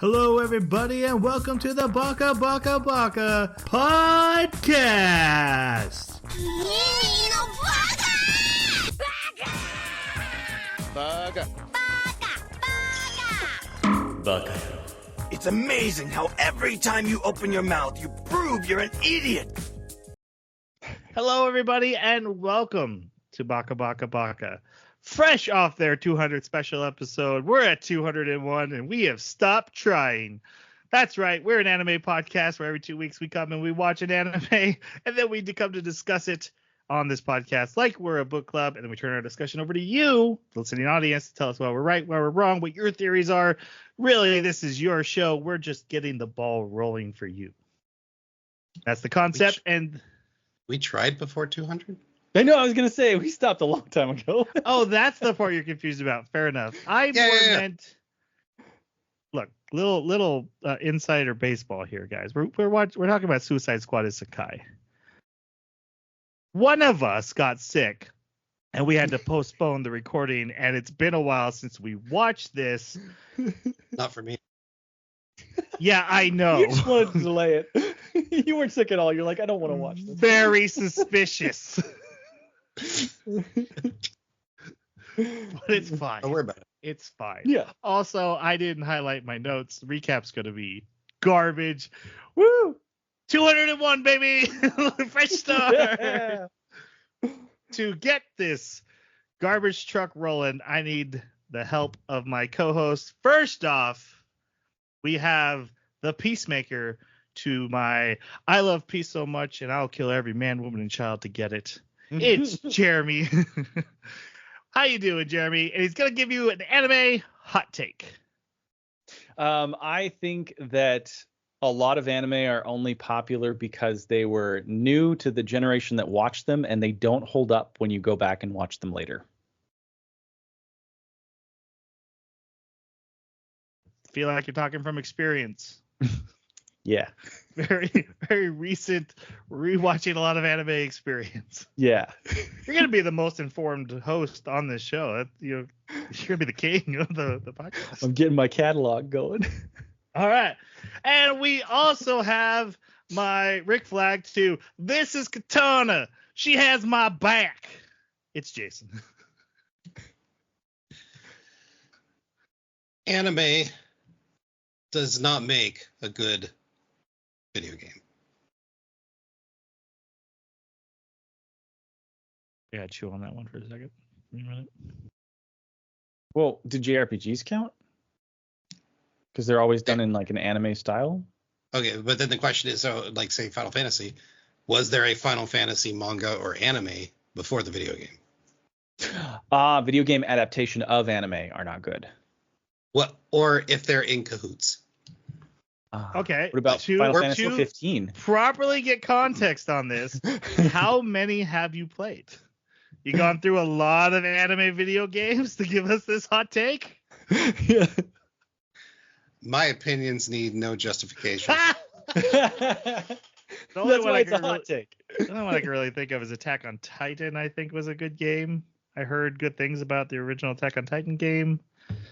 Hello, everybody, and welcome to the Baka podcast. Baka. It's amazing how every time you open your mouth, you prove you're an idiot. Hello, everybody, and welcome to Baka. Fresh off their 200 special episode, we're at 201, and we have stopped trying. That's right, we're an anime podcast where every 2 weeks we come and we watch an anime, and then we come to discuss it on this podcast like we're a book club, and then we turn our discussion over to you, the listening audience, to tell us why we're right, why we're wrong, what your theories are. Really, this is your show. We're just getting the ball rolling for you. That's the concept, and... We tried before 200? I know, I was going to say, we stopped a long time ago. Oh, that's the part you're confused about. Fair enough. I meant... Look, little insider baseball here, guys. We're talking about Suicide Squad Isekai. One of us got sick, and we had to postpone the recording, and it's been a while since we watched this. Not for me. Yeah, I know. You just wanted to delay it. You weren't sick at all. You're like, I don't want to watch this. Very suspicious. But it's fine. Don't worry about it. It's fine. Yeah. Also, I didn't highlight my notes. The recap's going to be garbage. Woo! 201, baby! Fresh start! Yeah. To get this garbage truck rolling, I need the help of my co-host. First off, we have the Peacemaker to my I love peace so much and I'll kill every man, woman, and child to get it. It's Jeremy. How you doing, Jeremy? And he's going to give you an anime hot take. I think that a lot of anime are only popular because they were new to the generation that watched them, and they don't hold up when you go back and watch them later. Feel like you're talking from experience. Yeah. Very, very recent rewatching a lot of anime experience. Yeah. You're going to be the most informed host on this show. You're going to be the king of the podcast. I'm getting my catalog going. All right. And we also have my Rick Flag to This is Katana. She has my back. It's Jason. Anime does not make a good video game. Yeah, chew on that one for a second. Well, do JRPGs count? Because they're always done in like an anime style. Okay, but then the question is, so like say Final Fantasy, was there a Final Fantasy manga or anime before the video game? Video game adaptation of anime are not good. What, or if they're in cahoots? Okay. What about Final Fantasy 15? Properly get context on this. How many have you played? You gone through a lot of anime video games to give us this hot take? My opinions need no justification. That's why it's a hot take. The only one I can really think of is Attack on Titan, I think was a good game. I heard good things about the original Attack on Titan game.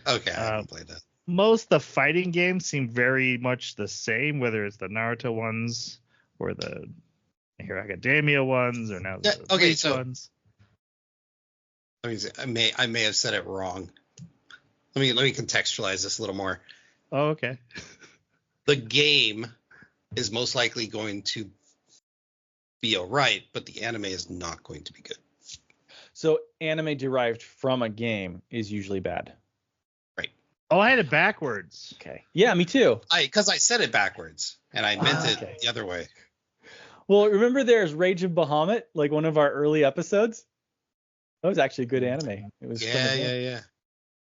Okay, I haven't played that. Most of the fighting games seem very much the same, whether it's the Naruto ones or the Hero Academia ones or now the Bleach ones. I may have said it wrong. Let me contextualize this a little more. Oh, okay. The game is most likely going to be alright, but the anime is not going to be good. So anime derived from a game is usually bad. Right. Oh, I had it backwards. Okay. Yeah, me too. Because I said it backwards, and I meant it the other way. Well, remember there's Rage of Bahamut, like one of our early episodes? That was actually a good anime. It was Yeah.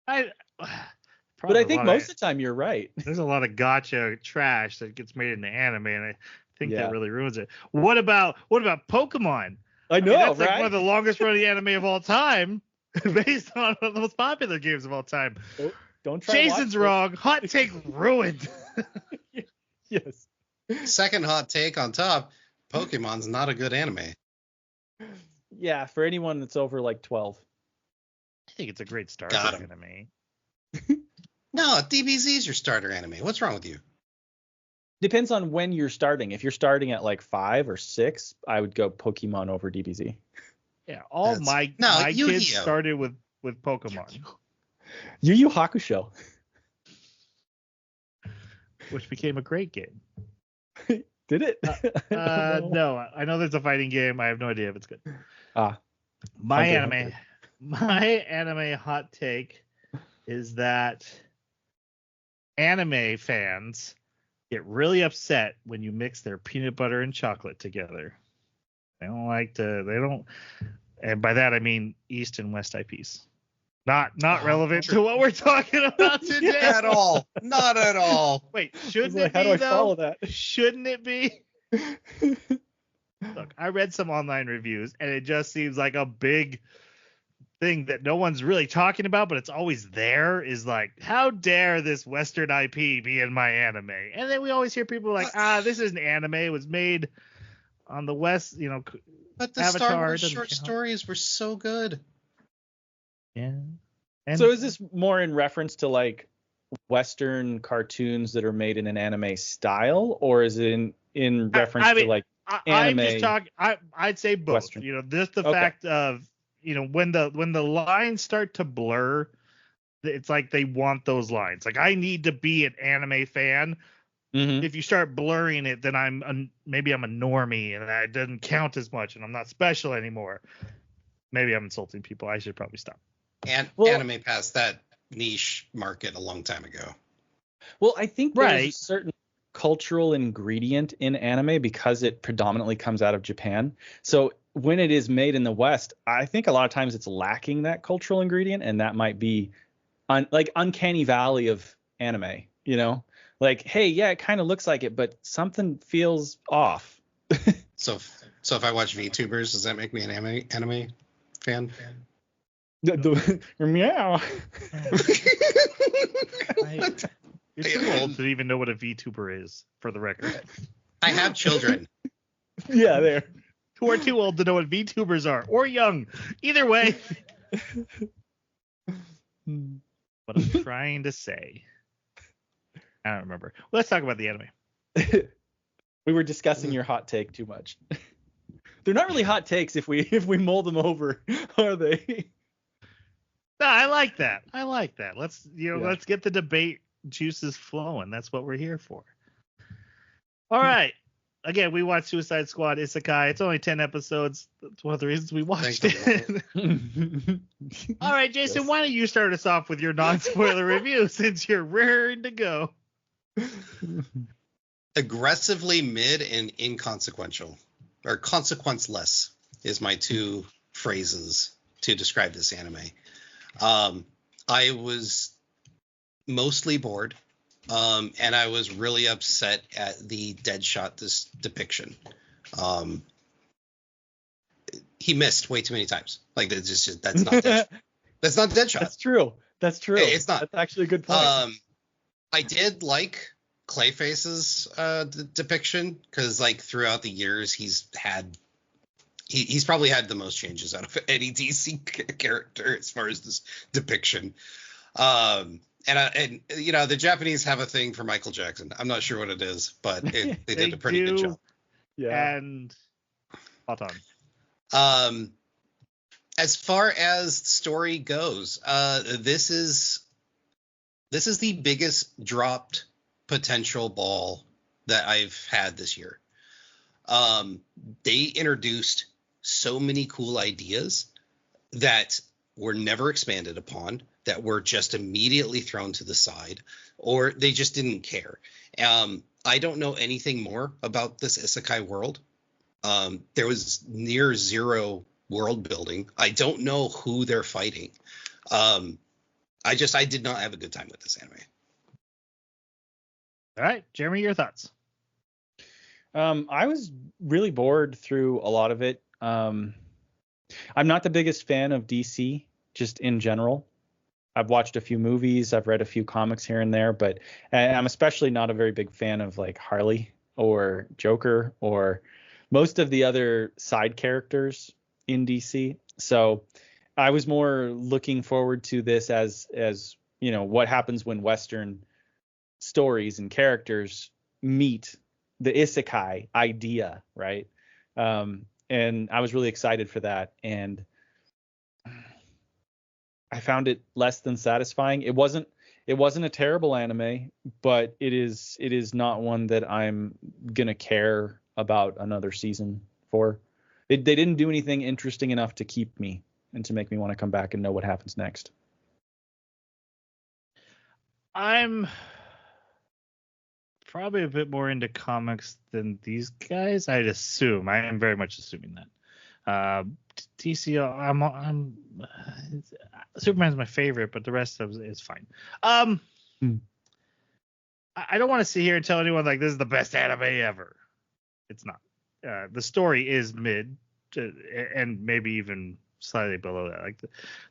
But I think most of the time you're right. There's a lot of gotcha trash that gets made into anime, and I think that really ruins it. What about Pokemon? I know, that's right? like one of the longest running anime of all time, based on one of the most popular games of all time. Don't try. Jason's wrong. Hot take ruined. Yes. Second hot take on top: Pokemon's not a good anime. Yeah, for anyone that's over like 12. I think it's a great start Got for him. anime. No, DBZ is your starter anime. What's wrong with you? Depends on when you're starting. If you're starting at like 5 or 6, I would go Pokemon over DBZ. Yeah, all my kids Yu-Gi-Oh! started with Pokemon, Yu Yu Hakusho. which became a great game. Did it? No, I know there's a fighting game. I have no idea if it's good. My Hunter. anime hot take is that anime fans get really upset when you mix their peanut butter and chocolate together. They don't, and by that I mean East and West IPs. Not relevant to what we're talking about today At all. Not at all. Wait, shouldn't Like, it be how do I though? follow that? Shouldn't it be? Look, I read some online reviews, and it just seems like a big thing that no one's really talking about, but it's always there. Is like, how dare this Western IP be in my anime? And then we always hear people like, this is an anime. It was made on the West, But the Avatar Star Wars doesn't short count. stories were so good. Yeah. And So is this more in reference to like Western cartoons that are made in an anime style, or is it in reference to like I'm just anime talking. I'd say both. Western? Just the Okay. fact of when the lines start to blur, it's like they want those lines. Like, I need to be an anime fan. Mhm. If you start blurring it, then maybe I'm a normie and that doesn't count as much, and I'm not special anymore. Maybe I'm insulting people. I should probably stop. And Well- anime passed that niche market a long time ago. Well, I think there's a Right. certain cultural ingredient in anime because it predominantly comes out of Japan. So when it is made in the West, I think a lot of times it's lacking that cultural ingredient, and that might be like uncanny valley of anime, Like, hey, yeah, it kind of looks like it, but something feels off. So if I watch VTubers, does that make me an anime fan? Meow. You're too old to even know what a VTuber is, for the record. I have children. Yeah, there. Who are too old to know what VTubers are, or young. Either way. What I'm trying to say. I don't remember. Let's talk about the anime. We were discussing your hot take too much. They're not really hot takes if we mold them over, are they? No, I like that. Let's let's get the debate juices flowing. That's what we're here for. All right. Again, we watched Suicide Squad Isekai. It's only 10 episodes. That's one of the reasons we watched Thank it. All right, Jason, why don't you start us off with your non-spoiler review since you're raring to go? Aggressively mid and inconsequential, or consequenceless, is my two phrases to describe this anime. I was mostly bored, and I was really upset at the Deadshot depiction. He missed way too many times. Like, that's not Deadshot. That's not Deadshot. That's true. It's not. That's actually a good point. I did like Clayface's depiction, because like throughout the years he's probably had the most changes out of any DC character as far as this depiction. And the Japanese have a thing for Michael Jackson. I'm not sure what it is, but they did a pretty good job. Yeah. And spot on. As far as story goes, this is the biggest dropped potential ball that I've had this year. They introduced so many cool ideas that were never expanded upon, that were just immediately thrown to the side, or they just didn't care. I don't know anything more about this Isekai world. There was near zero world building. I don't know who they're fighting. I did not have a good time with this anime. All right, Jeremy, your thoughts. I was really bored through a lot of it. I'm not the biggest fan of DC, just in general. I've watched a few movies, I've read a few comics here and there, but I'm especially not a very big fan of like Harley or Joker or most of the other side characters in DC. So I was more looking forward to this as what happens when Western stories and characters meet the Isekai idea, right? And I was really excited for that, and I found it less than satisfying. It wasn't a terrible anime, but it is not one that I'm gonna care about another season for. They didn't do anything interesting enough to keep me and to make me want to come back and know what happens next. I'm probably a bit more into comics than these guys. I'd assume. I am very much assuming that. DC, Superman's my favorite, but the rest of it is fine. I don't want to sit here and tell anyone like this is the best anime ever. It's not. The story is mid, and maybe even slightly below that. Like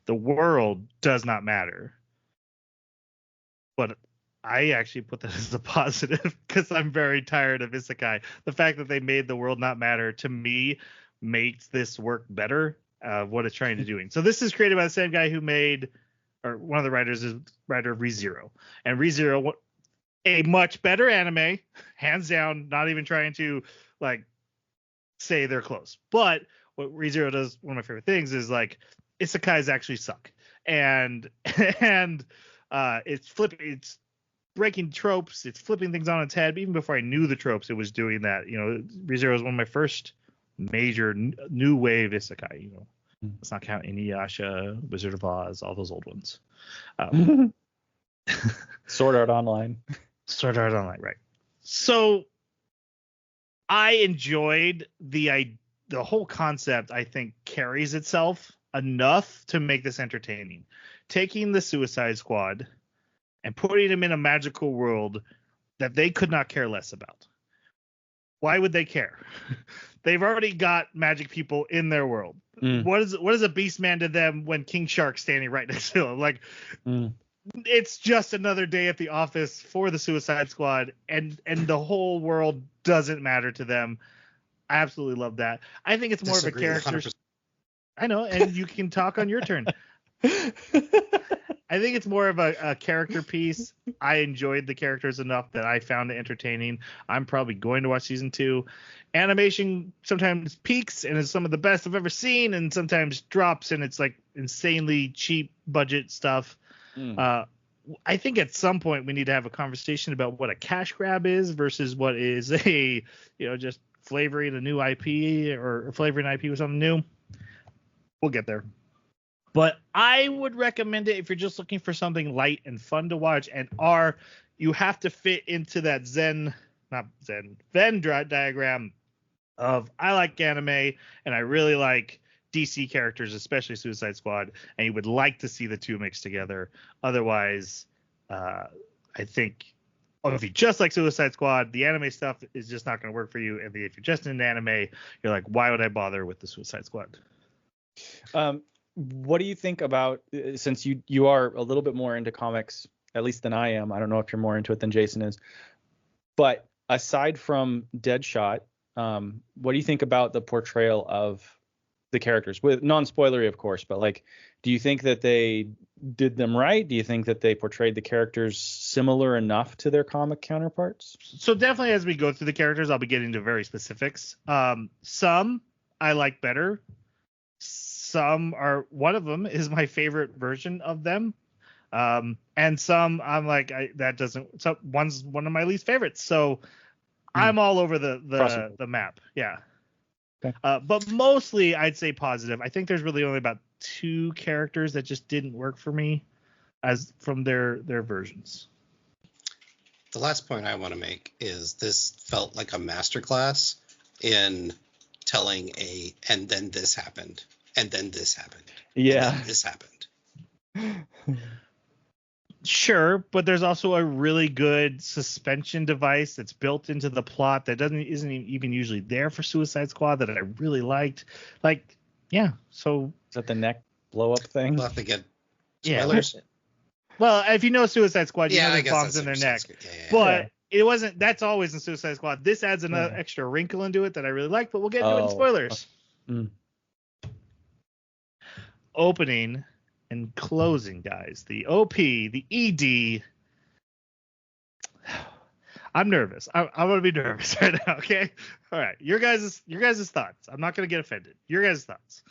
the world does not matter. But I actually put that as a positive because I'm very tired of Isekai. The fact that they made the world not matter, to me, makes this work better of what it's trying to do. So this is created by the same guy who made, or one of the writers is writer of ReZero. And ReZero, a much better anime, hands down, not even trying to like say they're close. But what ReZero does, one of my favorite things, is like Isekais actually suck. And it's breaking tropes, it's flipping things on its head. Even before I knew the tropes, it was doing that. ReZero is one of my first major new wave isekai. Let's not count Inuyasha, Wizard of Oz, all those old ones. Sword Art Online, right? So I enjoyed the whole concept. I think carries itself enough to make this entertaining. Taking the Suicide Squad and putting them in a magical world that they could not care less about. Why would they care? They've already got magic people in their world. What is a beast man to them when King Shark's standing right next to him? Like, it's just another day at the office for the Suicide Squad, and the whole world doesn't matter to them. I absolutely love that. I think it's more of a character. 100%. I know, and you can talk on your turn. I think it's more of a character piece. I enjoyed the characters enough that I found it entertaining. I'm probably going to watch season 2. Animation sometimes peaks and is some of the best I've ever seen, and sometimes drops and it's like insanely cheap budget stuff. I think at some point we need to have a conversation about what a cash grab is versus what is a, just flavoring a new IP or flavoring IP with something new. We'll get there. But I would recommend it if you're just looking for something light and fun to watch, and you have to fit into that Venn diagram of I like anime and I really like DC characters, especially Suicide Squad, and you would like to see the two mixed together. Otherwise, I think if you just like Suicide Squad, the anime stuff is just not going to work for you. And if you're just into anime, you're like, why would I bother with the Suicide Squad? What do you think about, since you are a little bit more into comics, at least than I am? I don't know if you're more into it than Jason is. But aside from Deadshot, what do you think about the portrayal of the characters? With non-spoilery, of course, but like, do you think that they did them right? Do you think that they portrayed the characters similar enough to their comic counterparts? So definitely as we go through the characters, I'll be getting to very specifics. Some I like better. One of them is my favorite version of them. And some I'm like, one's one of my least favorites. So I'm all over the map. Yeah. Okay. But mostly I'd say positive. I think there's really only about 2 characters that just didn't work for me as from their versions. The last point I want to make is this felt like a masterclass in telling and then this happened. And then this happened. Yeah. And then this happened. Sure, but there's also a really good suspension device that's built into the plot that isn't even usually there for Suicide Squad that I really liked. Like, yeah. So is that the neck blow up thing? We'll have to get spoilers. Yeah. Well, if you know Suicide Squad, you know there's bombs in their neck. Yeah. But it wasn't. That's always in Suicide Squad. This adds another extra wrinkle into it that I really like. But we'll get into it in spoilers. Opening in closing, guys, the OP, the ED. I'm nervous. I'm gonna be nervous right now. Okay. All right. Your guys' thoughts. I'm not gonna get offended. Your guys' thoughts.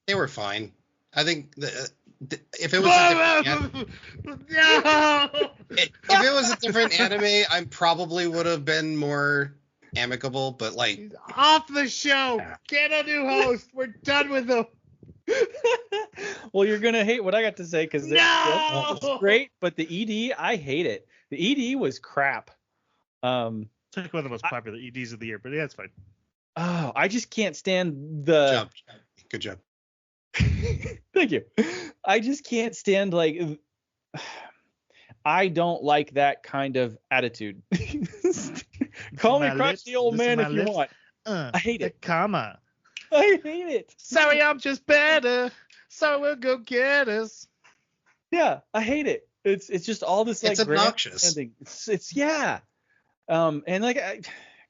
They were fine. I think if it was a different if it was a different anime, I probably would have been more amicable. But like, He's off the show. Get a new host. We're done with him. Well, you're gonna hate what I got to say because No! it's great, but the ED, I hate it. The ED was crap. It's like one of the most popular EDs of the year, but yeah, it's fine. Oh, I just can't stand the. good job. Thank you. I just can't stand like. I don't like that kind of attitude. Call me crotchety old man if you want. I hate it. Comma. I hate it. Sorry, I'm just better. So we'll go get us. Yeah, I hate it. It's just all this like it's obnoxious. It's yeah. And like I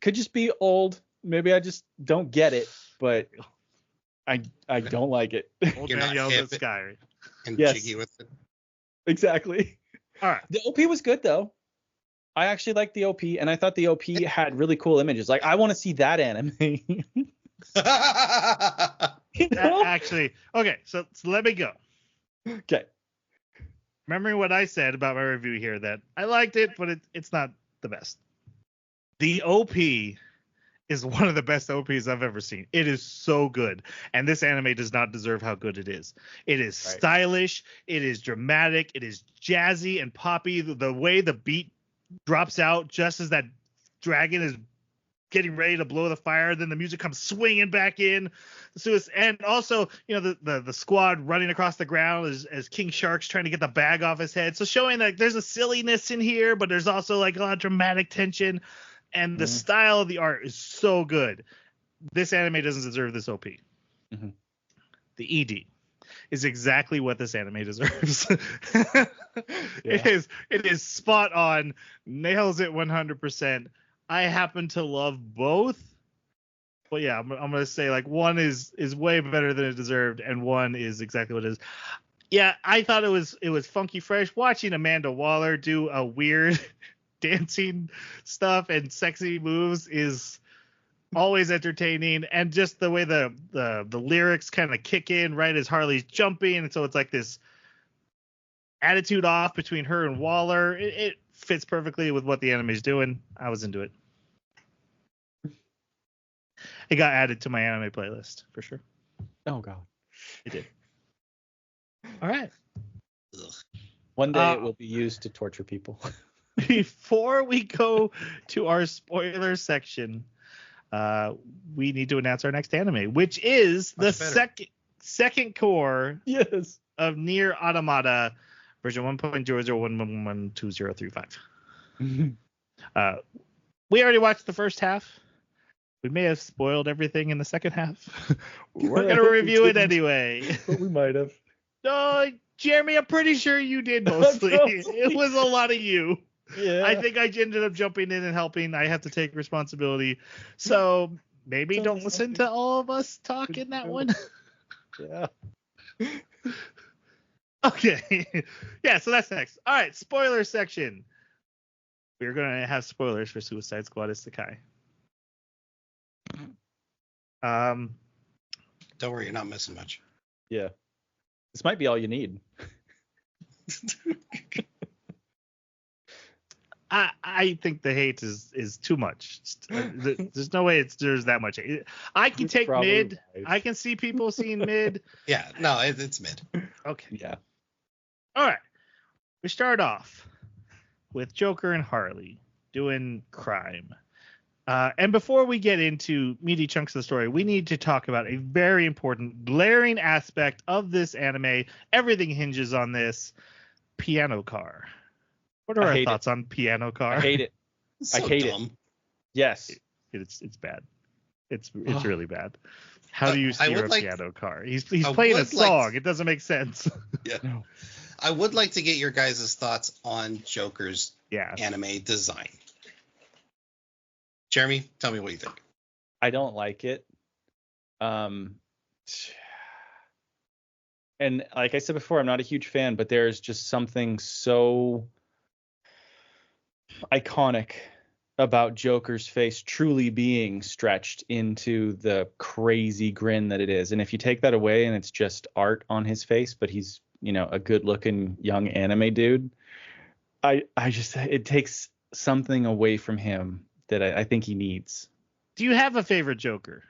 could just be old. Maybe I just don't get it, but I don't like it. Old You're man not yells hip at the sky. Right? And Yes. jiggy with it. Exactly. All right. The OP was good though. I actually liked the OP, and I thought the OP had really cool images. Like I want to see that anime. You know? Actually, okay, so let me go. Okay. Remembering what I said about my review here, that I liked it, but it's not the best. The OP is one of the best OPs I've ever seen. It is so good, and this anime does not deserve how good it is. It is stylish, it is dramatic, it is jazzy and poppy. The way the beat drops out just as that dragon is getting ready to blow the fire, then the music comes swinging back in. So and also, you know, the squad running across the ground as King Shark's trying to get the bag off his head. So showing like there's a silliness in here, but there's also like a lot of dramatic tension, and the style of the art is so good. This anime doesn't deserve this OP. Mm-hmm. The ED is exactly what this anime deserves. Yeah. It is spot on, nails it 100%. I happen to love both, but yeah, I'm gonna say like one is way better than it deserved, and one is exactly what it is. Yeah, I thought it was funky fresh. Watching Amanda Waller do a weird dancing stuff and sexy moves is always entertaining, and just the way the lyrics kind of kick in right as Harley's jumping, and so it's like this attitude off between her and Waller. It fits perfectly with what the anime's doing. I was into it. It got added to my anime playlist for sure. Oh god. It did. All right. Ugh. One day it will be used to torture people. Before we go to our spoiler section, we need to announce our next anime, which is the second core Yes. of Nier Automata version 1.001112035. We already watched the first half. We may have spoiled everything in the second half. We're going to review it anyway. But we might have. No, Jeremy, I'm pretty sure you did mostly. It was a lot of you. Yeah. I think I ended up jumping in and helping. I have to take responsibility. So maybe don't listen to all of us talk in that one. Yeah. Okay. Yeah, so that's next. All right, spoiler section. We're going to have spoilers for Suicide Squad Isekai. Don't worry, you're not missing much. Yeah. This might be all you need. I think the hate is too much. There's no way there's that much hate. I can take mid. Right. I can see people seeing mid. Yeah, no, it's mid. Okay. Yeah. All right. We start off with Joker and Harley doing crime. And before we get into meaty chunks of the story, we need to talk about a very important, glaring aspect of this anime. Everything hinges on this: piano car. What are our thoughts on piano car? I hate it. So I hate dumb. it. Yes. It's bad. It's really bad. How do you steer a piano car? He's I playing a would song. It doesn't make sense. Yeah. No. I would like to get your guys' thoughts on Joker's Yeah. anime design. Jeremy, tell me what you think. I don't like it. And like I said before, I'm not a huge fan, but there's just something so iconic about Joker's face truly being stretched into the crazy grin that it is. And if you take that away and it's just art on his face, but he's, a good looking young anime dude, I just, it takes something away from him that I think he needs. Do you have a favorite Joker?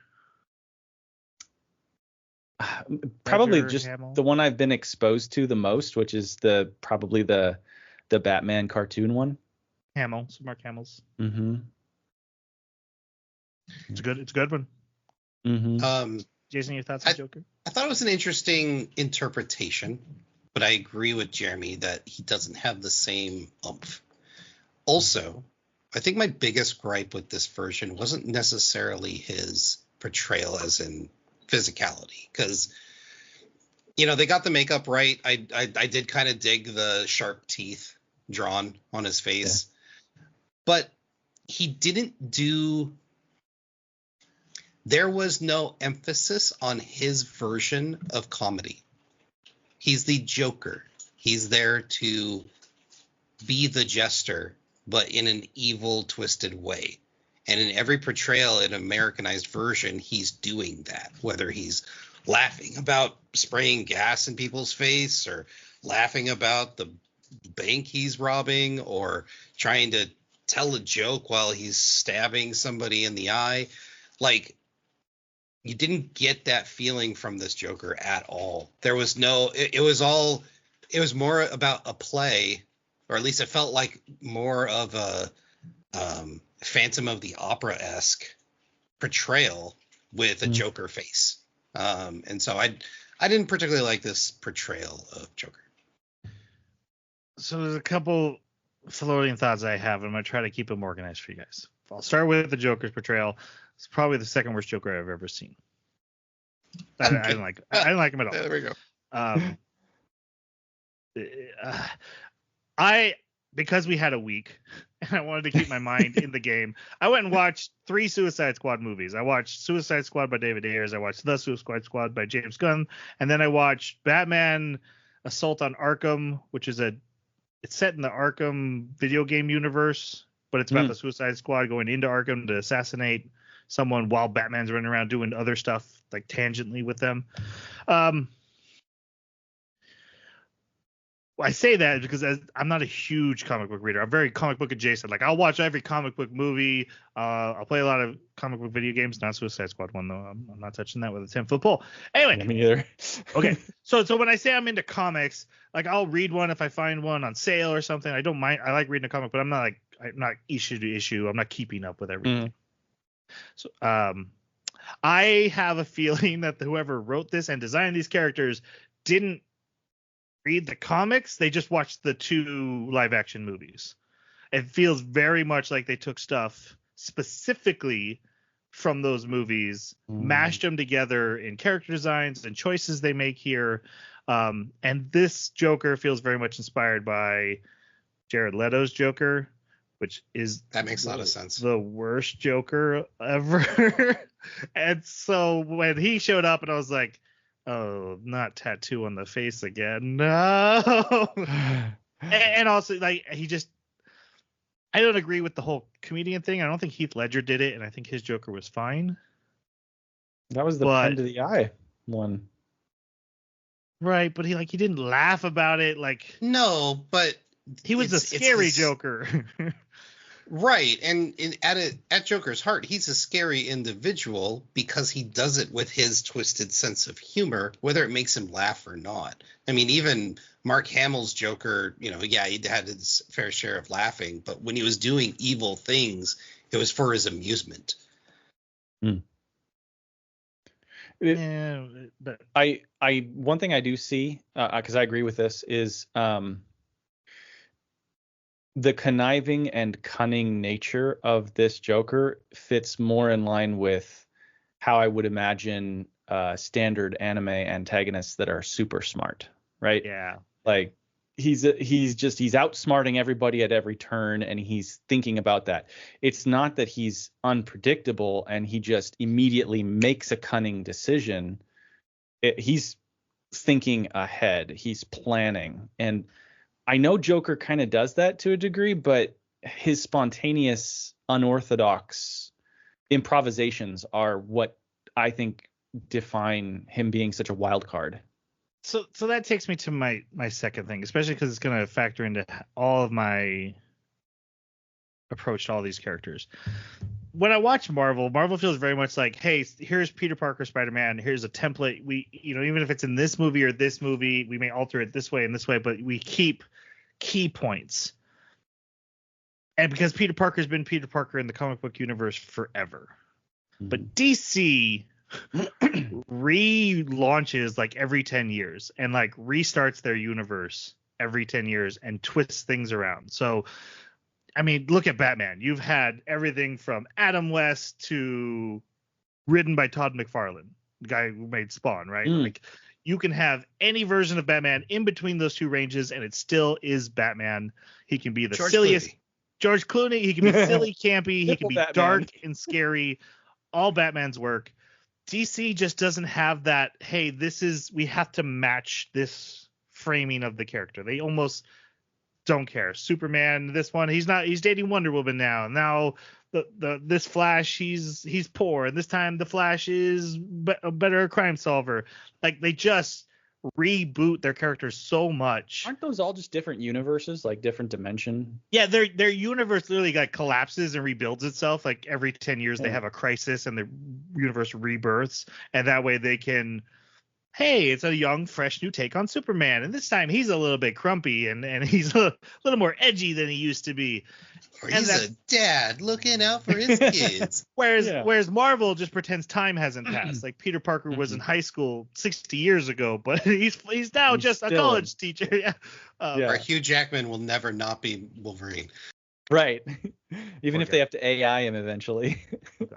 Probably Ledger, just Hamill? the one I've been exposed to the most, which is probably the Batman cartoon one. Hamill, so Mark Hamill's. Mm-hmm. It's a good one. Mm-hmm. Jason, your thoughts on Joker? I thought it was an interesting interpretation, but I agree with Jeremy that he doesn't have the same oomph. Also, I think my biggest gripe with this version wasn't necessarily his portrayal as in physicality, because they got the makeup right. I did kind of dig the sharp teeth drawn on his face, but he didn't do. There was no emphasis on his version of comedy. He's the Joker. He's there to be the jester, but in an evil, twisted way. And in every portrayal, in Americanized version, he's doing that, whether he's laughing about spraying gas in people's face, or laughing about the bank he's robbing, or trying to tell a joke while he's stabbing somebody in the eye. Like, you didn't get that feeling from this Joker at all. There was no, it was more about a play, or at least it felt like more of a Phantom of the Opera-esque portrayal with a Joker face. And so I didn't particularly like this portrayal of Joker. So there's a couple floating thoughts I have, and I'm going to try to keep them organized for you guys. I'll start with the Joker's portrayal. It's probably the second worst Joker I've ever seen. I didn't like him at all. There we go. Because we had a week and I wanted to keep my mind in the game, I went and watched 3 Suicide Squad movies. I watched Suicide Squad by David Ayers. I watched The Suicide Squad by James Gunn. And then I watched Batman Assault on Arkham, which is it's set in the Arkham video game universe, but it's about the Suicide Squad going into Arkham to assassinate someone while Batman's running around doing other stuff, like tangentially with them. I say that because I'm not a huge comic book reader. I'm very comic book adjacent. Like, I'll watch every comic book movie. I'll play a lot of comic book video games. Not Suicide Squad one, though. I'm not touching that with a 10-foot pole. Anyway. Me neither. Okay. So when I say I'm into comics, like, I'll read one if I find one on sale or something. I don't mind. I like reading a comic, but I'm not issue to issue. I'm not keeping up with everything. So I have a feeling that whoever wrote this and designed these characters didn't read the comics. They just watched the 2 live action movies. It feels very much like they took stuff specifically from those movies, mashed them together in character designs and choices they make here. And this Joker feels very much inspired by Jared Leto's Joker, which is that makes a lot of sense. The worst Joker ever. And so when he showed up, and I was like, oh, not tattoo on the face again. No. And also, like, I don't agree with the whole comedian thing. I don't think Heath Ledger did it, and I think his Joker was fine. That was the pen to the eye one. Right, but he didn't laugh about it. Like, no, but he was a scary Joker. Right, and at Joker's heart, he's a scary individual because he does it with his twisted sense of humor, whether it makes him laugh or not. I mean, even Mark Hamill's Joker, he had his fair share of laughing, but when he was doing evil things, it was for his amusement. Yeah, but one thing I do see, because I agree with this, is the conniving and cunning nature of this Joker fits more in line with how I would imagine standard anime antagonists that are super smart, right? Yeah. Like, he's outsmarting everybody at every turn, and he's thinking about that. It's not that he's unpredictable and he just immediately makes a cunning decision. he's thinking ahead. He's planning. And I know Joker kind of does that to a degree, but his spontaneous, unorthodox improvisations are what I think define him being such a wild card. So that takes me to my second thing, especially because it's going to factor into all of my approach to all these characters. When I watch Marvel feels very much like, hey, here's Peter Parker Spider-Man. Here's a template. We, even if it's in this movie or this movie, we may alter it this way and this way, but we keep key points. And because Peter Parker's been Peter Parker in the comic book universe forever. But DC relaunches like every 10 years and like restarts their universe every 10 years and twists things around. So, I mean, look at Batman. You've had everything from Adam West to written by Todd McFarlane, the guy who made Spawn, right? Like, you can have any version of Batman in between those two ranges, and it still is Batman. He can be the silliest. George Clooney. He can be silly, campy. He can be Batman. Dark and scary. All Batman's work. DC just doesn't have that. Hey, we have to match this framing of the character. They almost don't care. Superman, this one, he's dating Wonder Woman now. Now this Flash, he's poor, and this time the Flash is a better crime solver. Like, they just reboot their characters so much. Aren't those all just different universes, like different dimension? Yeah, their universe literally like collapses and rebuilds itself. Like every 10 years they have a crisis and the universe rebirths, and that way they can, hey, it's a young, fresh new take on Superman, and this time he's a little bit crumpy and he's a little more edgy than he used to be. Or he's a dad looking out for his kids. Whereas Marvel just pretends time hasn't passed. Like Peter Parker was in high school 60 years ago, but he's now just a college teacher. Yeah. Or Hugh Jackman will never not be Wolverine. Right. Even if they have to AI him eventually. Oh,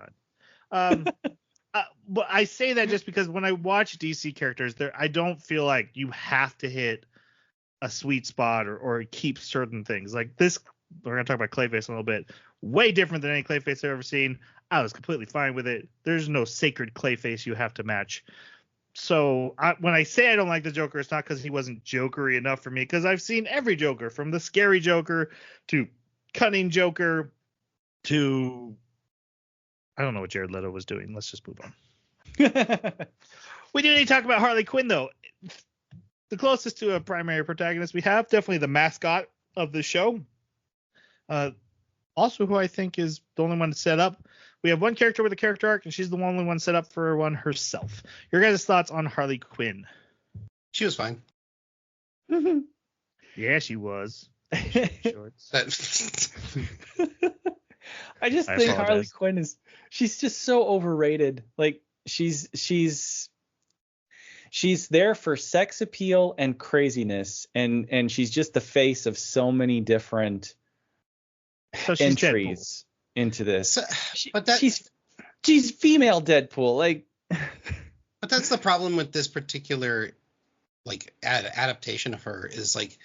God. But I say that just because when I watch DC characters, I don't feel like you have to hit a sweet spot or keep certain things. Like this, we're going to talk about Clayface in a little bit. Way different than any Clayface I've ever seen. I was completely fine with it. There's no sacred Clayface you have to match. So when I say I don't like the Joker, it's not because he wasn't Jokery enough for me, because I've seen every Joker, from the scary Joker to cunning Joker to... I don't know what Jared Leto was doing. Let's just move on. We do need to talk about Harley Quinn, though. The closest to a primary protagonist we have, definitely the mascot of the show. Also, who I think is the only one set up. We have one character with a character arc, and she's the only one set up for one herself. Your guys' thoughts on Harley Quinn? She was fine. Yeah, she was. Shorts. I just think Harley Quinn she's just so overrated. Like, she's there for sex appeal and craziness, and she's just the face of so many different entries into this. So, she's female Deadpool, like. But that's the problem with this particular like adaptation of her, is like,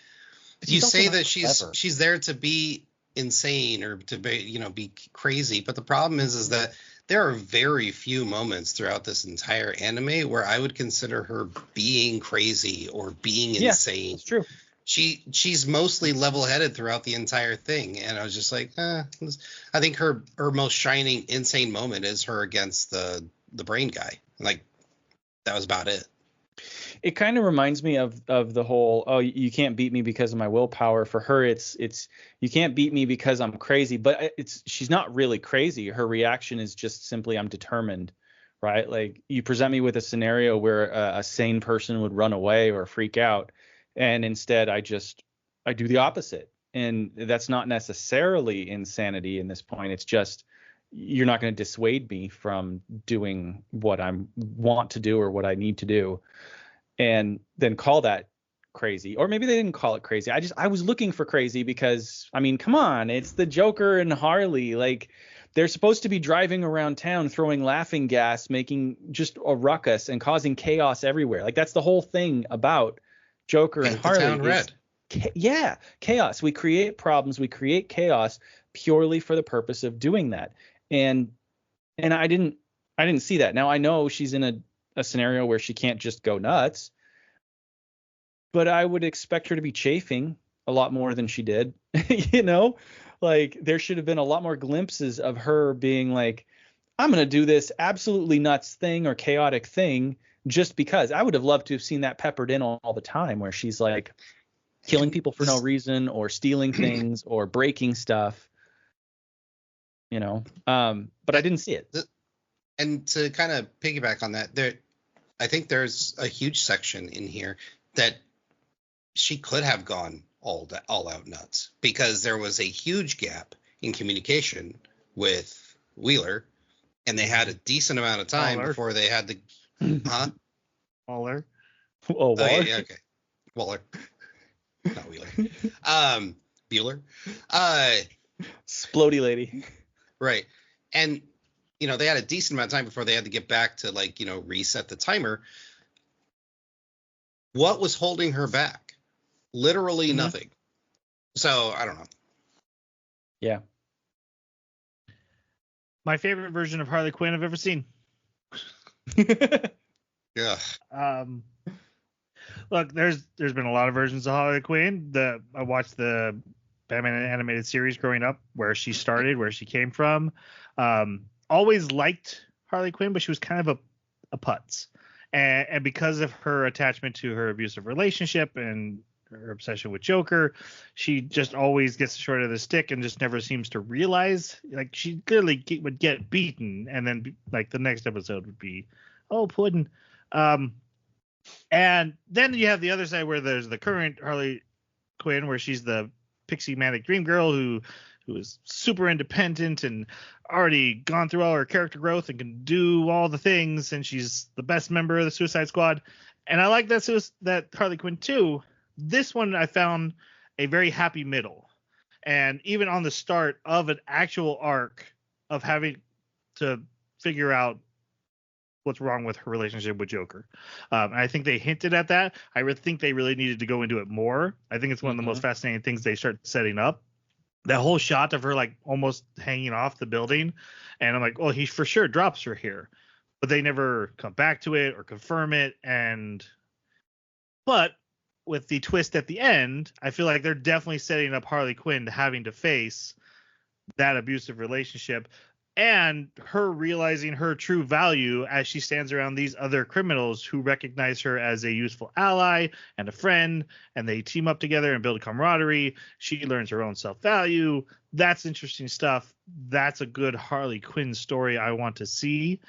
you say that she's there to be insane or to be crazy, but the problem is that there are very few moments throughout this entire anime where I would consider her being crazy or being insane. It's true. She's mostly level-headed throughout the entire thing, and I was just like, I think her most shining insane moment is her against the brain guy. Like, that was about it. It kind of reminds me of the whole, you can't beat me because of my willpower. For her, it's you can't beat me because I'm crazy, but she's not really crazy. Her reaction is just simply, I'm determined, right? Like, you present me with a scenario where a sane person would run away or freak out, and instead I do the opposite. And that's not necessarily insanity in this point. It's just, you're not going to dissuade me from doing what I want to do or what I need to do, and then call that crazy. Or maybe they didn't call it crazy. I was looking for crazy because, I mean, come on, it's the Joker and Harley. Like, they're supposed to be driving around town, throwing laughing gas, making just a ruckus and causing chaos everywhere. Like, that's the whole thing about Joker and Harley. Town red. Chaos. We create problems. We create chaos purely for the purpose of doing that. And I didn't see that. Now, I know she's in a scenario where she can't just go nuts. But I would expect her to be chafing a lot more than she did. You know, like there should have been a lot more glimpses of her being like, I'm going to do this absolutely nuts thing or chaotic thing just because. I would have loved to have seen that peppered in all the time, where she's like killing people for no reason or stealing things or breaking stuff, you know. But I didn't see it. And to kind of piggyback on that, I think there's a huge section in here that she could have gone all out nuts, because there was a huge gap in communication with Wheeler, and they had a decent amount of time before they had the Waller. Oh, Waller? Yeah, okay. Waller. Not Wheeler. Bueller. Splody lady. Right. And, you know, they had a decent amount of time before they had to get back to, like, you know, reset the timer. What was holding her back? Literally nothing. So, I don't know. Yeah. My favorite version of Harley Quinn I've ever seen. Yeah. Look, there's been a lot of versions of Harley Quinn. I watched the Batman animated series growing up, where she started, where she came from. Always liked Harley Quinn, but she was kind of a putz. And because of her attachment to her abusive relationship and her obsession with Joker, she just always gets the short of the stick and just never seems to realize, like, she clearly would get beaten, and then like the next episode would be, oh, pudding. And then you have the other side, where there's the current Harley Quinn, where she's the pixie manic dream girl who is super independent and already gone through all her character growth and can do all the things, and she's the best member of the Suicide Squad. And I like that Harley Quinn too. This one I found a very happy middle, and even on the start of an actual arc of having to figure out what's wrong with her relationship with Joker. And I think they hinted at that. I think they really needed to go into it more. I think it's one of the most fascinating things they start setting up. That whole shot of her like almost hanging off the building, and I'm like, oh, he for sure drops her here, but they never come back to it or confirm it. But with the twist at the end, I feel like they're definitely setting up Harley Quinn having to face that abusive relationship, and her realizing her true value as she stands around these other criminals who recognize her as a useful ally and a friend, and they team up together and build camaraderie. She learns her own self-value. That's interesting stuff. That's a good Harley Quinn story I want to see.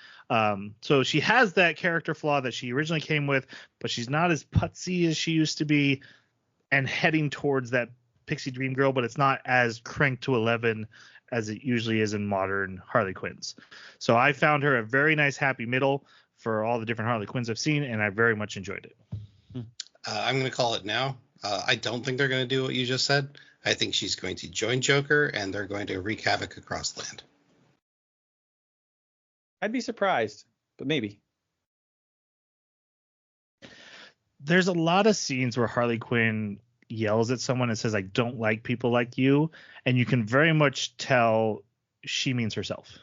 So she has that character flaw that she originally came with, but she's not as putsy as she used to be, and heading towards that pixie dream girl, but it's not as cranked to 11 as it usually is in modern Harley Quinns. So I found her a very nice happy middle for all the different Harley Quinns I've seen, and I very much enjoyed it. I'm going to call it now. I don't think they're going to do what you just said. I think she's going to join Joker, and they're going to wreak havoc across the land. I'd be surprised, but maybe. There's a lot of scenes where Harley Quinn yells at someone and says, I don't like people like you, and you can very much tell she means herself.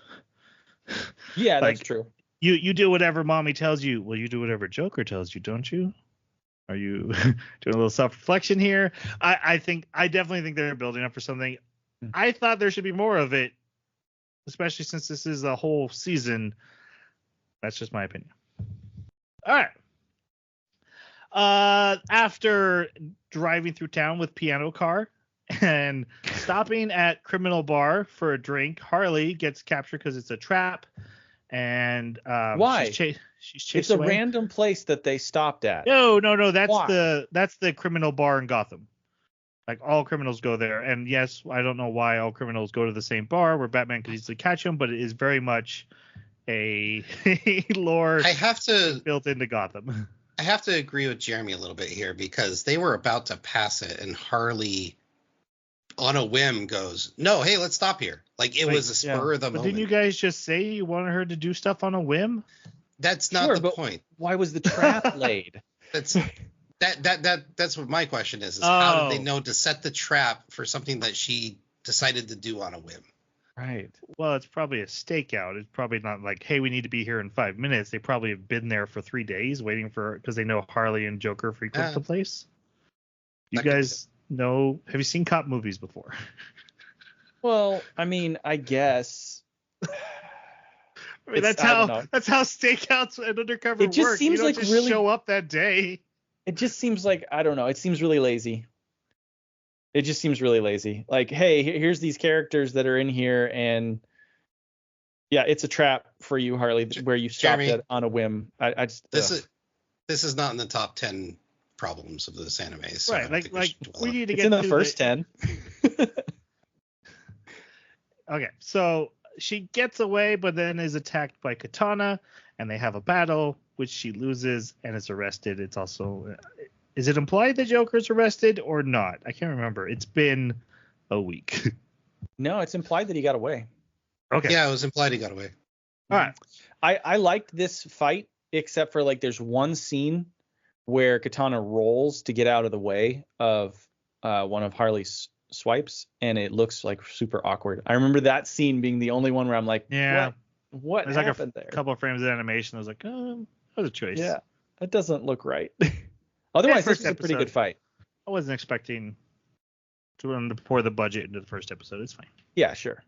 Yeah, like, that's true. You do whatever mommy tells you. Well, you do whatever Joker tells you, don't you? Are you doing a little self-reflection here? I definitely think they're building up for something. I thought there should be more of it, especially since this is a whole season. That's just my opinion. All right. After driving through town with piano car and stopping at criminal bar for a drink, Harley gets captured because it's a trap. And why? She's chased It's a away. random place that they stopped at. No. That's Why? that's the criminal bar in Gotham. Like, all criminals go there. And yes, I don't know why all criminals go to the same bar where Batman could easily catch them, but it is very much a lore built into Gotham. I have to agree with Jeremy a little bit here, because they were about to pass it, and Harley, on a whim, goes, no, hey, let's stop here. Like, it was a spur of the moment. But didn't you guys just say you wanted her to do stuff on a whim? That's not the point. Why was the trap laid? That's what my question is how did they know to set the trap for something that she decided to do on a whim? Right. Well, it's probably a stakeout. It's probably not like, hey, we need to be here in 5 minutes. They probably have been there for 3 days waiting for, because they know Harley and Joker frequent the place. You That could be guys know? Have you seen cop movies before? Well, I mean, I guess. I mean, that's I don't know. how stakeouts and undercover It just work. seems You don't like just really- show up that day. It just seems like, I don't know. It seems really lazy. It just seems really lazy. Like, hey, here's these characters that are in here, and yeah, it's a trap for you, Harley, where you stopped Jeremy, it on a whim. I just This is not in the top 10 problems of this anime. So I Right, don't think like should dwell we on it. need to it's get in the to first 10. Okay, so she gets away, but then is attacked by Katana, and they have a battle, which she loses and is arrested. It's also, is it implied the Joker's arrested or not? I can't remember. It's been a week. No, it's implied that he got away. Okay. Yeah, it was implied he got away. All right. I liked this fight, except for like there's one scene where Katana rolls to get out of the way of one of Harley's swipes, and it looks like super awkward. I remember that scene being the only one where I'm like, Yeah. what There's happened like a there? couple of frames of animation. I was like, that was a choice. Yeah, that doesn't look right. Otherwise, this first is a pretty episode. good fight. I wasn't expecting to pour the budget into the first episode. It's fine. Yeah, sure.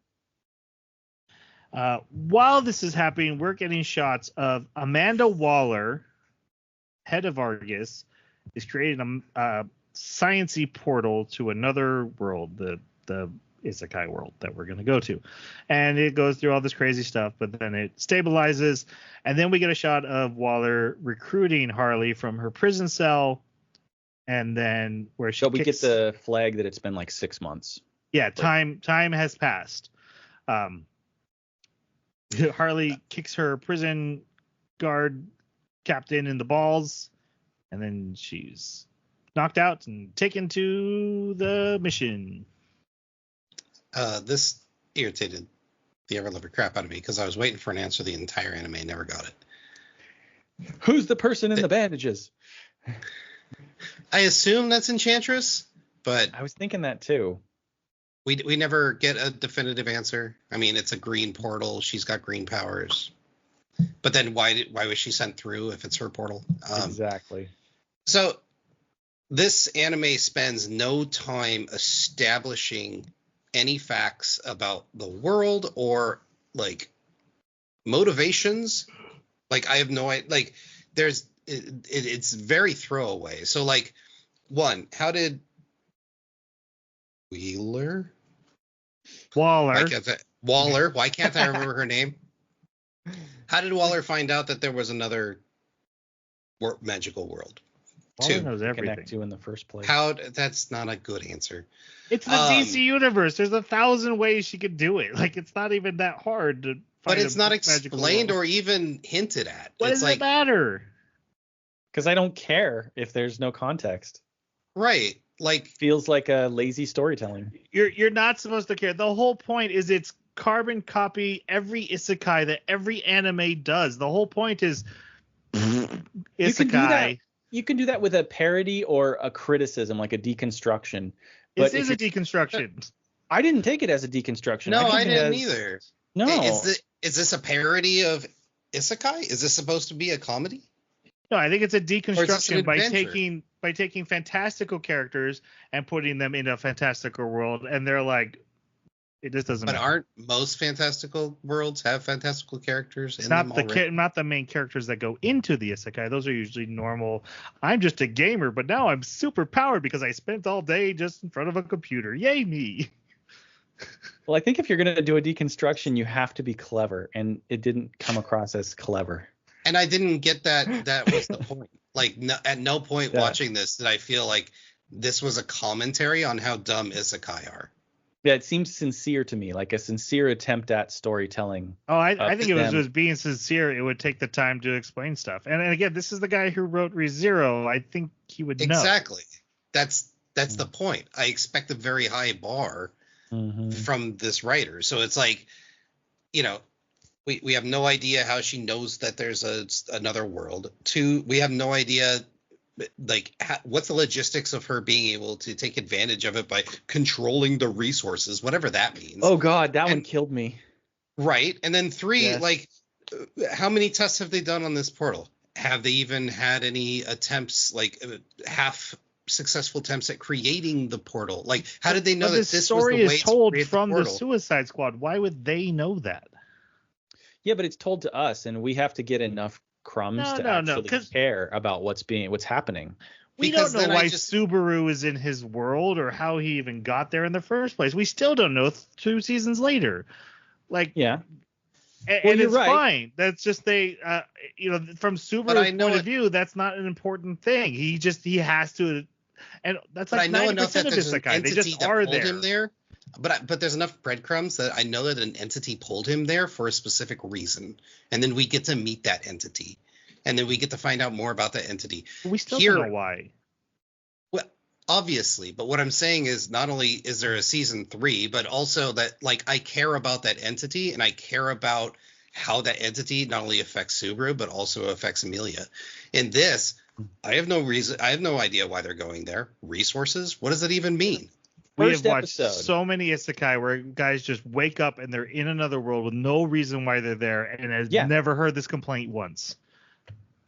While this is happening, we're getting shots of Amanda Waller, head of Argus, is creating a sciencey portal to another world, the Isekai world that we're going to go to. And it goes through all this crazy stuff, but then it stabilizes. And then we get a shot of Waller recruiting Harley from her prison cell. And then where she So we get the flag that it's been like 6 months. Yeah, time has passed. Harley kicks her prison guard captain in the balls, and then she's knocked out and taken to the mission. This irritated the ever-loving crap out of me because I was waiting for an answer the entire anime, never got it. Who's the person in the bandages? I assume that's Enchantress, but I was thinking that too. we never get a definitive answer. I mean, it's a green portal. She's got green powers. But then why was she sent through if it's her portal? Exactly. So this anime spends no time establishing any facts about the world or like motivations. Like I have no idea. Like it's very throwaway. So like one, how did Waller? Waller. Why can't I remember her name? How did Waller find out that there was another magical world? Waller Two. knows everything. Connect to in the first place. That's not a good answer. It's the DC universe. There's 1,000 ways she could do it. Like it's not even that hard to. But find it's a not magical explained world. or even hinted at. What It's does it matter? Because I don't care if there's no context. right. Like Feels like a lazy storytelling. You're not supposed to care. The whole point is it's carbon copy every isekai that every anime does. The whole point is isekai. You can do that. You can do that with a parody or a criticism, like a deconstruction. This But is if a deconstruction. I didn't take it as a deconstruction. no, took I it didn't as- either. No. Is this a parody of Isekai? Is this supposed to be a comedy? No, I think it's a Or is this an deconstruction by adventure? taking fantastical characters and putting them in a fantastical world, and they're like, it just doesn't But matter. aren't most fantastical worlds have fantastical characters in Not them the already? not the main characters that go into the isekai. Those are usually normal. I'm just a gamer, but now I'm super powered because I spent all day just in front of a computer. Yay me! Well, I think if you're going to do a deconstruction, you have to be clever, and it didn't come across as clever. And I didn't get that. That was the point. Like, at no point Yeah. watching this did I feel like this was a commentary on how dumb Isekai are. Yeah, it seems sincere to me, like a sincere attempt at storytelling. Oh, I think it was them. just being sincere. It would take the time to explain stuff. And again, this is the guy who wrote ReZero. I think he would know. Exactly. That's the point. I expect a very high bar Mm-hmm. from this writer. So it's like, you know, we have no idea how she knows that there's another world. Two, we have no idea like what's the logistics of her being able to take advantage of it by controlling the resources, whatever that means. Oh God, that one killed me. Right. And then 3, Yes. like, how many tests have they done on this portal? Have they even had any attempts, like half successful attempts at creating the portal? Like, how did they know But that this this story was the way is to told create from the the portal? Suicide Squad? Why would they know that? Yeah, but it's told to us, and we have to get enough crumbs No, to no, no, actually 'cause- care about what's happening. We Because don't know then I why just- Subaru is in his world or how he even got there in the first place. We still don't know 2 seasons later. Like, Yeah. and Well, you're it's right. fine. That's just from Subaru's I know point of it- view, that's not an important thing. He has to, and that's But like I know 90% enough that of there's an Isekai. They entity just that are pulled there. him there. But there's enough breadcrumbs that I know that an entity pulled him there for a specific reason, and then we get to meet that entity, and then we get to find out more about that entity. We still Here- don't know why. Well, obviously, but what I'm saying is not only is there a season 3, but also that, like, I care about that entity, and I care about how that entity not only affects Subaru but also affects Amelia. In this, I have no idea why they're going there. Resources? What does that even mean? We First have watched episode. so many Isekai where guys just wake up and they're in another world with no reason why they're there, and has Yeah. never heard this complaint once.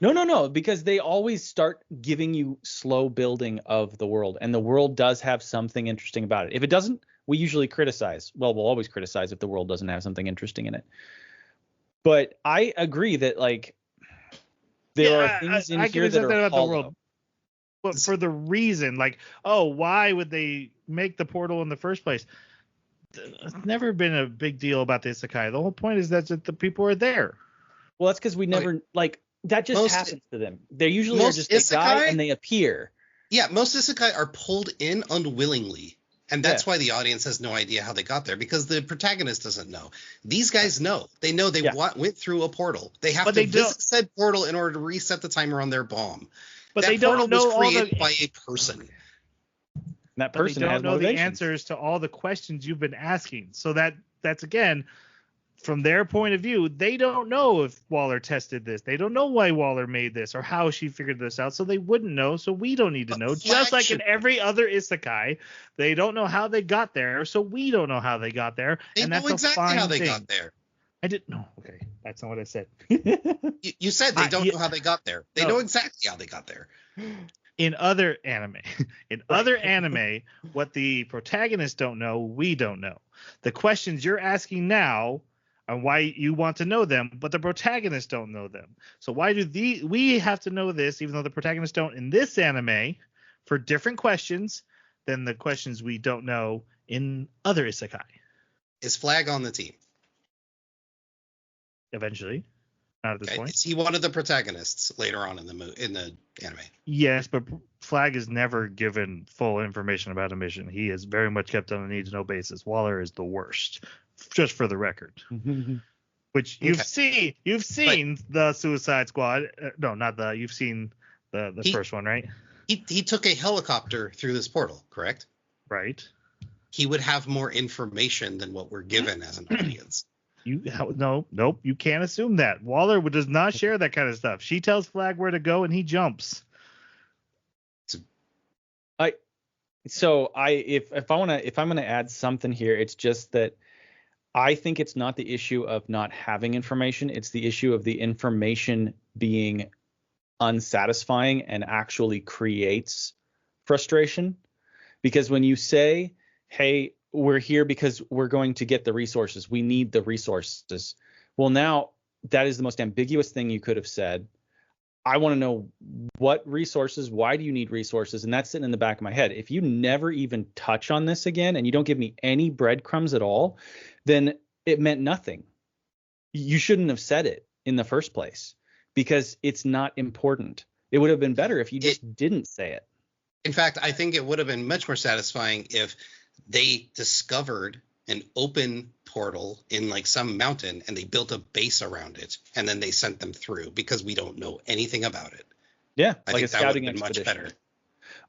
No, because they always start giving you slow building of the world, and the world does have something interesting about it. If it doesn't, we usually criticize. Well, we'll always criticize if the world doesn't have something interesting in it. But I agree that, like, there are things in I can here that accept are about the hollow. world. But for the reason, like, oh, why would they make the portal in the first place? It's never been a big deal about the Isekai. The whole point is that the people are there. Well, that's because we never like that just Most- happens to them. They usually are most just they die isekai- and they appear. Yeah, most Isekai are pulled in unwillingly. And that's Yeah. why the audience has no idea how they got there, because the protagonist doesn't know. These guys know. They know they Yeah. went through a portal. They have But to they don't- visit said portal in order to reset the timer on their bomb. But that they portal don't know was all created the by a person. And that but person they don't has know the motivations. answers to all the questions you've been asking. So that's again, from their point of view, they don't know if Waller tested this. They don't know why Waller made this or how she figured this out. So they wouldn't know. So we don't need to But know. Flag Just like in should- every other Isekai, they don't know how they got there. So we don't know how they got there. They and know that's a exactly fine how they thing. got there. I didn't know. Okay, that's not what I said. You said they don't yeah. know how they got there. They No. know exactly how they got there. In other anime, what the protagonists don't know, we don't know. The questions you're asking now and why you want to know them, but the protagonists don't know them. So why do we have to know this, even though the protagonists don't in this anime, for different questions than the questions we don't know in other isekai? Is Flag on the team? Eventually, not at this Okay. point. Is he one of the protagonists later on in the anime? Yes, but Flag is never given full information about a mission. He is very much kept on a need-to-know basis. Waller is the worst, just for the record. Which you've Okay. seen the Suicide Squad. No, not the. You've seen the He- first one, right? He took a helicopter through this portal, correct? Right. He would have more information than what we're given as an audience. Nope. You can't assume that. Waller does not share that kind of stuff. She tells Flag where to go, and he jumps. If I'm gonna add something here, it's just that I think it's not the issue of not having information. It's the issue of the information being unsatisfying and actually creates frustration. Because when you say, hey, we're here because we're going to get the resources, we need the resources. Well, now that is the most ambiguous thing you could have said. I want to know what resources, why do you need resources? And that's sitting in the back of my head. If you never even touch on this again and you don't give me any breadcrumbs at all, then it meant nothing. You shouldn't have said it in the first place because it's not important. It would have been better if you just didn't say it. In fact, I think it would have been much more satisfying if they discovered an open portal in like some mountain and they built a base around it and then they sent them through because we don't know anything about it. Yeah, I like think a that would have scouting been much expedition. better.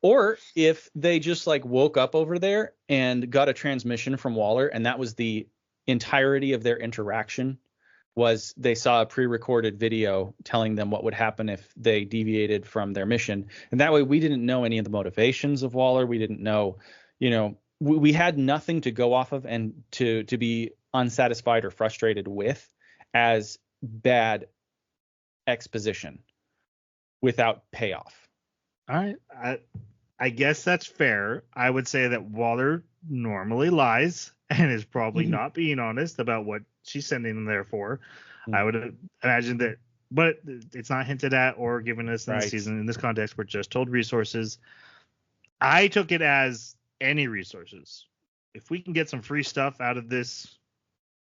Or if they just like woke up over there and got a transmission from Waller and that was the entirety of their interaction was they saw a pre-recorded video telling them what would happen if they deviated from their mission. And that way we didn't know any of the motivations of Waller. We didn't know, we had nothing to go off of and to be unsatisfied or frustrated with as bad exposition without payoff. All right. I guess that's fair. I would say that Waller normally lies and is probably not being honest about what she's sending them there for. I would imagine that, but it's not hinted at or given us in the season. In this context, we're just told resources. I took it as any resources. If we can get some free stuff out of this,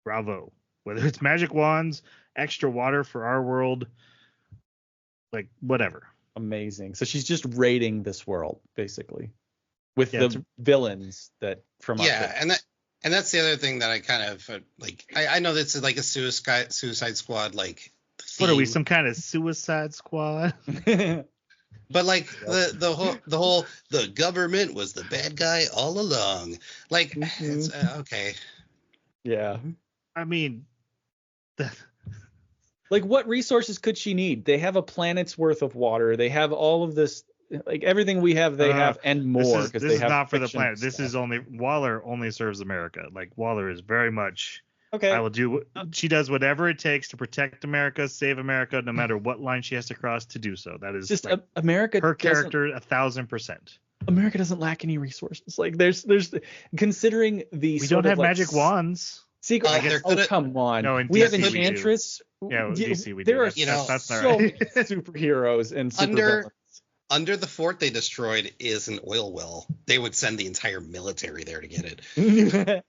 bravo. Whether it's magic wands, extra water for our world, like whatever. Amazing. So she's just raiding this world basically with the villains that from and that's the other thing that I kind of like. I know this is like a Suicide Squad like theme. What are we, some kind of Suicide Squad? But like the whole the government was the bad guy all along. Like it's okay. Yeah. I mean, like what resources could she need? They have a planet's worth of water. They have all of this, like everything we have, they have and more. This is not for the planet. This is only Waller only serves America. Like Waller is very much. Okay. I will do. She does whatever it takes to protect America, save America, no matter what line she has to cross to do so. That is just like America. Her character, 1,000%. America doesn't lack any resources. Like there's considering the. We don't have magic wands. Secret. Come on. No, we have Enchantress. Yeah, DC we there do. That's so many superheroes and supervillains. Under the fort they destroyed is an oil well. They would send the entire military there to get it.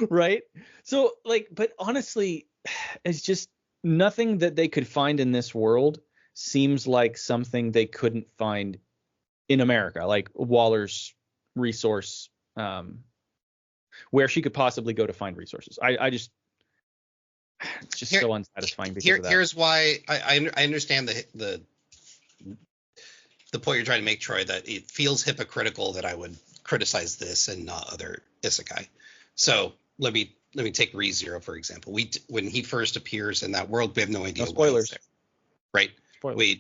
Right? So but honestly, it's just nothing that they could find in this world seems like something they couldn't find in America, like Waller's resource, where she could possibly go to find resources. It's just so unsatisfying because of that. Here's why I understand the point you're trying to make, Troy, that it feels hypocritical that I would criticize this and not other isekai. So let me take ReZero for example. When he first appears in that world, we have no idea. No spoilers, there, right? Spoilers.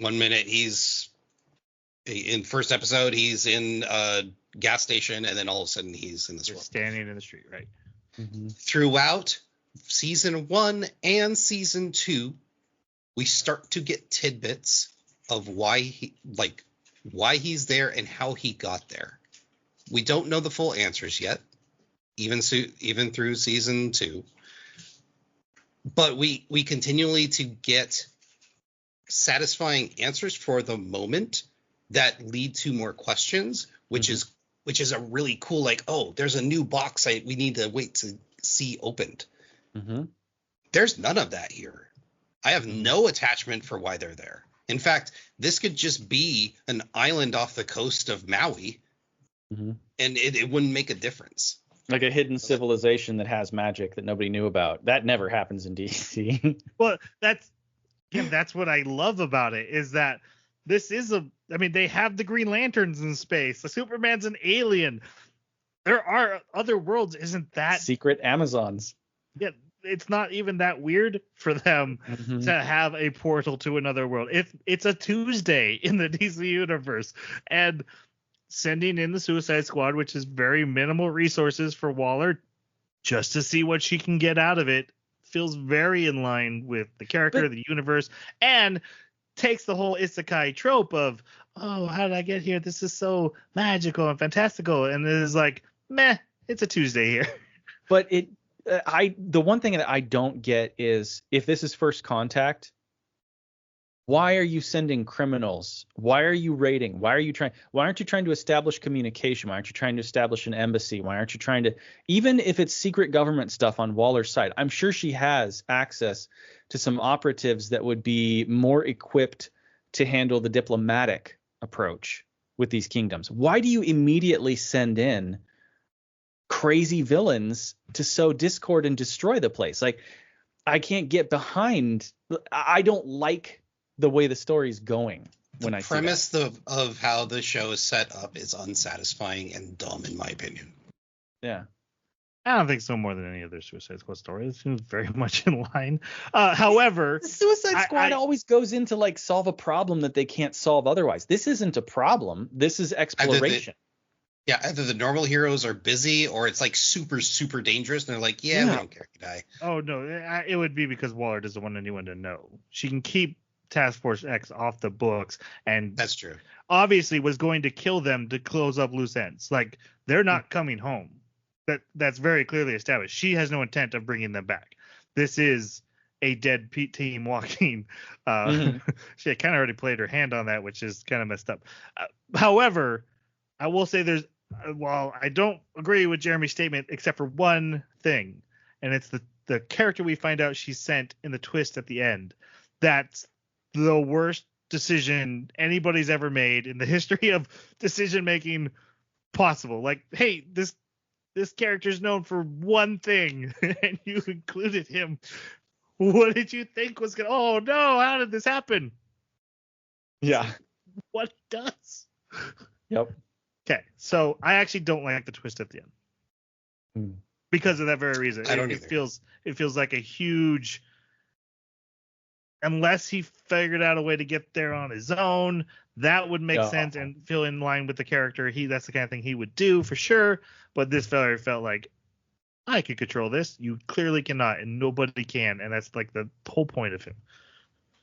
1 minute he's in first episode he's in a gas station, and then all of a sudden he's in this world, standing in the street, right? Mm-hmm. Throughout season 1 and season 2, we start to get tidbits of why he's there and how he got there. We don't know the full answers yet, even through season 2. But we continually to get satisfying answers for the moment that lead to more questions, which is a really cool, like, oh, there's a new box we need to wait to see opened. Mm-hmm. There's none of that here. I have no attachment for why they're there. In fact, this could just be an island off the coast of Maui, and it wouldn't make a difference. Like a hidden civilization that has magic that nobody knew about. That never happens in DC. Well, that's what I love about it, is that this is they have the Green Lanterns in space. The Superman's an alien. There are other worlds. Isn't that secret Amazons? Yeah. It's not even that weird for them to have a portal to another world. It's a Tuesday in the DC universe, and sending in the Suicide Squad, which is very minimal resources for Waller, just to see what she can get out of it, feels very in line with the character, the universe, and takes the whole isekai trope of, oh, how did I get here? This is so magical and fantastical, and it is like, meh, it's a Tuesday here. But the one thing that I don't get is, if this is First Contact, why are you sending criminals? Why are you raiding? Why aren't you trying to establish communication? Why aren't you trying to establish an embassy? Why aren't you trying to, even if it's secret government stuff on Waller's side, I'm sure she has access to some operatives that would be more equipped to handle the diplomatic approach with these kingdoms. Why do you immediately send in crazy villains to sow discord and destroy the place? Like, I can't get behind. I don't like the way the story's going. When I see that. The premise of how the show is set up is unsatisfying and dumb, in my opinion. Yeah. I don't think so more than any other Suicide Squad story. It seems very much in line. However, The Suicide Squad always goes into like solve a problem that they can't solve otherwise. This isn't a problem. This is exploration. Either the normal heroes are busy or it's like super, super dangerous. And they're like, we don't care if you die. Oh, no. It would be because Waller doesn't want anyone to know. She can keep Task Force X off the books. And that's true. Obviously was going to kill them to close up loose ends. Like, they're not coming home. That's very clearly established. She has no intent of bringing them back. This is a dead team walking. She kind of already played her hand on that, which is kind of messed up. However, I will say while I don't agree with Jeremy's statement, except for one thing, and it's the character we find out she sent in the twist at the end. That's the worst decision anybody's ever made in the history of decision making possible. Like, hey, this character's known for one thing, and you included him. What did you think was gonna? Oh no! How did this happen? Yeah. What does? Yep. Okay, so I actually don't like the twist at the end because of that very reason. I don't it either. It feels like a huge. Unless he figured out a way to get there on his own, that would make sense and feel in line with the character. That's the kind of thing he would do for sure. But this fella felt like, I could control this. You clearly cannot, and nobody can. And that's like the whole point of him.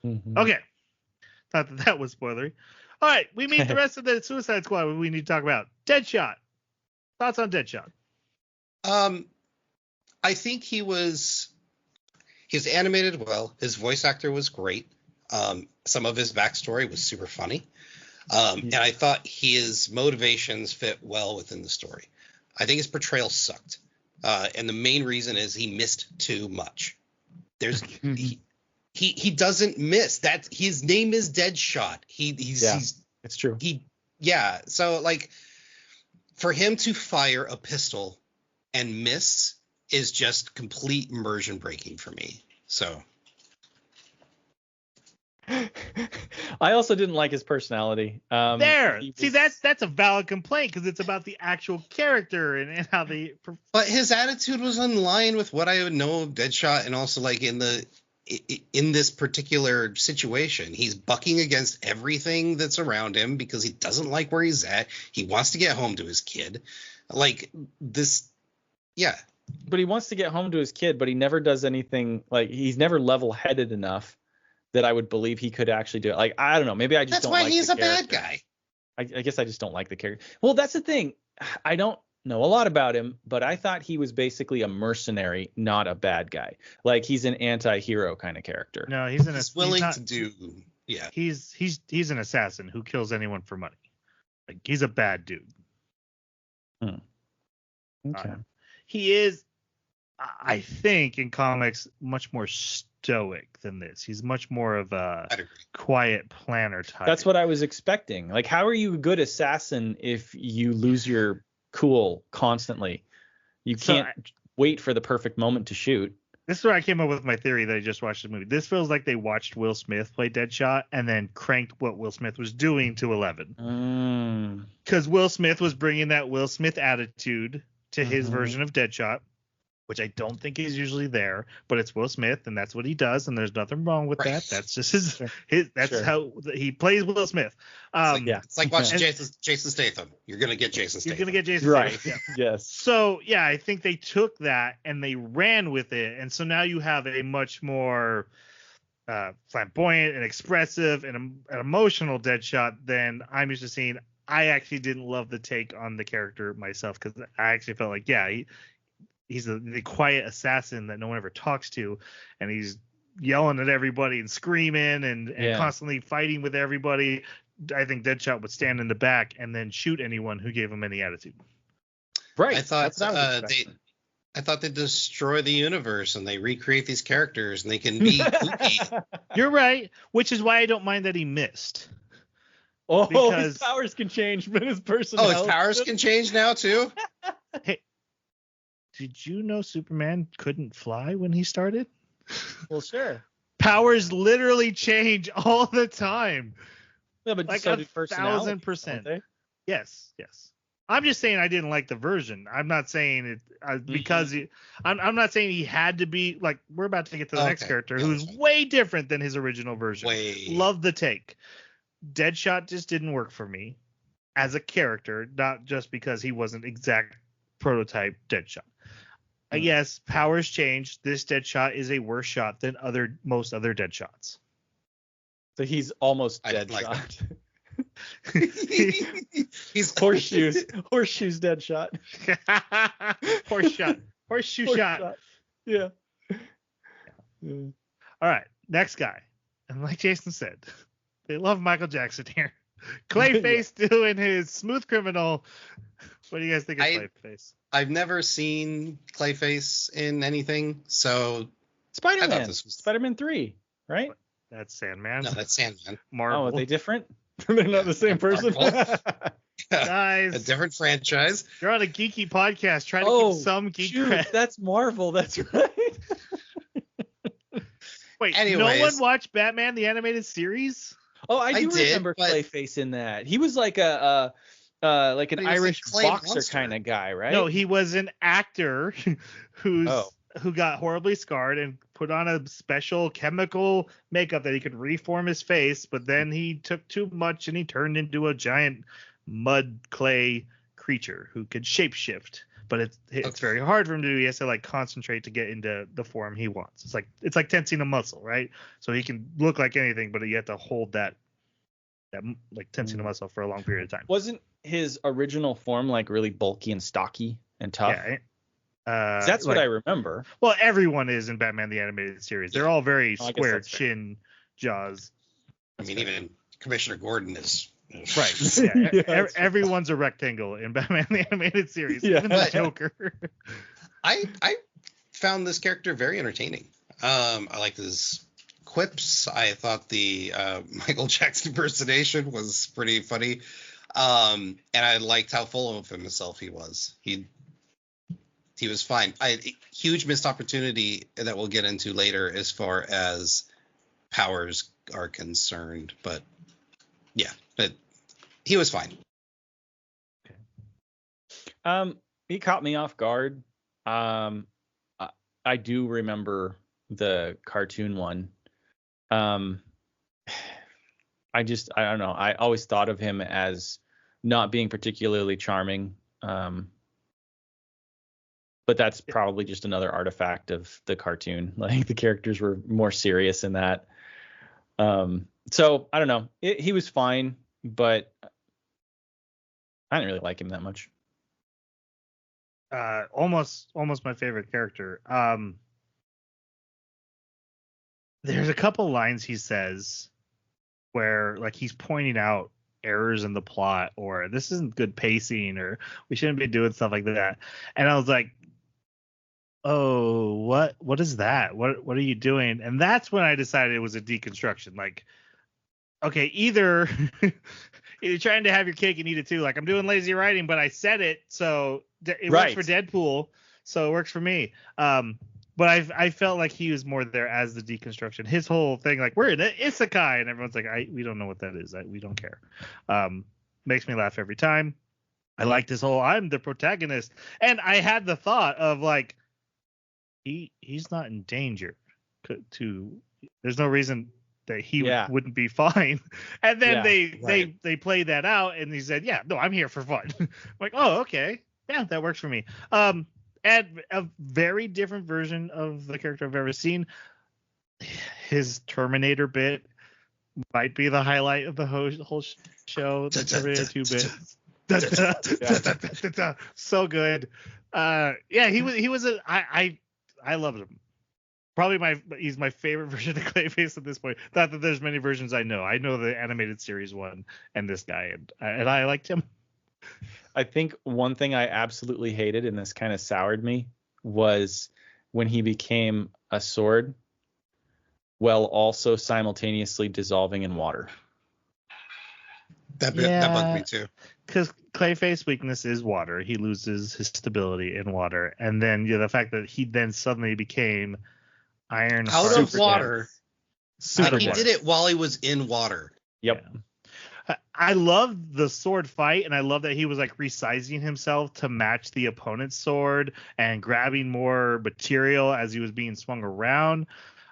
Mm-hmm. Okay. Thought that was spoilery. All right. We meet the rest of the Suicide Squad we need to talk about. Deadshot. Thoughts on Deadshot? I think he was animated well. His voice actor was great. Some of his backstory was super funny. And I thought his motivations fit well within the story. I think his portrayal sucked. And the main reason is he missed too much. He doesn't miss. That his name is Deadshot. It's true. So like for him to fire a pistol and miss is just complete immersion breaking for me. So I also didn't like his personality. See, that's a valid complaint because it's about the actual character and how they. But his attitude was in line with what I would know of Deadshot, and also like in this particular situation, he's bucking against everything that's around him because he doesn't like where he's at. He wants to get home to his kid, like this. Yeah. But he wants to get home to his kid, but he never does anything. Like he's never level-headed enough that I would believe he could actually do it. Like, I don't know. Maybe I just don't like the character. That's why he's a bad guy. I guess I just don't like the character. Well, that's the thing. I don't know a lot about him, but I thought he was basically a mercenary, not a bad guy. Like he's an anti-hero kind of character. No, he's He's an assassin who kills anyone for money. Like he's a bad dude. Okay. He is, I think, in comics, much more stoic than this. He's much more of a quiet planner type. That's what I was expecting. Like, how are you a good assassin if you lose your cool constantly? You can't wait for the perfect moment to shoot. This is where I came up with my theory that I just watched the movie. This feels like they watched Will Smith play Deadshot and then cranked what Will Smith was doing to 11. Because Will Smith was bringing that Will Smith attitude to his version of Deadshot, which I don't think is usually there, but it's Will Smith and that's what he does, and there's nothing wrong with that. That's just how he plays Will Smith. It's like watching Jason Statham. You're gonna get Jason Statham. Right. Yeah. Yes. So yeah, I think they took that and they ran with it, and so now you have a much more flamboyant and expressive and an emotional Deadshot than I'm used to seeing. I actually didn't love the take on the character myself because I actually felt like, he's the quiet assassin that no one ever talks to, and he's yelling at everybody and screaming and constantly fighting with everybody. I think Deadshot would stand in the back and then shoot anyone who gave him any attitude. Right. I thought they destroy the universe and they recreate these characters and they can be kooky. You're right, which is why I don't mind that he missed. His powers can change, but his personality. His powers can change now too? Hey, did you know Superman couldn't fly when he started? Well, sure. Powers literally change all the time. Yeah, but like so 1,000%. Yes. I'm just saying I didn't like the version. I'm not saying it because I'm not saying he had to be like. We're about to get to the next character who's way different than his original version. Love the take. Deadshot just didn't work for me as a character, not just because he wasn't exact prototype Deadshot. Yes, powers changed. This Deadshot is a worse shot than most other Deadshots. So he's almost Deadshot. He's horseshoes Deadshot. Horseshoe shot. Yeah. All right, next guy. And like Jason said, they love Michael Jackson here. Clayface doing his Smooth Criminal. What do you guys think of Clayface? I've never seen Clayface in anything, so Spider-Man. Spider-Man 3, right? That's Sandman. No, that's Sandman. Marvel. Oh, are they different? They're not the same person. Guys, a different franchise. You're on a geeky podcast. Try to keep some geek cred. That's Marvel. That's right. Wait, anyways, no one watched Batman the Animated Series? Oh, I do remember Clayface in that. He was like an Irish boxer kind of guy, right? No, he was an actor who got horribly scarred and put on a special chemical makeup that he could reform his face, but then he took too much and he turned into a giant mud clay creature who could shapeshift. But it's very hard for him to do. He has to like concentrate to get into the form he wants. It's like tensing a muscle, right? So he can look like anything, but you have to hold that like tensing a muscle for a long period of time. Wasn't his original form like really bulky and stocky and tough? Yeah. That's what I remember. Well, everyone is in Batman the Animated Series. They're all very square chin, jaws. I mean, even Commissioner Gordon is. Right. Yeah, everyone's a rectangle in Batman the Animated Series. Even the Joker. I found this character very entertaining. I liked his quips. I thought the Michael Jackson impersonation was pretty funny. And I liked how full of himself he was. He was fine. Huge missed opportunity that we'll get into later as far as powers are concerned. But yeah, he was fine. He caught me off guard. I do remember the cartoon one. I don't know. I always thought of him as not being particularly charming. But that's probably just another artifact of the cartoon. Like the characters were more serious in that. So I don't know. He was fine, but I didn't really like him that much. Almost my favorite character. There's a couple lines he says where like he's pointing out errors in the plot, or this isn't good pacing, or we shouldn't be doing stuff like that. And I was like, oh, what is that? What are you doing? And that's when I decided it was a deconstruction. Like, okay, either you're trying to have your cake and eat it too. Like, I'm doing lazy writing, but I said it, so it works for Deadpool, so it works for me. But I felt like he was more there as the deconstruction. His whole thing, like, we're in an Isekai, and everyone's like, we don't know what that is. We don't care. Makes me laugh every time. I like this whole, I'm the protagonist. And I had the thought of, like, he's not in danger. There's no reason that he wouldn't be fine. And then they played that out, and he said, yeah, no, I'm here for fun. I'm like, oh, okay. Yeah, that works for me. And a very different version of the character I've ever seen. His Terminator bit might be the highlight of the whole show. The Terminator 2 bit. So good. He was I loved him. Probably he's my favorite version of Clayface at this point. Not that there's many versions I know. I know the animated series one and this guy, and I liked him. I think one thing I absolutely hated, and this kind of soured me, was when he became a sword while also simultaneously dissolving in water. That bugged me too. Because Clayface's weakness is water. He loses his stability in water. And then the fact that he then suddenly became iron out of water. Super he did it while he was in water. Yep. I love the sword fight, and I love that he was like resizing himself to match the opponent's sword and grabbing more material as he was being swung around.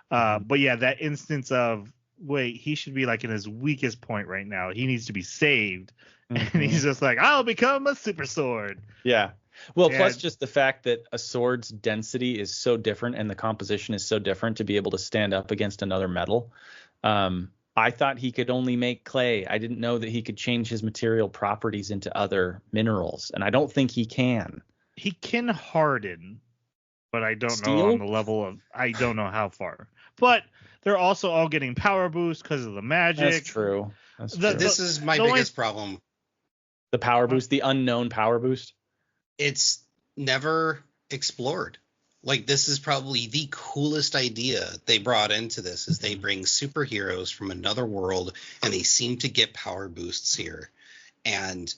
But yeah, that instance of wait, he should be like in his weakest point right now. He needs to be saved, and he's just like, I'll become a super sword. Yeah. Well, And- plus just the fact that a sword's density is so different and the composition is so different to be able to stand up against another metal. I thought he could only make clay. I didn't know that he could change his material properties into other minerals, and I don't think he can. He can harden, but I don't know Steel? on the level of I don't know how far. But they're also all getting power boost because of the magic. That's true. That's The- true. This is my the only- biggest problem. The power boost, the unknown power boost. It's never explored. Like, this is probably the coolest idea they brought into this, is they bring superheroes from another world and they seem to get power boosts here, and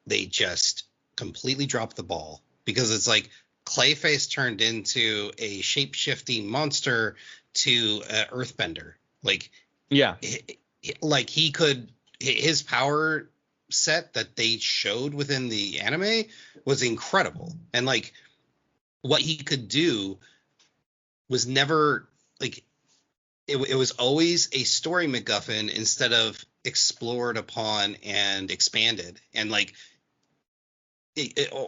they just completely drop the ball, because it's like Clayface turned into a shape-shifting monster to an earthbender. Like, Yeah. like he could, his power set that they showed within the anime was incredible, and like what he could do was never like it was always a story MacGuffin instead of explored upon and expanded, and like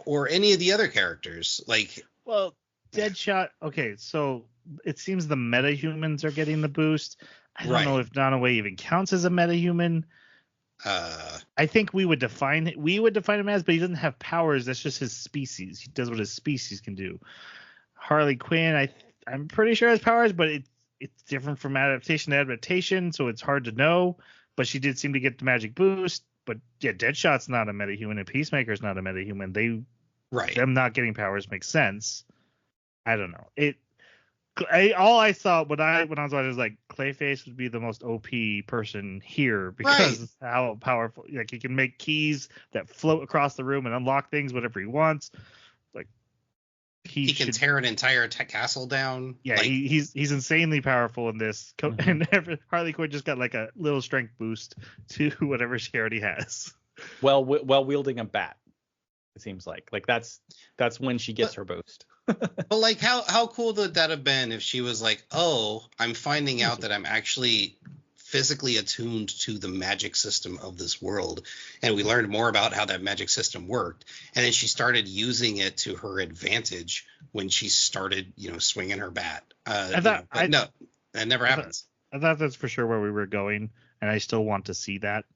or any of the other characters. Like, Well, Deadshot. Okay, so it seems the metahumans are getting the boost. I don't know if Donaway even counts as a metahuman. I think we would define him as, but he doesn't have powers. That's just his species. He does what his species can do. Harley Quinn, I'm pretty sure has powers, but it's different from adaptation to adaptation, so it's hard to know. But she did seem to get the magic boost. But yeah, Deadshot's not a metahuman, and Peacemaker's not a metahuman. Them not getting powers makes sense. I don't know. All I saw when I was watching was like Clayface would be the most OP person here because how powerful. Like, he can make keys that float across the room and unlock things whatever he wants. Like, he can tear an entire castle down. Yeah, like, he's insanely powerful in this. And Harley Quinn just got like a little strength boost to whatever she already has. Well, while wielding a bat, it seems like that's when she gets her boost. But like, how cool would that have been if she was like, oh, I'm finding out that I'm actually physically attuned to the magic system of this world, and we learned more about how that magic system worked, and then she started using it to her advantage when she started, swinging her bat. No, that never happens. I thought that's for sure where we were going, and I still want to see that.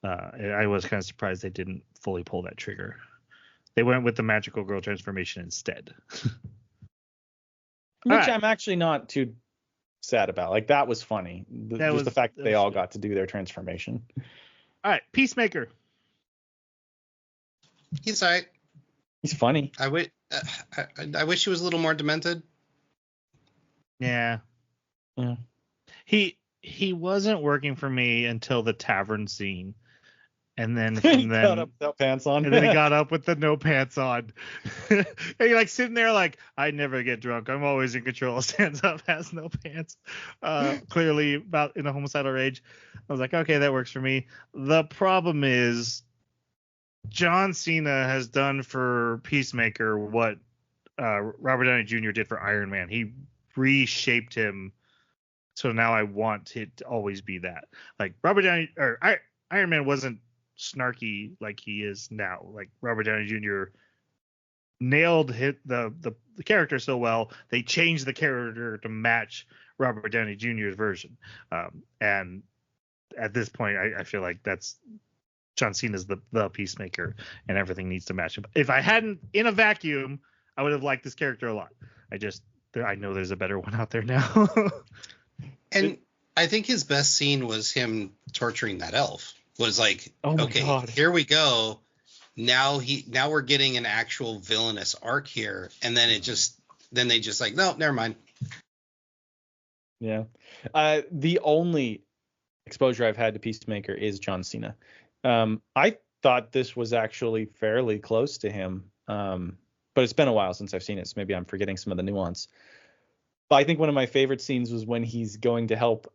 I was kind of surprised they didn't fully pull that trigger. They went with the magical girl transformation instead. Which I'm actually not too sad about. Like, that was funny. The fact that they all got to do their transformation. All right, Peacemaker. He's all right. He's funny. I wish he was a little more demented. Yeah. He wasn't working for me until the tavern scene. And then He got up without pants on. And then he got up with the no pants on. And you're like sitting there like, I never get drunk. I'm always in control. Stands up, has no pants. Clearly about in a homicidal rage. I was like, okay, that works for me. The problem is John Cena has done for Peacemaker what Robert Downey Jr. did for Iron Man. He reshaped him. So now I want it to always be that. Like Iron Man wasn't snarky like he is now. Like, Robert Downey Jr. nailed the character so well, they changed the character to match Robert Downey Jr.'s version. And at this point, I feel like that's John Cena's the Peacemaker, and everything needs to match him. If I hadn't in a vacuum, I would have liked this character a lot. I know there's a better one out there now. And I think his best scene was him torturing that elf. Was like, God. Here we go. Now we're getting an actual villainous arc here, and then they just like, no, never mind. Yeah. The only exposure I've had to Peacemaker is John Cena. I thought this was actually fairly close to him, but it's been a while since I've seen it, so maybe I'm forgetting some of the nuance. I think one of my favorite scenes was when he's going to help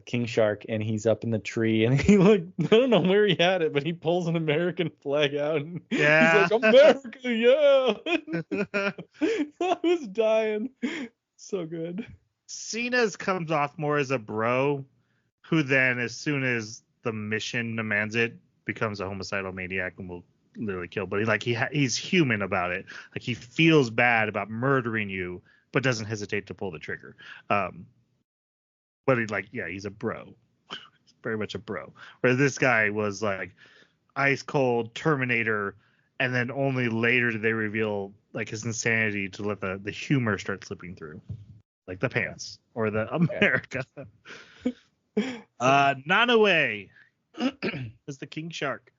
King Shark and he's up in the tree and he I don't know where he had it, but he pulls an American flag out and Yeah. he's like, America, yeah. I was dying. So good. Cena's comes off more as a bro who then, as soon as the mission demands it, becomes a homicidal maniac and will literally kill. But he's human about it. Like, he feels bad about murdering you, but doesn't hesitate to pull the trigger. But he's a bro. He's very much a bro. Whereas this guy was like ice cold Terminator, and then only later did they reveal like his insanity to let the humor start slipping through, like the pants or the America. Nanaue is the King Shark.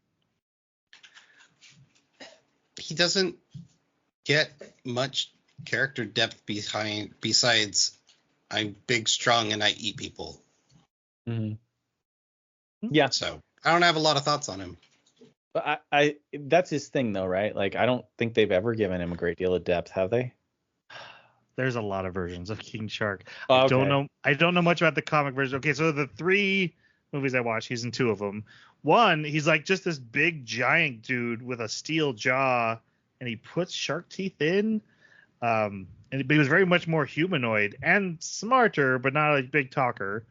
He doesn't get much character depth besides I'm big, strong, and I eat people. Mm-hmm. Yeah. So I don't have a lot of thoughts on him. But I that's his thing though, right? Like, I don't think they've ever given him a great deal of depth, have they? There's a lot of versions of King Shark. Oh, I don't know much about the comic version. Okay, so the 3 movies I watched, he's in 2 of them. One, he's like just this big giant dude with a steel jaw, and he puts shark teeth in. But he was very much more humanoid and smarter, but not a big talker.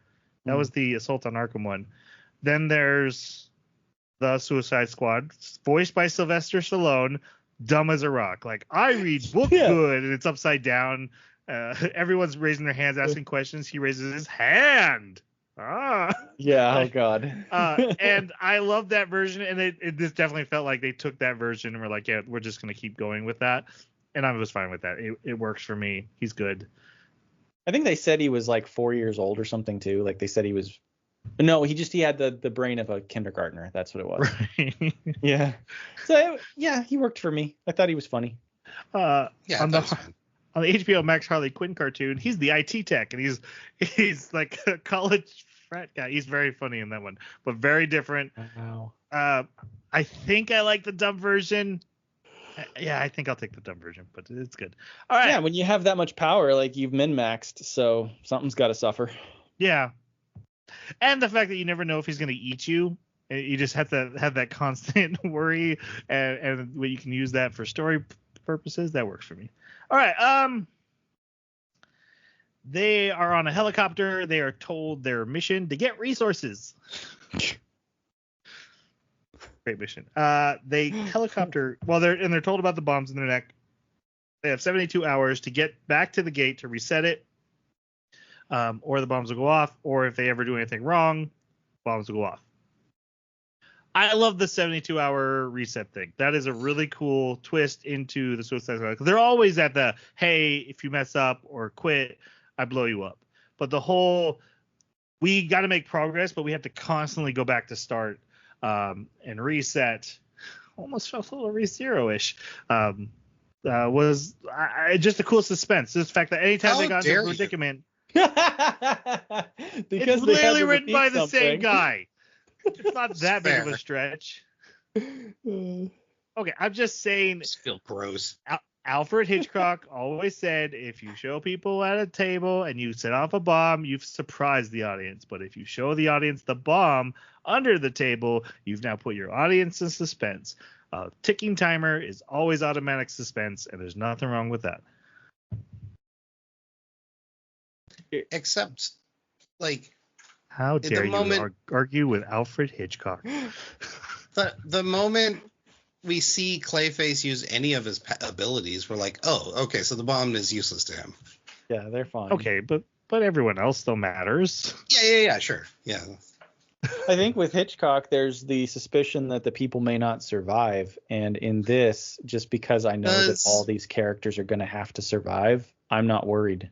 That was the Assault on Arkham one. Then there's the Suicide Squad, voiced by Sylvester Stallone, dumb as a rock. Like, I read book good, and it's upside down. Everyone's raising their hands, asking questions. He raises his hand. Yeah. Oh God. And I love that version, and this definitely felt like they took that version and were like, yeah, we're just gonna keep going with that. And I was fine with that. It works for me. He's good. I think they said he was like 4 years old or something too. Like, they said he was. No, he had the brain of a kindergartner. That's what it was. Right. Yeah. So yeah, he worked for me. I thought he was funny. Yeah. On the HBO Max Harley Quinn cartoon, he's the IT tech, and he's like a college frat guy. He's very funny in that one, but very different. Wow. I think I like the dumb version. Yeah, I think I'll take the dumb version, but it's good. All right. Yeah, when you have that much power, like, you've min-maxed, so something's got to suffer. Yeah. And the fact that you never know if he's going to eat you. You just have to have that constant worry, and you can use that for story purposes. That works for me. All right. They are on a helicopter. They are told their mission to get resources. Great mission. They helicopter they're told about the bombs in their neck. They have 72 hours to get back to the gate to reset it, or the bombs will go off. Or if they ever do anything wrong, bombs will go off. I love the 72-hour reset thing. That is a really cool twist into the Suicide Squad. They're always at the, hey, if you mess up or quit, I blow you up. But the whole, we got to make progress, but we have to constantly go back to start and reset. Almost felt a little ReZero-ish. Was just a cool suspense. Just the fact that anytime they got into a predicament, it's literally written by the same guy. It's not that big of a stretch. Okay, I'm just saying. I feel gross. Alfred Hitchcock always said, if you show people at a table and you set off a bomb, you've surprised the audience. But if you show the audience the bomb under the table, you've now put your audience in suspense. A ticking timer is always automatic suspense, and there's nothing wrong with that. Except, like, how dare you argue with Alfred Hitchcock? The moment we see Clayface use any of his abilities, we're like, oh, okay, so the bomb is useless to him. Yeah, they're fine. Okay, but everyone else still matters. Yeah, sure. Yeah. I think with Hitchcock, there's the suspicion that the people may not survive. And in this, just because I know that all these characters are going to have to survive, I'm not worried.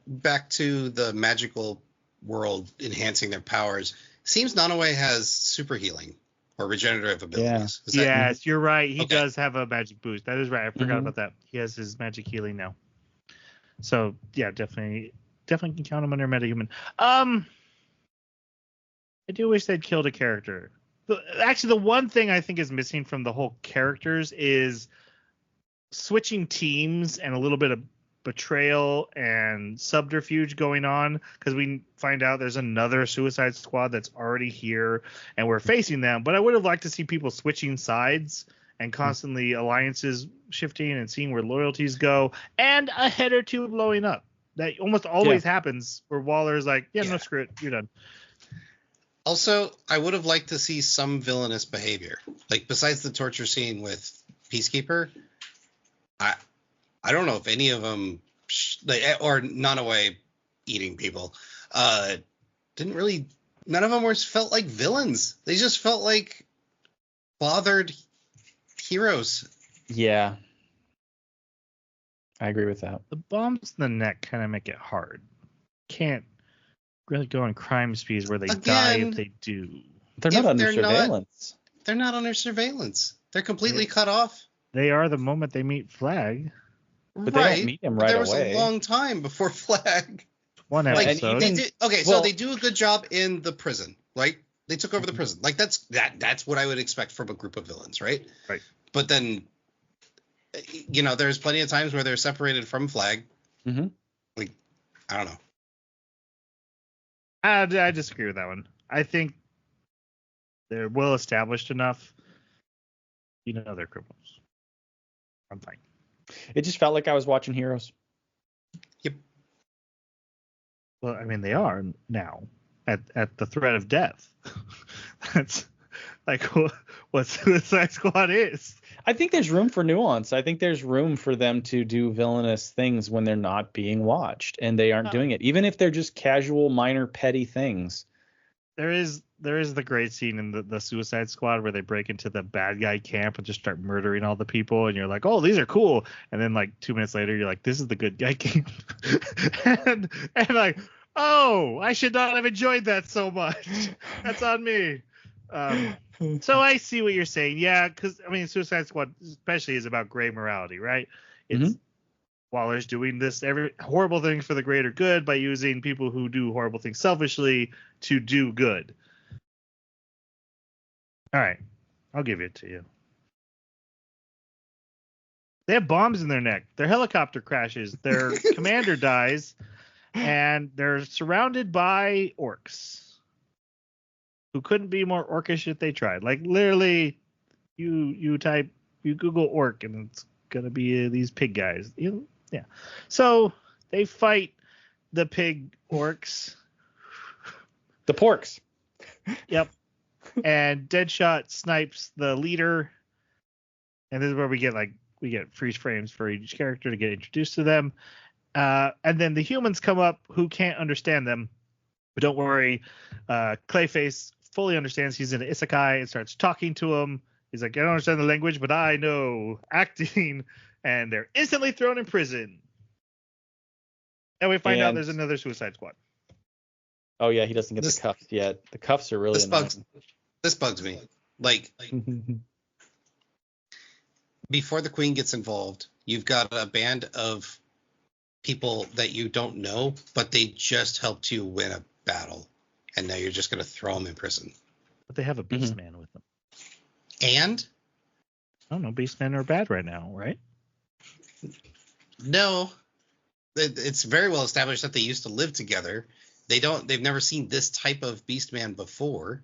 Back to the magical world enhancing their powers, seems Nanaue has super healing or regenerative abilities. Yeah. Yes, you're right. He does have a magic boost. That is right. I forgot about that. He has his magic healing now. So yeah, definitely can count him under metahuman. I do wish they'd killed a character. Actually, the one thing I think is missing from the whole characters is switching teams and a little bit of betrayal and subterfuge going on, because we find out there's another Suicide Squad that's already here and we're facing them. But I would have liked to see people switching sides and constantly alliances shifting and seeing where loyalties go, and a head or two blowing up. That almost always happens where Waller's like, no, screw it, you're done. Also, I would have liked to see some villainous behavior. Like, besides the torture scene with Peacekeeper, I don't know if any of them, or Nonaway eating people, none of them felt like villains. They just felt like bothered heroes. Yeah. I agree with that. The bombs in the neck kind of make it hard. Can't really go on crime sprees where they die if they do. They're not under surveillance. They're not under surveillance. They're completely cut off. They are the moment they meet Flag. But they don't meet him right away. There was a long time before Flag. One episode. So they do a good job in the prison, right? They took over the prison. Like, that's what I would expect from a group of villains, right? Right. But then, there's plenty of times where they're separated from Flag. Mm-hmm. Like, I don't know. I disagree with that one. I think they're well established enough. They're criminals. I'm fine. It just felt like I was watching Heroes. Yep. Well, I mean, they are now at the threat of death. That's like what Suicide Squad is. I think there's room for nuance. I think there's room for them to do villainous things when they're not being watched, and they aren't doing it, even if they're just casual, minor, petty things. There is the great scene in the Suicide Squad where they break into the bad guy camp and just start murdering all the people, and you're like, oh, these are cool. And then like 2 minutes later, you're like, this is the good guy camp. and like, oh, I should not have enjoyed that so much. That's on me. So I see what you're saying. Yeah, because I mean, Suicide Squad especially is about gray morality, right? It's Waller's doing this horrible things for the greater good by using people who do horrible things selfishly to do good. All right, I'll give it to you. They have bombs in their neck. Their helicopter crashes. Their commander dies, and they're surrounded by orcs who couldn't be more orcish if they tried. Like, literally, you Google orc, and it's gonna be these pig guys. Yeah. So they fight the pig orcs. The porks. Yep. And Deadshot snipes the leader. And this is where we get freeze frames for each character to get introduced to them. And then the humans come up who can't understand them. But don't worry. Clayface fully understands he's in an Isekai and starts talking to him. He's like, I don't understand the language, but I know acting. And they're instantly thrown in prison. And we find out there's another Suicide Squad. Oh, yeah, he doesn't get the cuffs yet. The cuffs are really This bugs me. Like, before the Queen gets involved, you've got a band of people that you don't know, but they just helped you win a battle. And now you're just going to throw them in prison. But they have a Beastman with them. And? I don't know. Beastmen are bad right now, right? No. It's very well established that they used to live together. They've never seen this type of Beastman before.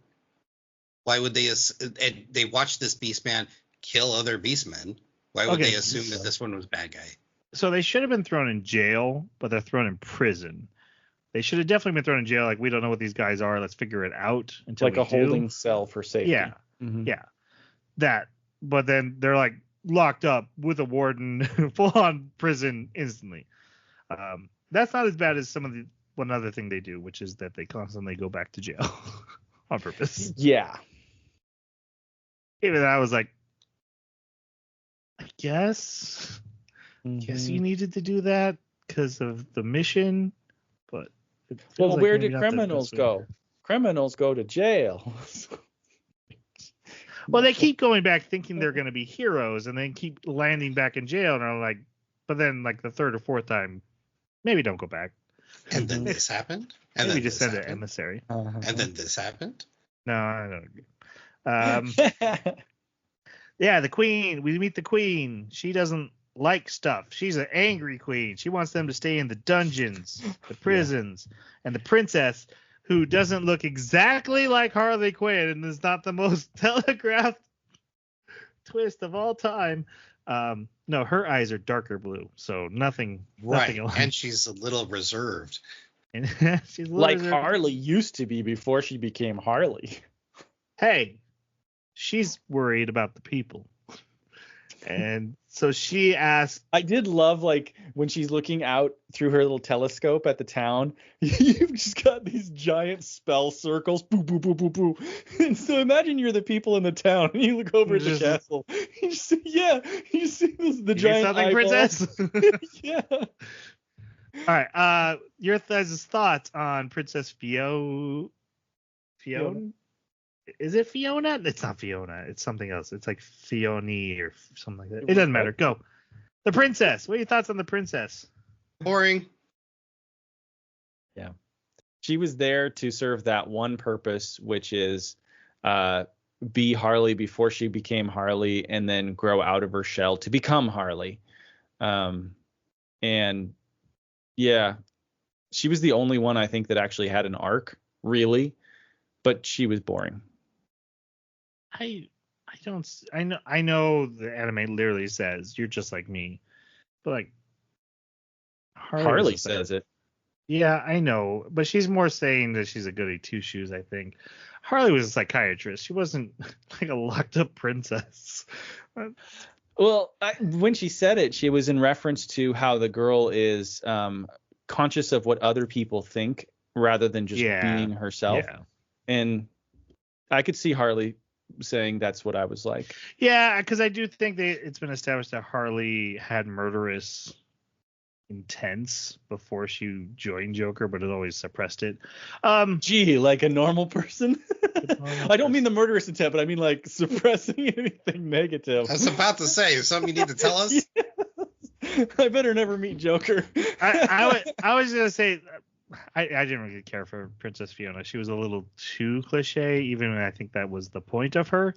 Why would they watch this Beastman kill other Beastmen? Why would they assume that this one was bad guy? So they should have been thrown in jail, but they're thrown in prison. They should have definitely been thrown in jail. Like, we don't know what these guys are. Let's figure it out until like a holding cell for safety. Yeah. Mm-hmm. Yeah. That. But then they're like locked up with a warden, full on prison instantly. That's not as bad as one other thing they do, which is that they constantly go back to jail on purpose. Yeah. Even I was like, I guess you needed to do that because of the mission, but well, where do criminals go? Criminals go to jail. Well, they keep going back thinking they're going to be heroes, and then keep landing back in jail, and I'm like, but then like the third or fourth time, maybe don't go back. And then this happened. And maybe then just send an emissary. And then this happened. No, I don't agree. Yeah, the Queen. We meet the Queen. She doesn't like stuff. She's an angry queen. She wants them to stay in the dungeons, the prisons, and the princess, who doesn't look exactly like Harley Quinn and is not the most telegraphed twist of all time. No, her eyes are darker blue, so nothing. Right, Nothing and she's a little reserved. And she's a little Like reserved. Harley used to be before she became Harley. Hey, she's worried about the people. And so she asked, I did love, like, when she's looking out through her little telescope at the town, you've just got these giant spell circles, boo, boo, boo, boo, boo. And so imagine you're the people in the town, and you look over at the castle. You see, you see the giant something, eyeballs. princess? Yeah. All right. Your guys' thoughts on Princess Fiona? Is it Fiona? It's not Fiona. It's something else. It's like Fione or something like that. It doesn't matter. Go. The princess. What are your thoughts on the princess? Boring. Yeah. She was there to serve that one purpose, which is be Harley before she became Harley, and then grow out of her shell to become Harley. And yeah, she was the only one I think that actually had an arc, really, but she was boring. I know the anime literally says you're just like me, but like Harley says it. Yeah, I know, but she's more saying that she's a goody two shoes. I think Harley was a psychiatrist. She wasn't like a locked up princess. Well, when she said it, she was in reference to how the girl is conscious of what other people think rather than just being herself. Yeah. And I could see Harley saying that's what I was like. Yeah, because I do think it's been established that Harley had murderous intents before she joined Joker, but had always suppressed it. Like a normal person. I don't mean the murderous intent, but I mean like suppressing anything negative. I was about to say, is something you need to tell us? Yeah. I better never meet Joker. I was gonna say, I didn't really care for Princess Fiona. She was a little too cliche, even when I think that was the point of her.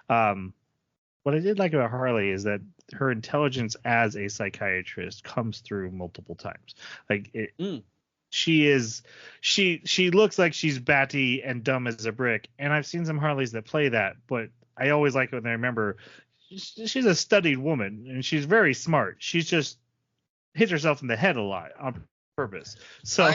What I did like about Harley is that her intelligence as a psychiatrist comes through multiple times. Like she looks like she's batty and dumb as a brick, and I've seen some Harleys that play that, but I always like when I remember she's a studied woman and she's very smart. She's just hits herself in the head a lot on purpose. So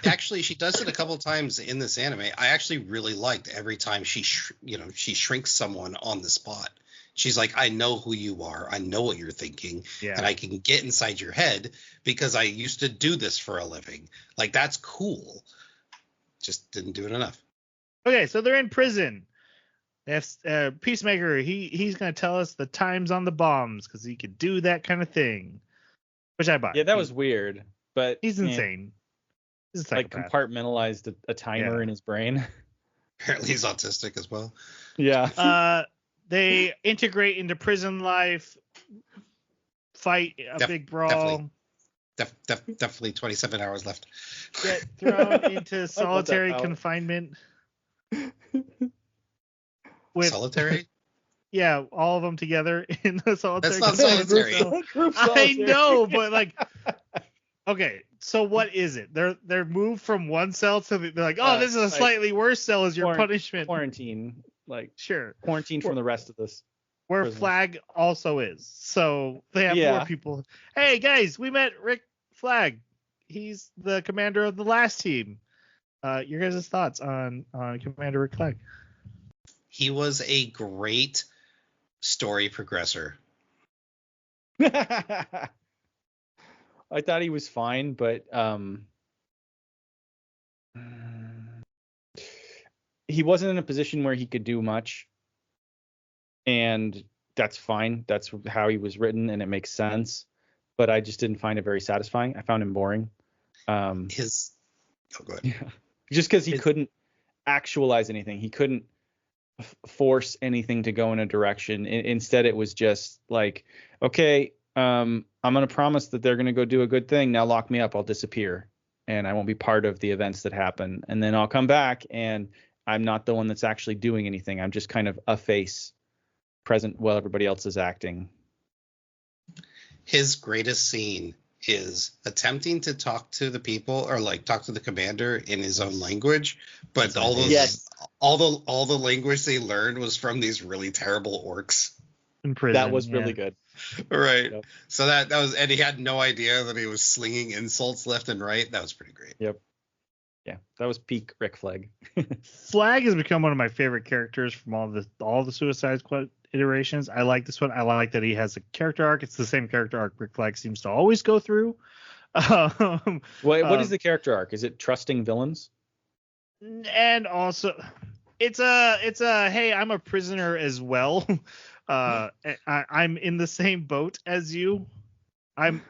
actually, she does it a couple of times in this anime. I actually really liked every time she shrinks someone on the spot. She's like, I know who you are. I know what you're thinking. Yeah. And I can get inside your head because I used to do this for a living. Like, that's cool. Just didn't do it enough. Okay, so they're in prison. Peacemaker, he's going to tell us the times on the bombs because he could do that kind of thing, which I bought. Yeah, that was weird, but he's insane. He's like compartmentalized a timer in his brain. Apparently he's autistic as well. Yeah. They integrate into prison life, fight a big brawl. Definitely 27 hours left. Get thrown into solitary confinement. Solitary? Yeah, all of them together in the solitary. That's not solitary. I know, but like, okay, so what is it? They're moved from one cell to they're like, oh, this is a slightly worse cell as your punishment. Quarantine. Like, sure, quarantine from the rest of this. Where prison. Flag also is. So they have more people. Hey guys, we met Rick Flag. He's the commander of the last team. Your guys' thoughts on Commander Rick Flag? He was a great story progressor. I thought he was fine, but he wasn't in a position where he could do much, and that's fine. That's how he was written, and it makes sense. But I just didn't find it very satisfying. I found him boring. Go ahead. Yeah. Just because he couldn't actualize anything. He couldn't force anything to go in a direction. Instead, it was just like, okay, I'm going to promise that they're going to go do a good thing. Now lock me up. I'll disappear, and I won't be part of the events that happen. And then I'll come back, and I'm not the one that's actually doing anything. I'm just kind of a face present while everybody else is acting. his greatest scene is attempting to talk to the people or like talk to the commander in his own language, but all the language they learned was from these really terrible orcs in prison. That was really good. Right. Yep. So that was, and he had no idea that he was slinging insults left and right. That was pretty great. Yep. Yeah, that was peak Rick Flag. Flag has become one of my favorite characters from all the Suicide Squad iterations. I like this one. I like that he has a character arc. It's the same character arc Rick Flag seems to always go through. What is the character arc? Is it trusting villains? And also, it's a hey, I'm a prisoner as well. I'm in the same boat as you. I'm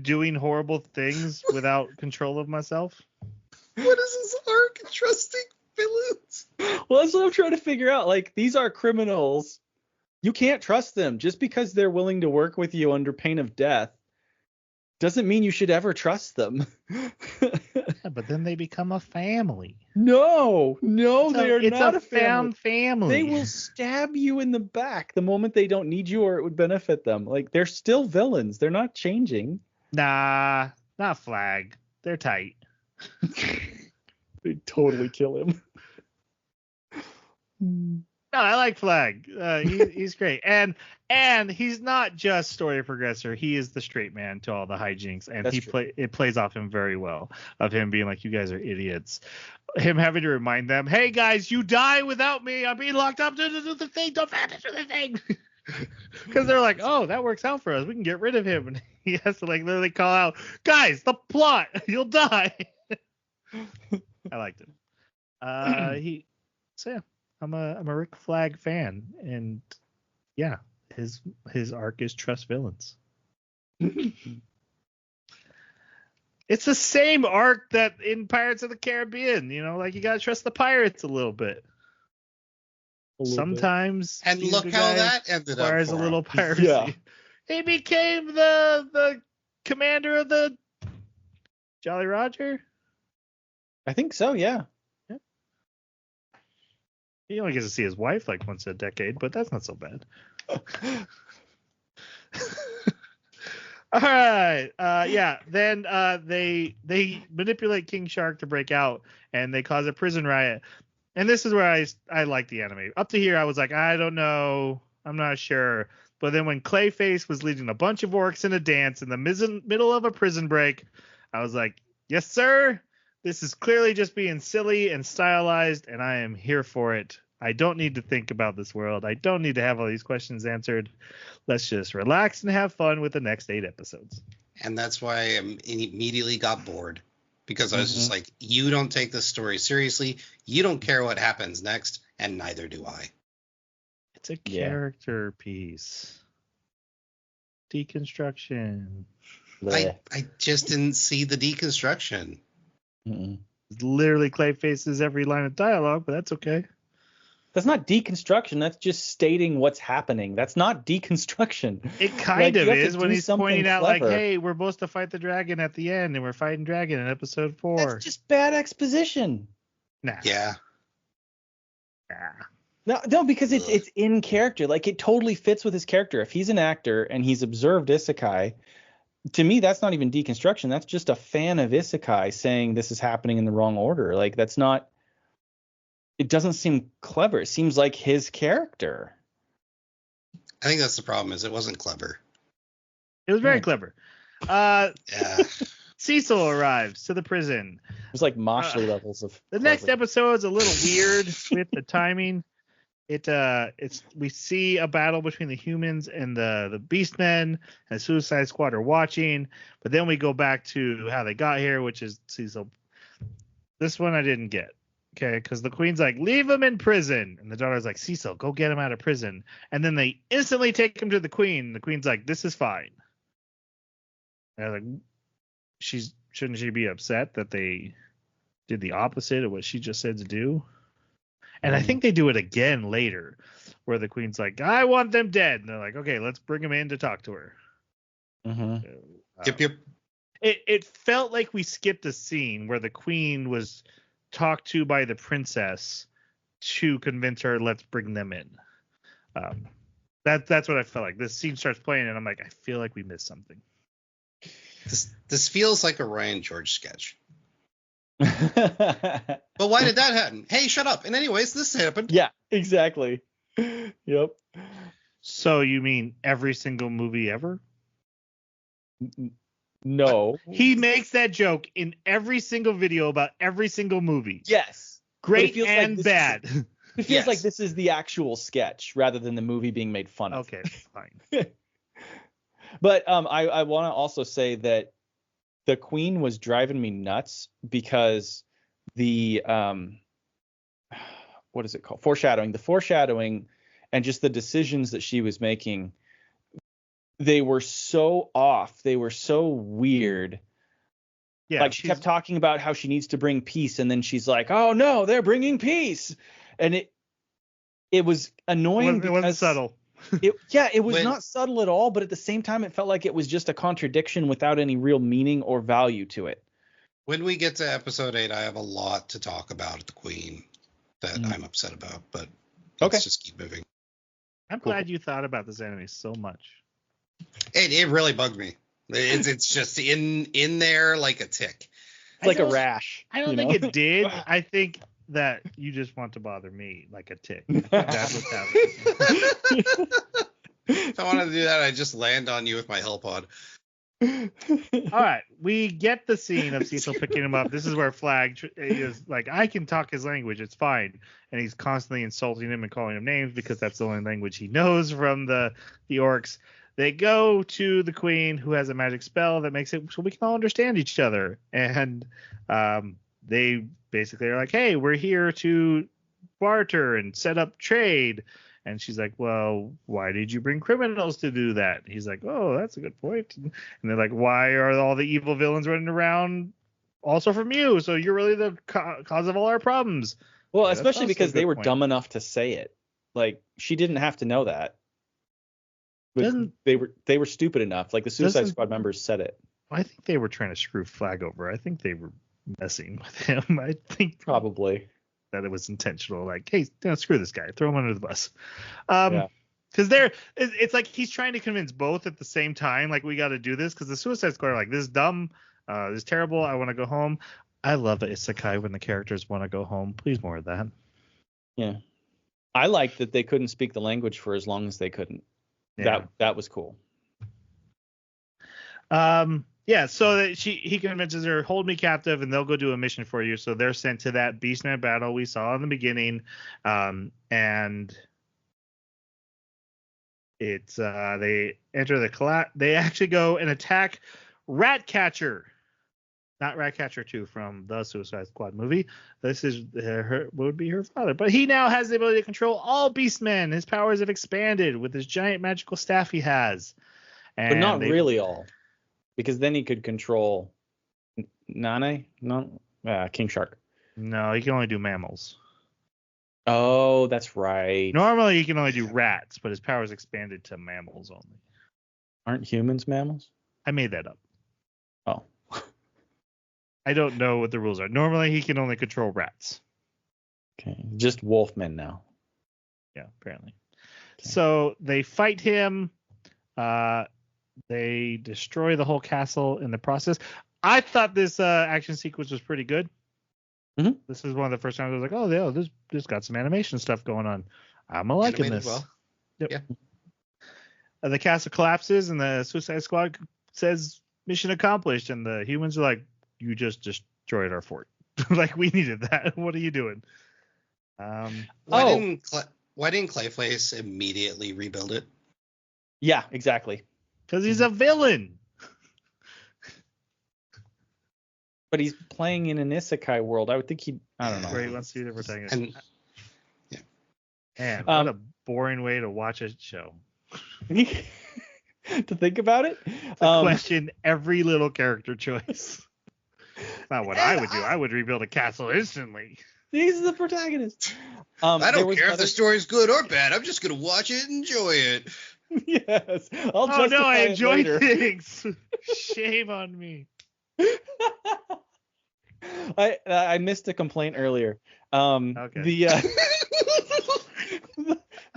doing horrible things without control of myself. What is his arc? Trusting villains? Well, that's what I'm trying to figure out. Like, these are criminals. You can't trust them. Just because they're willing to work with you under pain of death doesn't mean you should ever trust them. Yeah, but then they become a family. No, they are not a found family. They will stab you in the back the moment they don't need you or it would benefit them. Like, they're still villains. They're not changing. Nah, not Flag. They're tight. They totally kill him. No, I like Flag. He's great, and he's not just story progressor. He is the straight man to all the hijinks, and it plays off him very well. Of him being like, "You guys are idiots." Him having to remind them, "Hey guys, you die without me. I'm being locked up. Do the thing. Don't forget to do the thing." Because they're like, "Oh, that works out for us. We can get rid of him." And he has to like literally call out, "Guys, the plot. You'll die." I liked him. So yeah, I'm a Rick Flag fan, and yeah, his arc is trust villains. It's the same arc that in Pirates of the Caribbean, like you gotta trust the pirates a little bit. Sometimes and look how that ended up. Requires a little piracy. Yeah. He became the commander of the Jolly Roger. I think so, yeah. He only gets to see his wife like once a decade, but that's not so bad. All right. Yeah. Then they manipulate King Shark to break out, and they cause a prison riot. And this is where I like the anime. Up to here, I was like, I don't know, I'm not sure. But then when Clayface was leading a bunch of orcs in a dance in the middle of a prison break, I was like, yes, sir. This is clearly just being silly and stylized, and I am here for it. I don't need to think about this world. I don't need to have all these questions answered. Let's just relax and have fun with the next 8 episodes. And that's why I immediately got bored, because I was just like, you don't take this story seriously. You don't care what happens next, and neither do I. It's a character piece. Deconstruction. I just didn't see the deconstruction. Literally Clayface's every line of dialogue, but that's okay. That's not deconstruction. That's just stating what's happening. That's not deconstruction. It kind of is when he's pointing out like, hey, we're supposed to fight the dragon at the end, and we're fighting dragon in episode 4. That's just bad exposition. Nah. Yeah. No, because it's in character. Like, it totally fits with his character. If he's an actor and he's observed Isekai, to me, that's not even deconstruction. That's just a fan of Isekai saying this is happening in the wrong order. Like, that's not. It doesn't seem clever. It seems like his character. I think that's the problem. Is it wasn't clever. It was very clever. Yeah. Cecil arrives to the prison. It was like Moshly levels of. The next episode's a little weird with the timing. We see a battle between the humans and the Beastmen, and Suicide Squad are watching, but then we go back to how they got here, which is Cecil. This one I didn't get, okay, because the Queen's like, leave him in prison, and the daughter's like, Cecil, go get him out of prison, and then they instantly take him to the Queen. The Queen's like, this is fine. And I was like, shouldn't she be upset that they did the opposite of what she just said to do? And I think they do it again later, where the Queen's like, I want them dead. And they're like, okay, let's bring him in to talk to her. Yep. It felt like we skipped a scene where the Queen was talked to by the princess to convince her, let's bring them in. That's what I felt like. This scene starts playing, and I'm like, I feel like we missed something. This feels like a Ryan George sketch. But why did that happen? Hey, shut up. And anyways, this happened. Yeah, exactly. Yep. So you mean every single movie ever? No. He makes that joke in every single video about every single movie. Yes. Great and bad. It feels like this is the actual sketch rather than the movie being made fun of. Okay, fine. But I want to also say that the Queen was driving me nuts because the what is it called? Foreshadowing. The foreshadowing and just the decisions that she was making, they were so off. They were so weird. Yeah, like she kept talking about how she needs to bring peace, and then she's like, "Oh no, they're bringing peace," and it was annoying. It wasn't subtle. It was not subtle at all, but at the same time, it felt like it was just a contradiction without any real meaning or value to it. When we get to episode 8, I have a lot to talk about the Queen that I'm upset about, but let's just keep moving. I'm glad you thought about this anime so much. It really bugged me. It's just in there like a tick. It's like a rash. I don't think it did. I think that you just want to bother me like a tick. That's what's happening. If I wanted to do that, I'd just land on you with my hell pod. All right, we get the scene of Cecil picking him up. This is where Flag is like, I can talk his language, it's fine, and he's constantly insulting him and calling him names because that's the only language he knows from the orcs. They go to the Queen, who has a magic spell that makes it so we can all understand each other, and they basically are like, hey, we're here to barter and set up trade. And she's like, well, why did you bring criminals to do that? He's like, oh, that's a good point. And they're like, why are all the evil villains running around also from you? So you're really the cause of all our problems. Well, yeah, especially because they were dumb enough to say it. Like, she didn't have to know that. But they were stupid enough. Like, the Suicide Squad members said it. I think they were trying to screw Flag over. I think they were messing with him. I think probably that it was intentional. Like, hey, screw this guy, throw him under the bus. Because it's like he's trying to convince both at the same time. Like, we got to do this because the Suicide Squad are like, this is dumb, this is terrible. I want to go home. I love it. Isekai when the characters want to go home. Please more of that. Yeah, I like that they couldn't speak the language for as long as they couldn't. Yeah. That was cool. Yeah, so that he convinces her, hold me captive, and they'll go do a mission for you. So they're sent to that Beastman battle we saw in the beginning, and it's they enter the they actually go and attack Ratcatcher, not Ratcatcher 2 from the Suicide Squad movie. This is would be her father, but he now has the ability to control all Beastmen. His powers have expanded with this giant magical staff he has, but not really all. Because then he could control Nane? No, King Shark. No, he can only do mammals. Oh, that's right. Normally he can only do rats, but his powers expanded to mammals only. Aren't humans mammals? I made that up. Oh. I don't know what the rules are. Normally he can only control rats. Okay, just wolfmen now. Yeah, apparently. Okay. So they fight him. They destroy the whole castle in the process. I thought this action sequence was pretty good. Mm-hmm. This is one of the first times I was like, oh, yeah, this got some animation stuff going on. I'm liking this. Well. Yep. Yeah. The castle collapses and the Suicide Squad says mission accomplished, and the humans are like, you just destroyed our fort. Like, we needed that. What are you doing? Why didn't Clayface immediately rebuild it? Yeah, exactly. Because he's a villain. But he's playing in an isekai world. I would think I don't know. Where he wants to be the protagonist. And, yeah. Man, what a boring way to watch a show. To think about it? To question every little character choice. Not what I would do. I would rebuild a castle instantly. He's the protagonist. I don't care if the story's good or bad. I'm just going to watch it and enjoy it. Yes. I enjoy things. Shame on me. I missed a complaint earlier. Okay.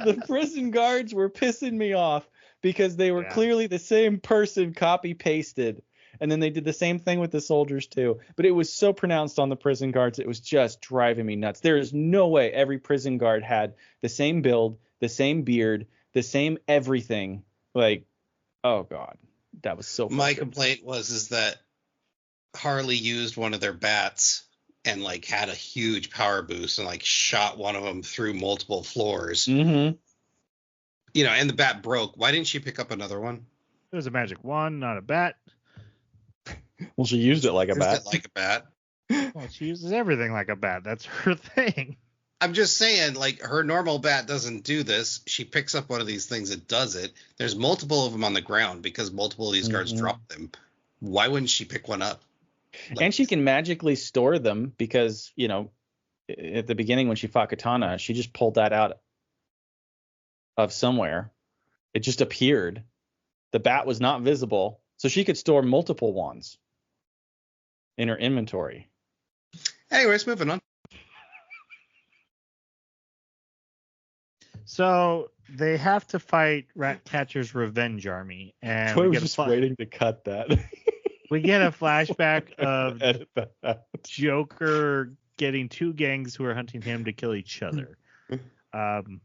The prison guards were pissing me off because they were clearly the same person copy pasted. And then they did the same thing with the soldiers too. But it was so pronounced on the prison guards, it was just driving me nuts. There is no way every prison guard had the same build, the same beard, the same everything. Like, oh God, that was so My complaint is that Harley used one of their bats and like had a huge power boost and like shot one of them through multiple floors. Mm-hmm. You know, and the bat broke. Why didn't she pick up another one? It was a magic wand, not a bat. Well, she used it like a bat. Well, she uses everything like a bat. That's her thing. I'm just saying, like, her normal bat doesn't do this. She picks up one of these things that does it. There's multiple of them on the ground because multiple of these guards dropped them. Why wouldn't she pick one up? Like, and she can magically store them because, you know, at the beginning when she fought Katana, she just pulled that out of somewhere. It just appeared. The bat was not visible, so she could store multiple wands in her inventory. Anyways, moving on. So they have to fight Ratcatcher's revenge army, and I was just waiting to cut that. We get a flashback of Joker getting two gangs who are hunting him to kill each other. And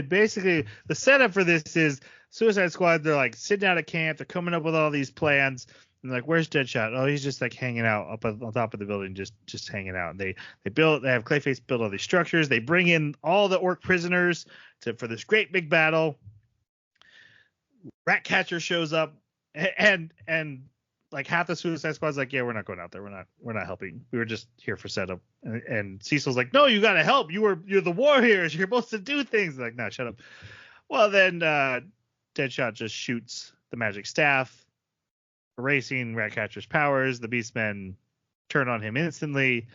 basically, the setup for this is Suicide Squad. They're like sitting out at camp. They're coming up with all these plans. And like, where's Deadshot? Oh, he's just like hanging out up on top of the building, just hanging out. And they have Clayface build all these structures. They bring in all the orc prisoners for this great big battle. Ratcatcher shows up, and like half the Suicide Squad's like, yeah, we're not going out there. We're not helping. We were just here for setup. And Cecil's like, no, you gotta help. You're the warriors. You're supposed to do things. Like, no, shut up. Well, then Deadshot just shoots the magic staff, erasing Ratcatcher's powers. The Beastmen turn on him instantly.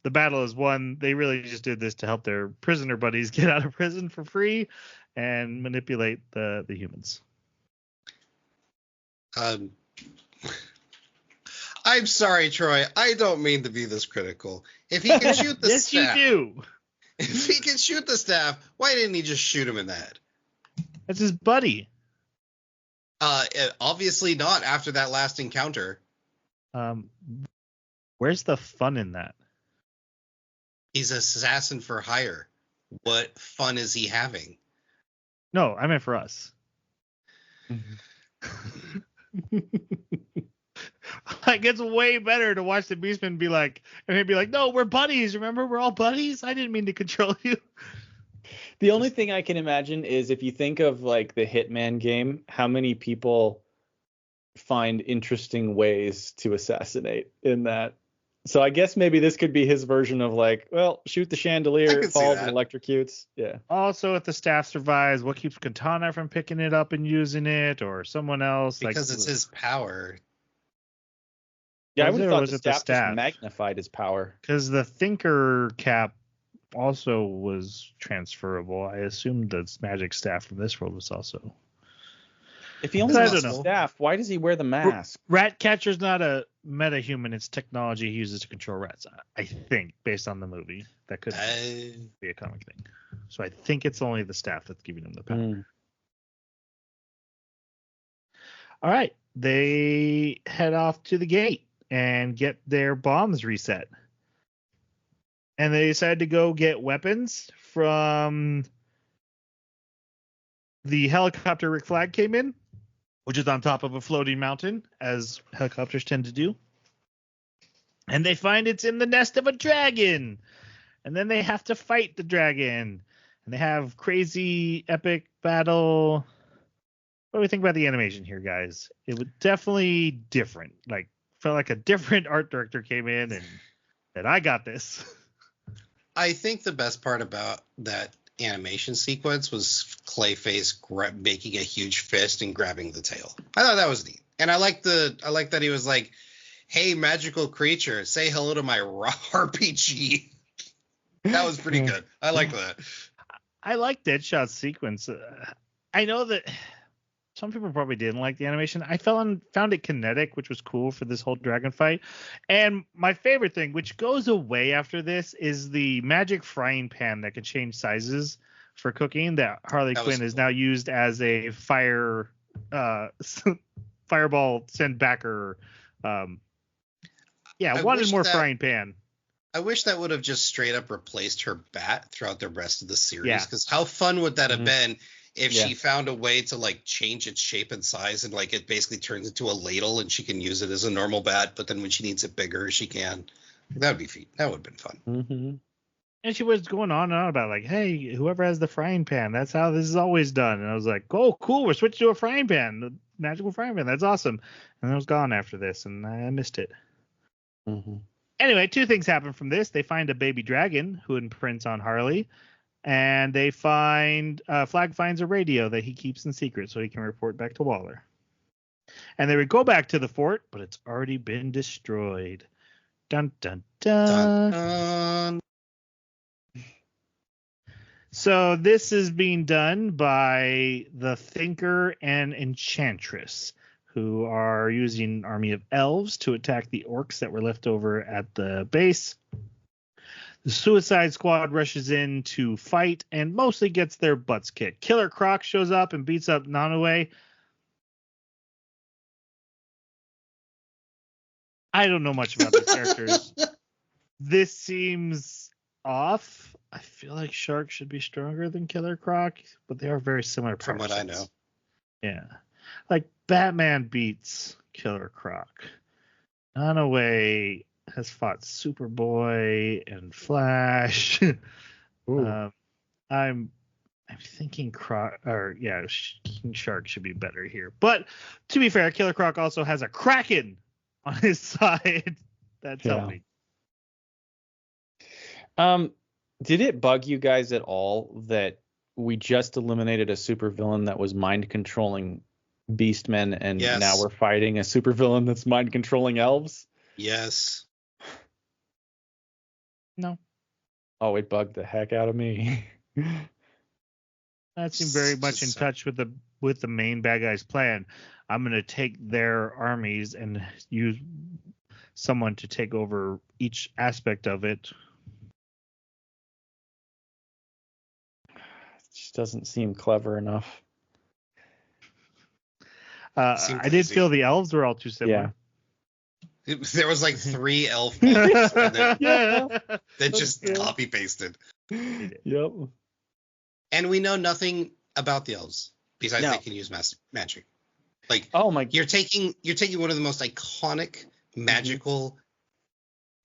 The battle is won. They really just did this to help their prisoner buddies get out of prison for free and manipulate the humans. I'm sorry, Troy. I don't mean to be this critical. If he can shoot the yes, staff, you do. If he can shoot the staff, why didn't he just shoot him in the head? That's his buddy. Obviously not after that last encounter. Where's the fun in that? He's an assassin for hire. What fun is he having? No, I meant for us. Like, it's way better to watch the Beastmen be like, and they'd be like, no, we're buddies. Remember, we're all buddies. I didn't mean to control you. The only thing I can imagine is if you think of like the Hitman game, how many people find interesting ways to assassinate in that. So I guess maybe this could be his version of like, well, shoot the chandelier, it falls and electrocutes. Yeah. Also, if the staff survives, what keeps Katana from picking it up and using it, or someone else? Because it's his power. Yeah, I would have thought the staff just magnified his power. Because the Thinker cap also was transferable. I assumed the magic staff from this world was also. If he only has the staff, why does he wear the mask? Ratcatcher's not a metahuman. It's technology he uses to control rats. I think, based on the movie, that could be a comic thing. So I think it's only the staff that's giving him the power. All right. They head off to the gate and get their bombs reset. And they decide to go get weapons from the helicopter Rick Flag came in, which is on top of a floating mountain, as helicopters tend to do. And they find it's in the nest of a dragon. And then they have to fight the dragon. And they have crazy epic battle. What do we think about the animation here, guys? It was definitely different. Like, felt like a different art director came in and said, I got this. I think the best part about that animation sequence was Clayface making a huge fist and grabbing the tail. I thought that was neat. And I like that he was like, hey, magical creature, say hello to my RPG. That was pretty good. I like that. I like Deadshot's sequence. I know that some people probably didn't like the animation. I found it kinetic, which was cool for this whole dragon fight. And my favorite thing, which goes away after this, is the magic frying pan that can change sizes for cooking that Harley That was Quinn is cool. now used as a fireball send backer. I wanted wish more that- frying pan. I wish that would have just straight up replaced her bat throughout the rest of the series. Yeah. Because how fun would that have been if Yeah. she found a way to like change its shape and size and like it basically turns into a ladle and she can use it as a normal bat, but then when she needs it bigger, she can. That would be that would have been fun. Mm-hmm. And she was going on and on about like, hey, whoever has the frying pan, that's how this is always done. And I was like, oh, cool, we're switching to a frying pan, the magical frying pan. That's awesome. And I was gone after this, and I missed it. Mm-hmm. Anyway, two things happen from this. They find a baby dragon who imprints on Harley, and they find Flag finds a radio that he keeps in secret so he can report back to Waller. And they would go back to the fort, but it's already been destroyed. Dun dun dun. Dun, dun. So this is being done by the Thinker and Enchantress, who are using an army of elves to attack the orcs that were left over at the base. The Suicide Squad rushes in to fight and mostly gets their butts kicked. Killer Croc shows up and beats up Nanaue. I don't know much about the characters. This seems off. I feel like Shark should be stronger than Killer Croc, but they are very similar. From what I persons. know. Yeah. Like Batman beats Killer Croc. Nanaue has fought Superboy and Flash. I'm thinking King Shark should be better here. But to be fair, Killer Croc also has a Kraken on his side. That's helping. Did it bug you guys at all that we just eliminated a supervillain that was mind controlling beastmen, and Yes. now we're fighting a supervillain that's mind controlling elves? Yes. No. Oh, it bugged the heck out of me. That seemed very much in touch with the main bad guy's plan. I'm going to take their armies and use someone to take over each aspect of it. It just doesn't seem clever enough. Seemed I did crazy. feel the elves were all too similar. There was like 3 elf models and Yeah. that just Okay. copy pasted. Yep. And we know nothing about the elves besides No. they can use magic. Like Oh my. you're taking one of the most iconic magical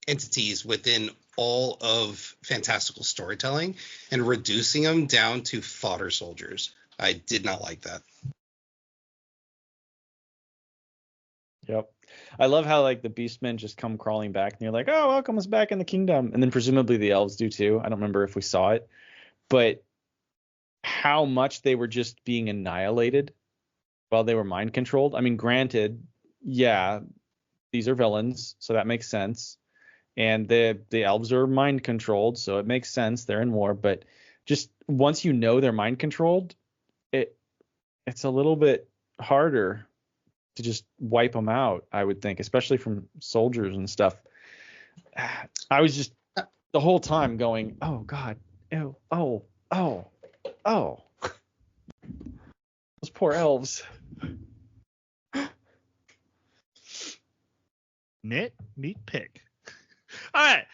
entities within all of fantastical storytelling and reducing them down to fodder soldiers. I did not like that. Yep. I love how like the beastmen just come crawling back and you're like, oh, welcome us back in the kingdom. And then presumably the elves do too. I don't remember if we saw it, but how much they were just being annihilated while they were mind controlled. I mean, granted, yeah, these are villains, so that makes sense. And the elves are mind controlled, so it makes sense. They're in war, but just once you know they're mind controlled, it's a little bit harder to just wipe them out, I would think, especially from soldiers and stuff. I was just the whole time going, oh God, ew, oh. Those poor elves. Neat pick. All right.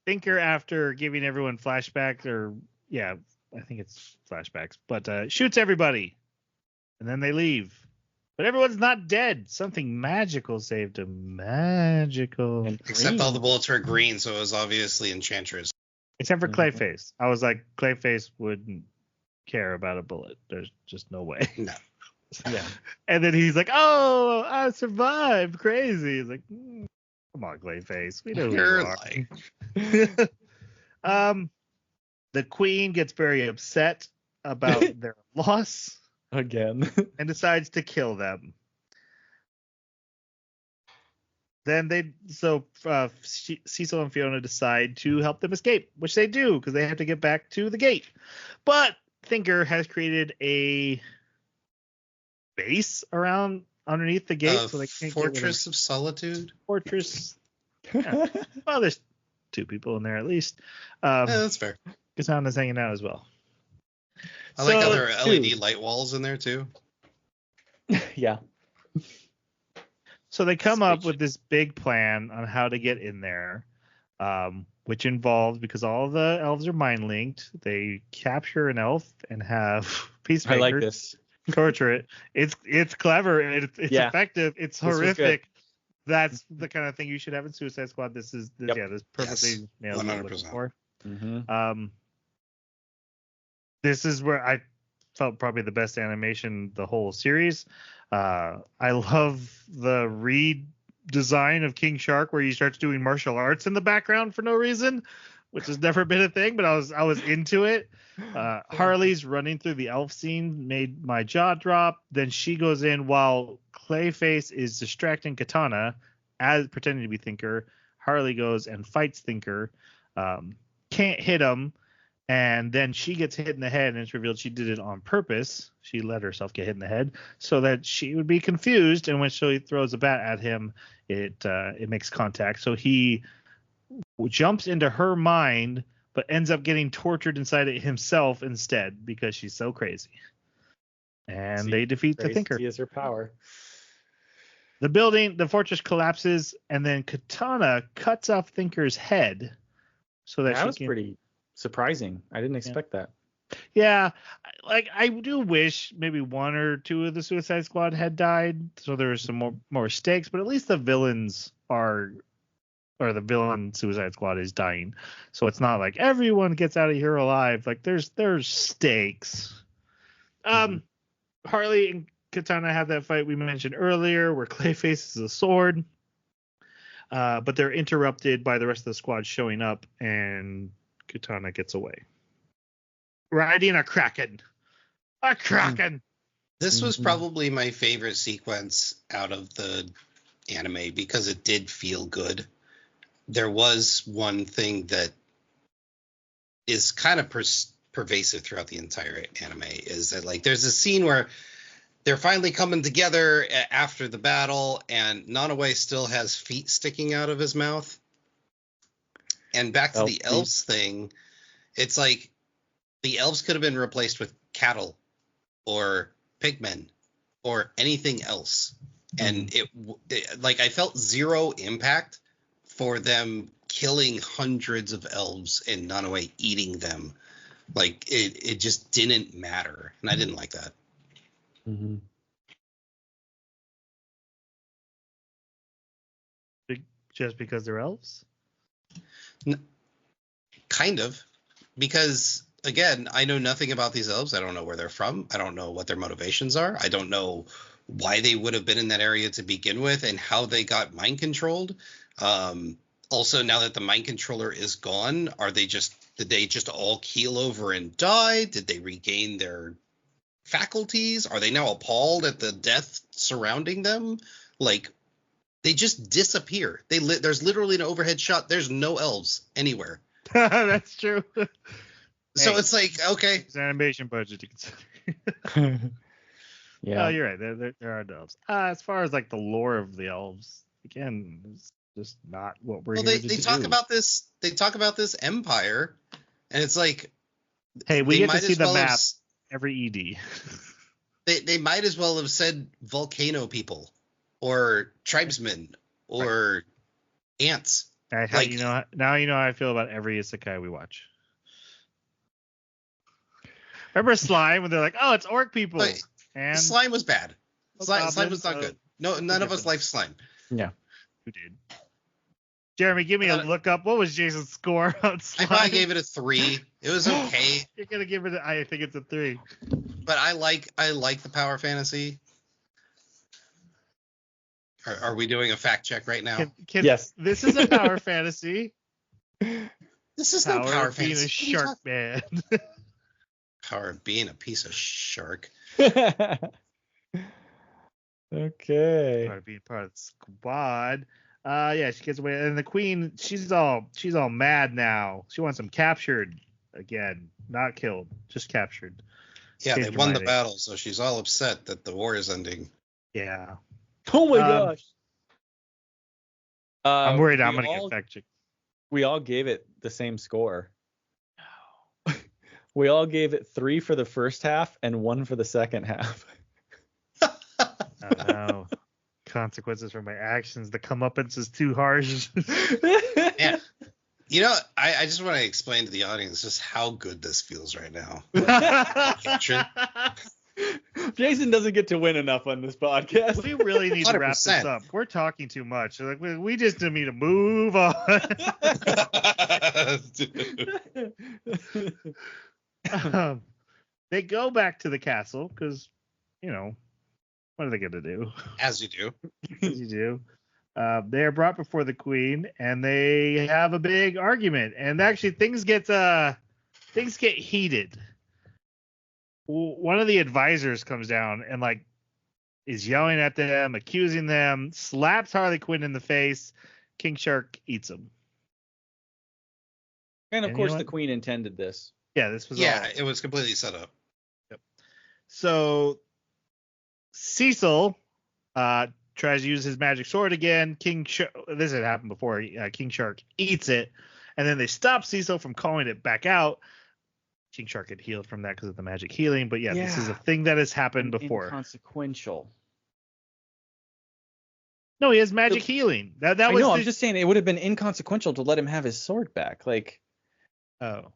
Thinker, after giving everyone flashbacks, I think it's flashbacks, but shoots everybody, and then they leave. But everyone's not dead. Something magical saved them. Magical. Except all the bullets were green, so it was obviously Enchantress. Except for Clayface. I was like, Clayface wouldn't care about a bullet. There's just no way. No. Yeah. And then he's like, oh, I survived. Crazy. He's like, come on, Clayface. We know who You're you are. The queen gets very upset about their loss Again. and decides to kill them. Then Cecil and Fiona decide to help them escape, which they do because they have to get back to the gate. But Thinker has created a base underneath the gate, so they can't Fortress of Solitude. Fortress. Yeah. Well, there's 2 people in there at least. Yeah, that's fair. Katana's hanging out as well. I like how there are two. LED light walls in there too. Yeah. So they come up Switch. with this big plan on how to get in there, which involves, because all the elves are mind linked, they capture an elf and have I peacemakers like this. torture it. It's clever. It's Yeah. effective. It's This was good. horrific. That's the kind of thing you should have in Suicide Squad. This Yep. this perfectly nails what I'm looking 100%. for. Mm-hmm. This is where I felt probably the best animation the whole series. I love the redesign of King Shark where he starts doing martial arts in the background for no reason, which has never been a thing, but I was into it. Harley's running through the elf scene made my jaw drop. Then she goes in while Clayface is distracting Katana as pretending to be Thinker. Harley goes and fights Thinker. Can't hit him. And then she gets hit in the head, and it's revealed she did it on purpose. She let herself get hit in the head so that she would be confused. And when she throws a bat at him, it makes contact. So he jumps into her mind, but ends up getting tortured inside it himself instead because she's so crazy. And they defeat the Thinker. Crazy is her power. The fortress collapses, and then Katana cuts off Thinker's head so that That she was can. pretty surprising. I didn't expect that. Yeah, like I do wish maybe 1 or 2 of the Suicide Squad had died, so there was some more stakes. But at least the villains or the villain Suicide Squad is dying, so it's not like everyone gets out of here alive. Like there's stakes. Harley and Katana have that fight we mentioned earlier, where Clayface is a sword, but they're interrupted by the rest of the squad showing up, and Katana gets away. Riding a kraken. A kraken. This was probably my favorite sequence out of the anime because it did feel good. There was one thing that is kind of pervasive throughout the entire anime, is that like there's a scene where they're finally coming together after the battle, and Nanaue still has feet sticking out of his mouth. And back to the elves thing, it's like the elves could have been replaced with cattle or pigmen or anything else. And it like I felt zero impact for them killing hundreds of elves and Nanaue eating them. Like it just didn't matter. And I didn't like that. Mm-hmm. Just because they're elves? Kind of. Because again, I know nothing about these elves. I don't know where they're from. I don't know what their motivations are. I don't know why they would have been in that area to begin with and how they got mind controlled. Also, now that the mind controller is gone, did they just all keel over and die? Did they regain their faculties? Are they now appalled at the death surrounding them? Like, they just disappear. There's literally an overhead shot. There's no elves anywhere. That's true. So Hey, it's like, okay. It's an animation budget to consider. Yeah. Oh, you're right. There are elves. As far as like the lore of the elves, again, it's just not what we're Well, here they to talk do. about this. They talk about this empire, and it's like, Hey, we they get to might see as the well have map s- every ED. They might as well have said volcano people, or tribesmen, or ants. Like- Now you know how I feel about every isekai we watch. Remember Slime when they're like, "Oh, it's orc people," But and slime was bad. Slime was not goblins, good. No, none of us liked slime. Yeah. who did? Jeremy, give me a look up. What was Jason's score on I Slime? probably gave it a 3. It was okay, You're gonna give it. I think it's a 3. but I like the power fantasy. Are we doing a fact check right now? Yes. This is a power fantasy. This is no power of being fantasy. a shark man. Power of being a piece of shark. Okay. Power of being part of the squad. Yeah, she gets away, and the queen, she's all mad now. She wants him captured again, not killed, just captured. Yeah, Changed they her won the mind. battle, so she's all upset that the war is ending. Yeah, Oh my Um, gosh. I'm worried I'm we gonna all- get fact checked. We all gave it the same score. We all gave it 3 for the first half and 1 for the second half. Oh no. Consequences for my actions. The comeuppance is too harsh. Yeah. You know, I just want to explain to the audience just how good this feels right now. Jason doesn't get to win enough on this podcast. We really need to wrap this 100%. up. We're talking too much. Like we just need to move on. They go back to the castle because, you know, what are they going to do? As you do. As you do. They are brought before the queen, and they have a big argument. And actually, things get heated. One of the advisors comes down and like is yelling at them, accusing them, slaps Harley Quinn in the face. King Shark eats him. And of And you course, know the what? queen intended this. Yeah, this was Yeah, all. it was completely set up. So Cecil tries to use his magic sword again. This had happened before. King Shark eats it, and then they stop Cecil from calling it back out. King Shark had healed from that because of the magic healing, but yeah, this is a thing that has happened before. Inconsequential. No, he has magic healing. That I was. know. I'm just saying it would have been inconsequential to let him have his sword back. Like, Oh.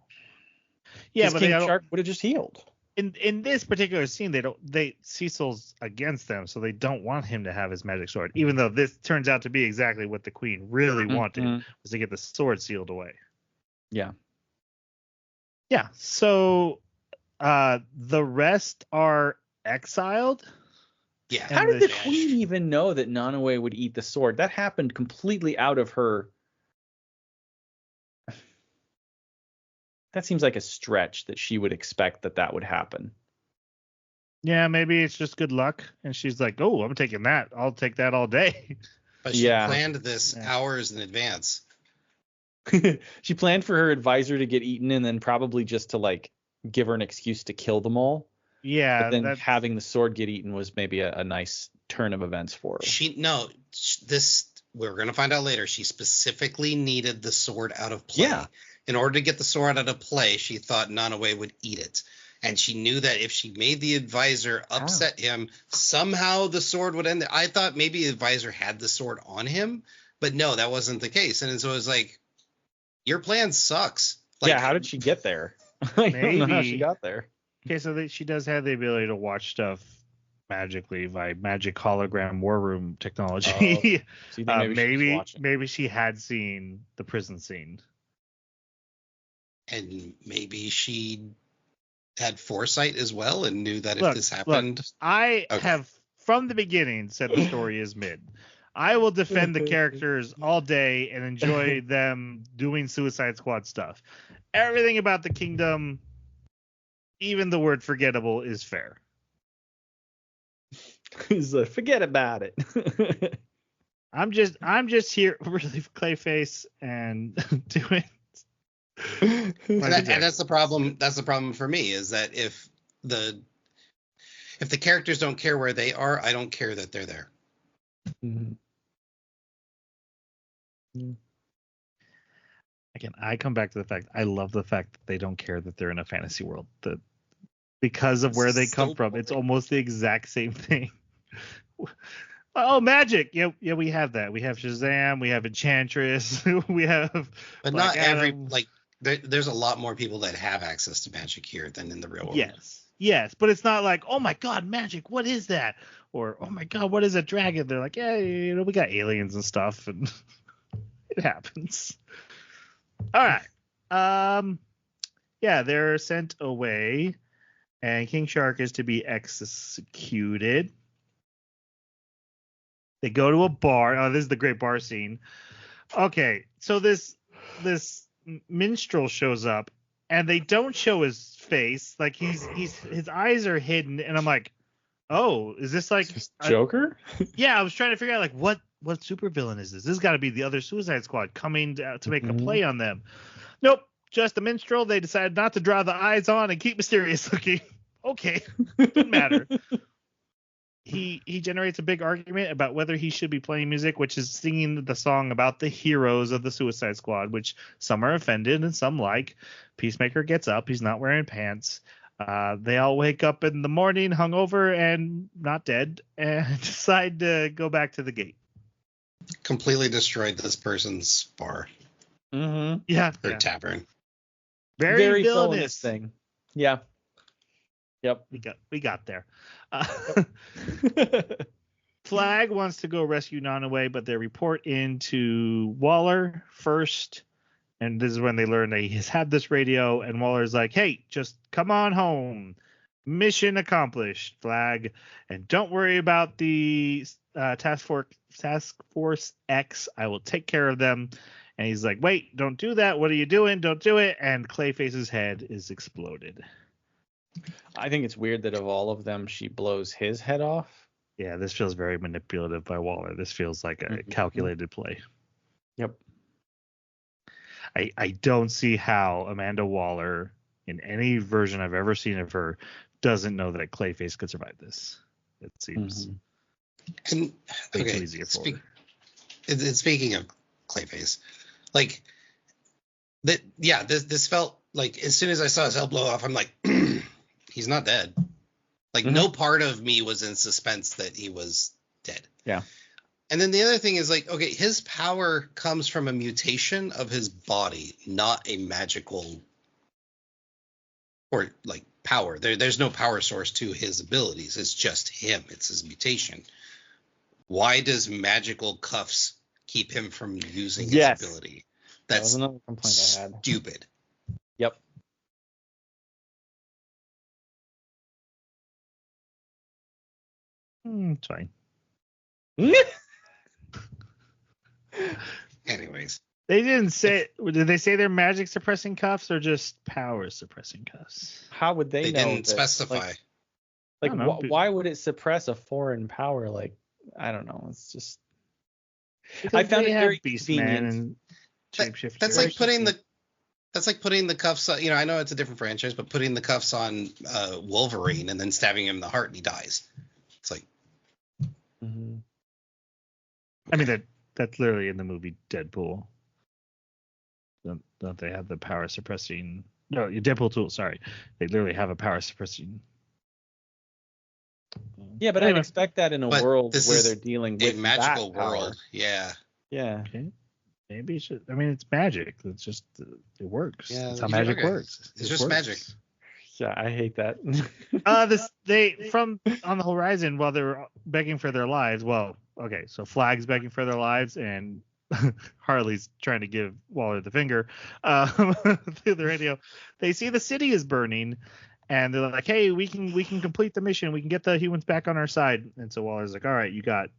Yeah, but King they don't. Shark would have just healed. In this particular scene, Cecil's against them, so they don't want him to have his magic sword. Even though this turns out to be exactly what the queen really wanted, was to get the sword sealed away. Yeah. Yeah. So the rest are exiled. Yeah. How And did the queen even know that Nanaue would eat the sword? That happened completely out of her. That seems like a stretch that she would expect that would happen. Yeah, maybe it's just good luck, and she's like, "Oh, I'm taking that. I'll take that all day." But she Yeah. planned this hours in advance. She planned for her advisor to get eaten and then probably just to like give her an excuse to kill them all. Yeah, But then having the sword get eaten was maybe a nice turn of events for her. This we're going to find out later. She specifically needed the sword out of play. Yeah. In order to get the sword out of play, she thought Nanaue would eat it. And she knew that if she made the advisor upset him, somehow the sword would end there. I thought maybe the advisor had the sword on him, but no, that wasn't the case. And so it was like, your plan sucks. Like, yeah, how did she get there? I don't know how she Maybe. got there. Okay, so she does have the ability to watch stuff magically by magic hologram war room technology. So you think maybe she was watching? maybe she had seen the prison scene. And maybe she had foresight as well and knew that Look, if this happened. I Okay. have from the beginning said the story is mid. I will defend the characters all day and enjoy them doing Suicide Squad stuff. Everything about the kingdom, even the word forgettable, is fair. He's like, forget about it. I'm just here really for Clayface and doing. And that's the problem. That's the problem for me, is that if the characters don't care where they are, I don't care that they're there. Mhm. Again, I come back to the fact I love the fact that they don't care that they're in a fantasy world. That because of where they come from, it's almost the exact same thing. Oh, magic! Yeah, we have that. We have Shazam. We have Enchantress. We have. But Black not every Adam. there's a lot more people that have access to magic here than in the real world. Yes, but it's not like, oh my god, magic, what is that? Or oh my god, what is a dragon? They're like, yeah, we got aliens and stuff, and it happens. All right. Yeah, they're sent away, and King Shark is to be executed. They go to a bar. Oh, this is the great bar scene. Okay, so this minstrel shows up, and they don't show his face. Like his eyes are hidden, and I'm like, oh, is this like Joker? Yeah, I was trying to figure out like what supervillain is this? This has got to be the other Suicide Squad coming to make a play on them. Nope, just a minstrel. They decided not to draw the eyes on and keep mysterious looking. Okay, didn't matter. he generates a big argument about whether he should be playing music, which is singing the song about the heroes of the Suicide Squad, which some are offended and some like. Peacemaker gets up. He's not wearing pants. They all wake up in the morning hungover and not dead and decide to go back to the gate. Completely destroyed this person's bar Yeah. or tavern. Very villainous villainous thing. Yeah. Yep. We got there. Flag wants to go rescue Nonaway, but they report into Waller first. And this is when they learn that he has had this radio. And Waller's like, hey, just come on home. Mission accomplished, Flag. And don't worry about the Task Force X. I will take care of them. And he's like, wait, don't do that. What are you doing? Don't do it. And Clayface's head is exploded. I think it's weird that of all of them, she blows his head off. Yeah, this feels very manipulative by Waller. This feels like a calculated play. Yep. I don't see how Amanda Waller, in any version I've ever seen of her, doesn't know that Clayface could survive this. It seems And way too easier for her. Speaking of Clayface, like that, yeah, this felt like as soon as I saw his head blow off, I'm like, he's not dead. Like no part of me was in suspense that he was dead. Yeah. And then the other thing is like, okay, his power comes from a mutation of his body, not a magical or like power. There's no power source to his abilities. It's just him. It's his mutation. Why does magical cuffs keep him from using his ability? That's another complaint I had. Stupid. Yep. It's fine. Anyways, They didn't say. Did they say they're magic suppressing cuffs or just power suppressing cuffs? How would they know? Didn't specify. Like I don't know. why would it suppress a foreign power? Like, I don't know. It's just. Because I found they it have very Beastman convenient. and Shapeshifter. That's like putting the. That's like putting the cuffs on, I know it's a different franchise, but putting the cuffs on Wolverine and then stabbing him in the heart and he dies. It's like. Mm-hmm. I mean that's literally in the movie Deadpool. Don't they have the power suppressing? No, Deadpool 2. Sorry, they literally have a power suppressing. Yeah, but I'd expect that in a But world this where is they're dealing a with magical that power. world. Yeah. Yeah. Okay. Maybe it should. I mean, it's magic. It's just it works. Yeah, That's how magic works. It's It just works. magic. Yeah, I hate that. From on the horizon while they were begging for their lives. Well, okay, so Flag's begging for their lives and Harley's trying to give Waller the finger through the radio. They see the city is burning, and they're like, "Hey, we can complete the mission. We can get the humans back on our side." And so Waller's like, "All right, you got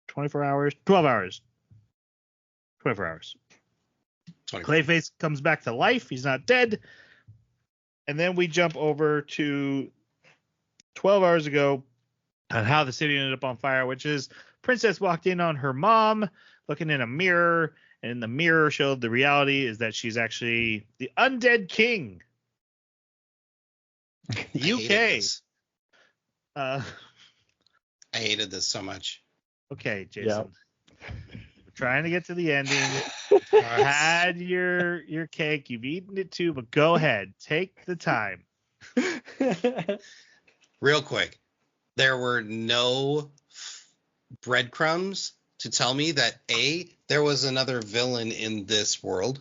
24 hours, 12 hours, 24 hours." 24. Clayface comes back to life. He's not dead. And then we jump over to 12 hours ago on how the city ended up on fire, which is Princess walked in on her mom looking in a mirror, and in the mirror showed the reality is that she's actually the undead king. UK. I hated this so much. Okay, Jason. We're trying to get to the ending. Had your cake. You've eaten it too, but go ahead. Take the time. Real quick. There were no breadcrumbs to tell me that there was another villain in this world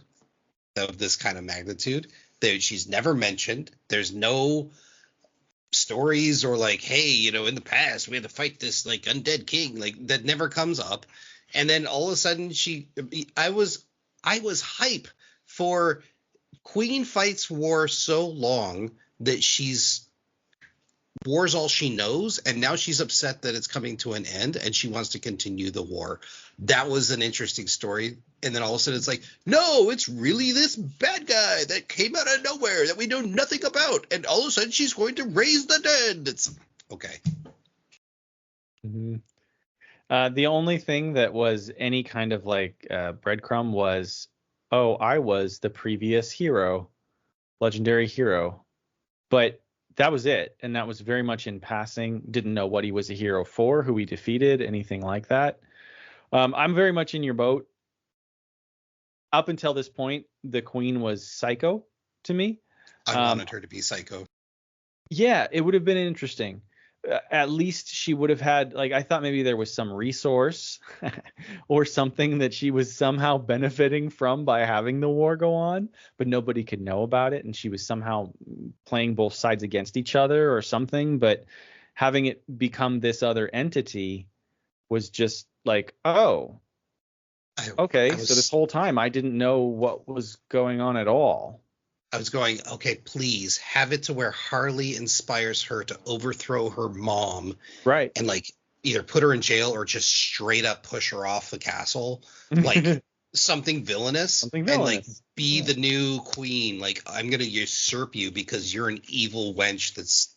of this kind of magnitude. She's never mentioned. There's no stories or like, hey, in the past we had to fight this like undead king. Like that never comes up. And then all of a sudden I was hype for Queen fights war so long that war's all she knows, and now she's upset that it's coming to an end and she wants to continue the war. That was an interesting story. And then all of a sudden it's like, no, it's really this bad guy that came out of nowhere that we know nothing about, and all of a sudden she's going to raise the dead. It's okay. Mm-hmm. The only thing that was any kind of like breadcrumb was, I was the previous hero, legendary hero. But that was it. And that was very much in passing. Didn't know what he was a hero for, who he defeated, anything like that. I'm very much in your boat. Up until this point, the queen was psycho to me. I wanted her to be psycho. Yeah, it would have been interesting. At least she would have had, like, I thought maybe there was some resource or something that she was somehow benefiting from by having the war go on, but nobody could know about it. And she was somehow playing both sides against each other or something. But having it become this other entity was just like, oh, okay. So this whole time I didn't know what was going on at all. I was going, okay, please have it to where Harley inspires her to overthrow her mom. Right. And like either put her in jail or just straight up push her off the castle. Like something villainous. And like be the new queen. Like, I'm going to usurp you because you're an evil wench that's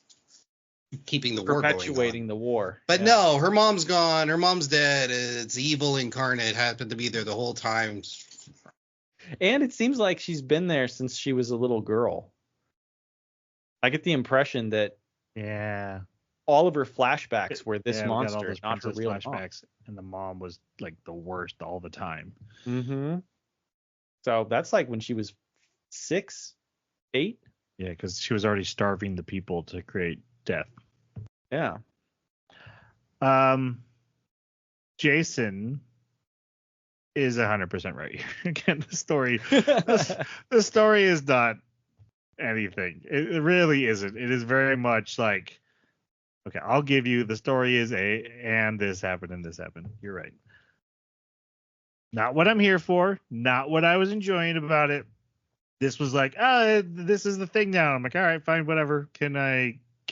keeping the war going on. Perpetuating the war. But no, her mom's gone. Her mom's dead. It's evil incarnate. Happened to be there the whole time. And it seems like she's been there since she was a little girl. I get the impression that all of her flashbacks were this monster, not her real flashbacks, and the mom was like the worst all the time. Mm-hmm. So that's like when she was 6, 8. Yeah, because she was already starving the people to create death. Yeah. Jason is 100% right here. Again, the story is not anything. It really isn't. It is very much like, okay, I'll give you the story is and this happened and this happened. You're right. Not what I'm here for. Not what I was enjoying about it. This was like, this is the thing now. I'm like, all right, fine, whatever. Can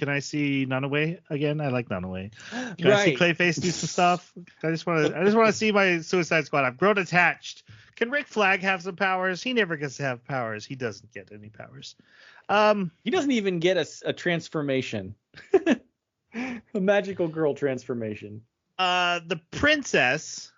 I see Nanaue again? I like Nanaue. Can I see Clayface do some stuff? I just want to see my Suicide Squad. I've grown attached. Can Rick Flag have some powers? He never gets to have powers. He doesn't get any powers. He doesn't even get a transformation. A magical girl transformation. The princess,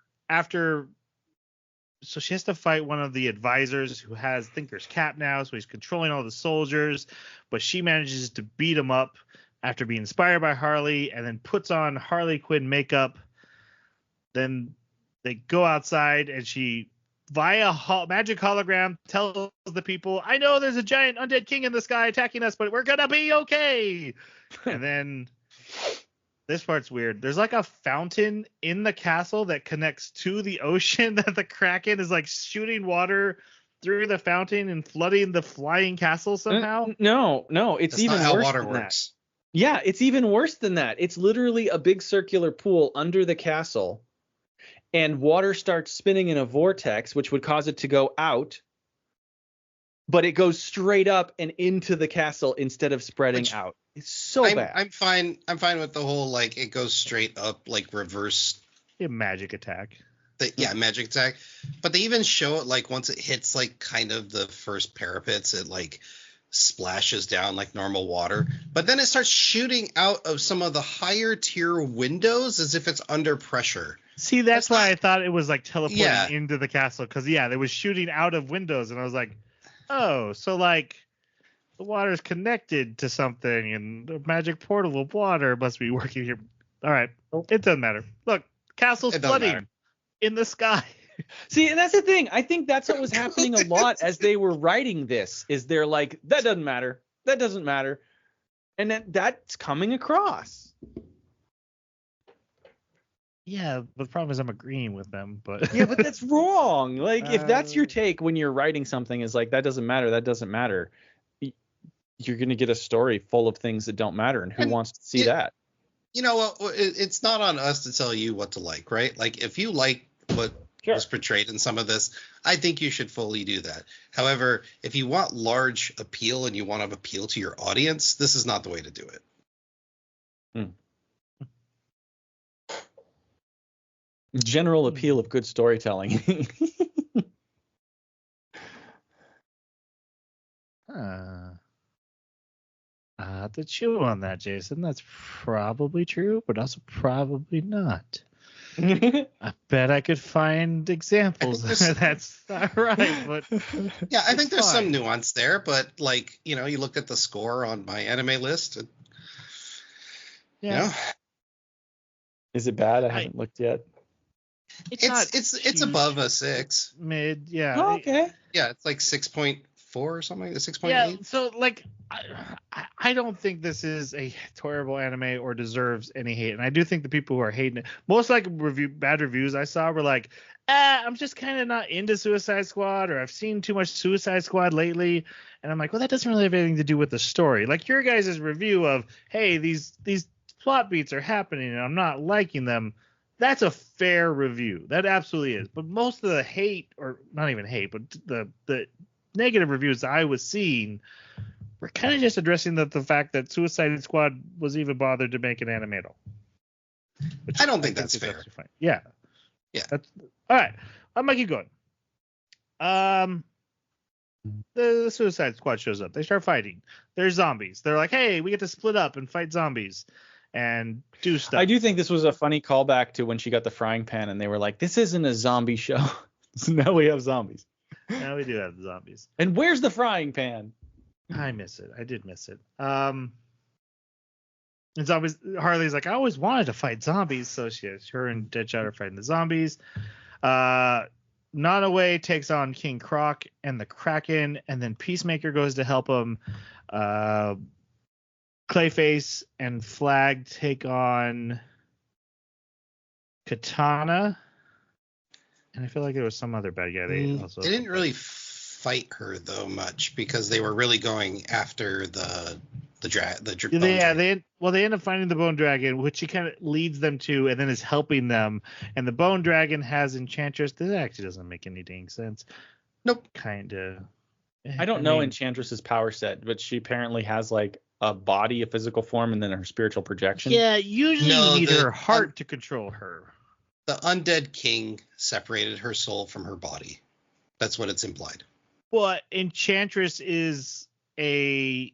so she has to fight one of the advisors who has Thinker's cap now, so he's controlling all the soldiers, but she manages to beat him up after being inspired by Harley, and then puts on Harley Quinn makeup. Then they go outside, and she, via magic hologram, tells the people, I know there's a giant undead king in the sky attacking us, but we're gonna be okay. And then this part's weird. There's like a fountain in the castle that connects to the ocean that the Kraken is like shooting water through the fountain and flooding the flying castle somehow. No, it's That's even not how worse water than works. that. Yeah, it's even worse than that. It's literally a big circular pool under the castle, and water starts spinning in a vortex, which would cause it to go out, but it goes straight up and into the castle instead of spreading out. It's so bad. I'm fine with the whole, like, it goes straight up, like, reverse. Magic attack. Magic attack. But they even show it, like, once it hits, like, kind of the first parapets, it, like, splashes down like normal water. But then it starts shooting out of some of the higher tier windows as if it's under pressure. See, that's why I thought it was, like, teleporting into the castle. Because, it was shooting out of windows. And I was like, oh, so, like, the water's connected to something, and the magic portal of water must be working here. All right. It doesn't matter. Look, castle's flooding in the sky. See, and that's the thing. I think that's what was happening a lot as they were writing this, is they're like, that doesn't matter. That doesn't matter. And that's coming across. Yeah, but the problem is I'm agreeing with them. But yeah, but that's wrong. Like, if that's your take when you're writing something, is like, that doesn't matter. That doesn't matter. You're going to get a story full of things that don't matter. And who wants to see that? You know, it's not on us to tell you what to like, right? Like, if you like what was portrayed in some of this, I think you should fully do that. However, if you want large appeal and you want to appeal to your audience, this is not the way to do it. General appeal of good storytelling. To chew on that, Jason. That's probably true, but also probably not. I bet I could find examples. That's not right, but Yeah, I think there's fine. some nuance there, but like, you look at the score on my anime list, Yeah. Is it bad? I haven't looked yet. it's above a 6. Mid, yeah. Oh, okay. Yeah, it's like 6.4 or something like that, 6.8. Yeah, so like I don't think this is a terrible anime or deserves any hate. And I do think the people who are hating it, most like bad reviews I saw were like, I'm just kind of not into Suicide Squad, or I've seen too much Suicide Squad lately. And I'm like, well, that doesn't really have anything to do with the story. Like your guys' review of, hey, these plot beats are happening and I'm not liking them. That's a fair review. That absolutely is. But most of the hate, or not even hate, but the negative reviews I was seeing were kind of just addressing the fact that Suicide Squad was even bothered to make an anime at all. I don't think that's fair. Fine. Yeah. That's all right. I'm gonna keep going. The Suicide Squad shows up. They start fighting. There's zombies. They're like, hey, we get to split up and fight zombies and do stuff. I do think this was a funny callback to when she got the frying pan and they were like, this isn't a zombie show. So now we have zombies. Now we do have the zombies. And where's the frying pan? I miss it. I did miss it. And zombies. Harley's like, I always wanted to fight zombies, so her and Deadshot are fighting the zombies. Nonaway takes on King Croc and the Kraken, and then Peacemaker goes to help him. Clayface and Flag take on Katana, and I feel like there was some other bad guy. They didn't really fight her though much because they were really going after the they end up finding the Bone Dragon, which he kind of leads them to, and then is helping them. And the Bone Dragon has Enchantress. This actually doesn't make any dang sense. Nope. Kind of. I don't know Enchantress's power set, but she apparently has like a body, a physical form, and then her spiritual projection. Yeah, usually you need her heart to control her. The Undead King separated her soul from her body. That's what it's implied. Well, Enchantress is a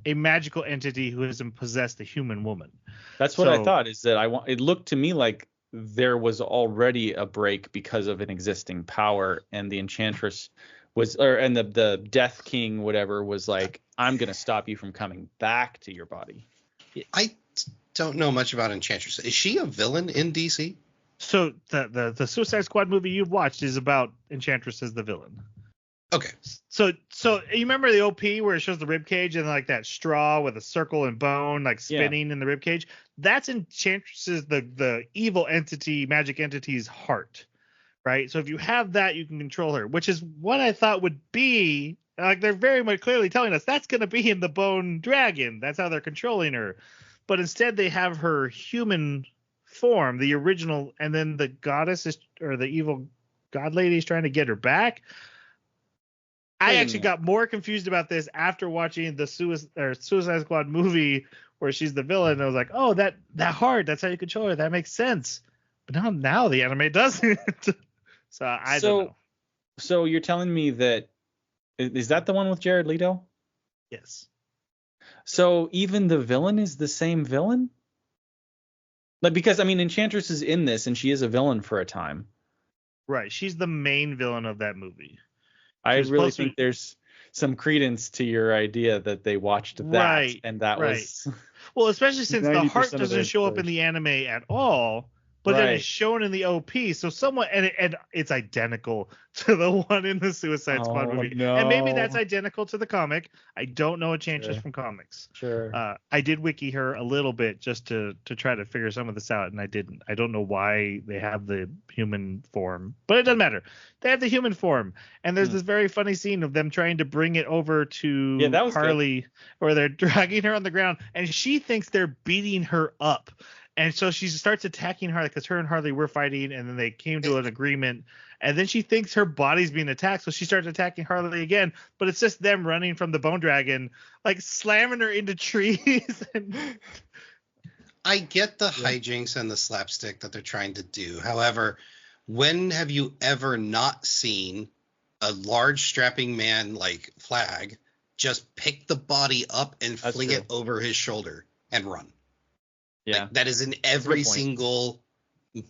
magical entity who has possessed a human woman. That's what I thought. Is that it looked to me like there was already a break because of an existing power, and the Enchantress and the Death King, whatever, was like, I'm gonna stop you from coming back to your body. I don't know much about Enchantress. Is she a villain in DC? So the Suicide Squad movie you've watched is about Enchantress as the villain. Okay. So you remember the OP where it shows the rib cage and like that straw with a circle and bone like spinning in the rib cage? That's Enchantress's the evil entity, magic entity's heart, right? So if you have that, you can control her, which is what I thought would be like they're very much clearly telling us that's going to be in the Bone Dragon. That's how they're controlling her. But instead they have her human form, the original, and then the goddess or the evil god lady is trying to get her back. I actually got more confused about this after watching the Suicide Squad movie where she's the villain. I was like, oh, that heart, that's how you control her. That makes sense. But now the anime doesn't. So I don't know. So you're telling me that is that the one with Jared Leto? Yes. So even the villain is the same villain? Like, because I mean, Enchantress is in this and she is a villain for a time. Right. She's the main villain of that movie. I really think there's some credence to your idea that they watched that, and that was well, especially since the heart doesn't show up in the anime at all, but then it's shown in the OP. So somewhat, and it's identical to the one in the Suicide Squad movie, and maybe that's identical to the comic. I don't know Enchantress from comics. Sure. I did wiki her a little bit just to try to figure some of this out, and I didn't. I don't know why they have the human form, but it doesn't matter. They have the human form, and there's this very funny scene of them trying to bring it over to Harley, where they're dragging her on the ground, and she thinks they're beating her up. And so she starts attacking Harley because her and Harley were fighting, and then they came to an agreement. And then she thinks her body's being attacked, so she starts attacking Harley again. But it's just them running from the Bone Dragon, like slamming her into trees. I get the hijinks and the slapstick that they're trying to do. However, when have you ever not seen a large strapping man like Flag just pick the body up and fling it over his shoulder and run? Yeah, like, that is in every single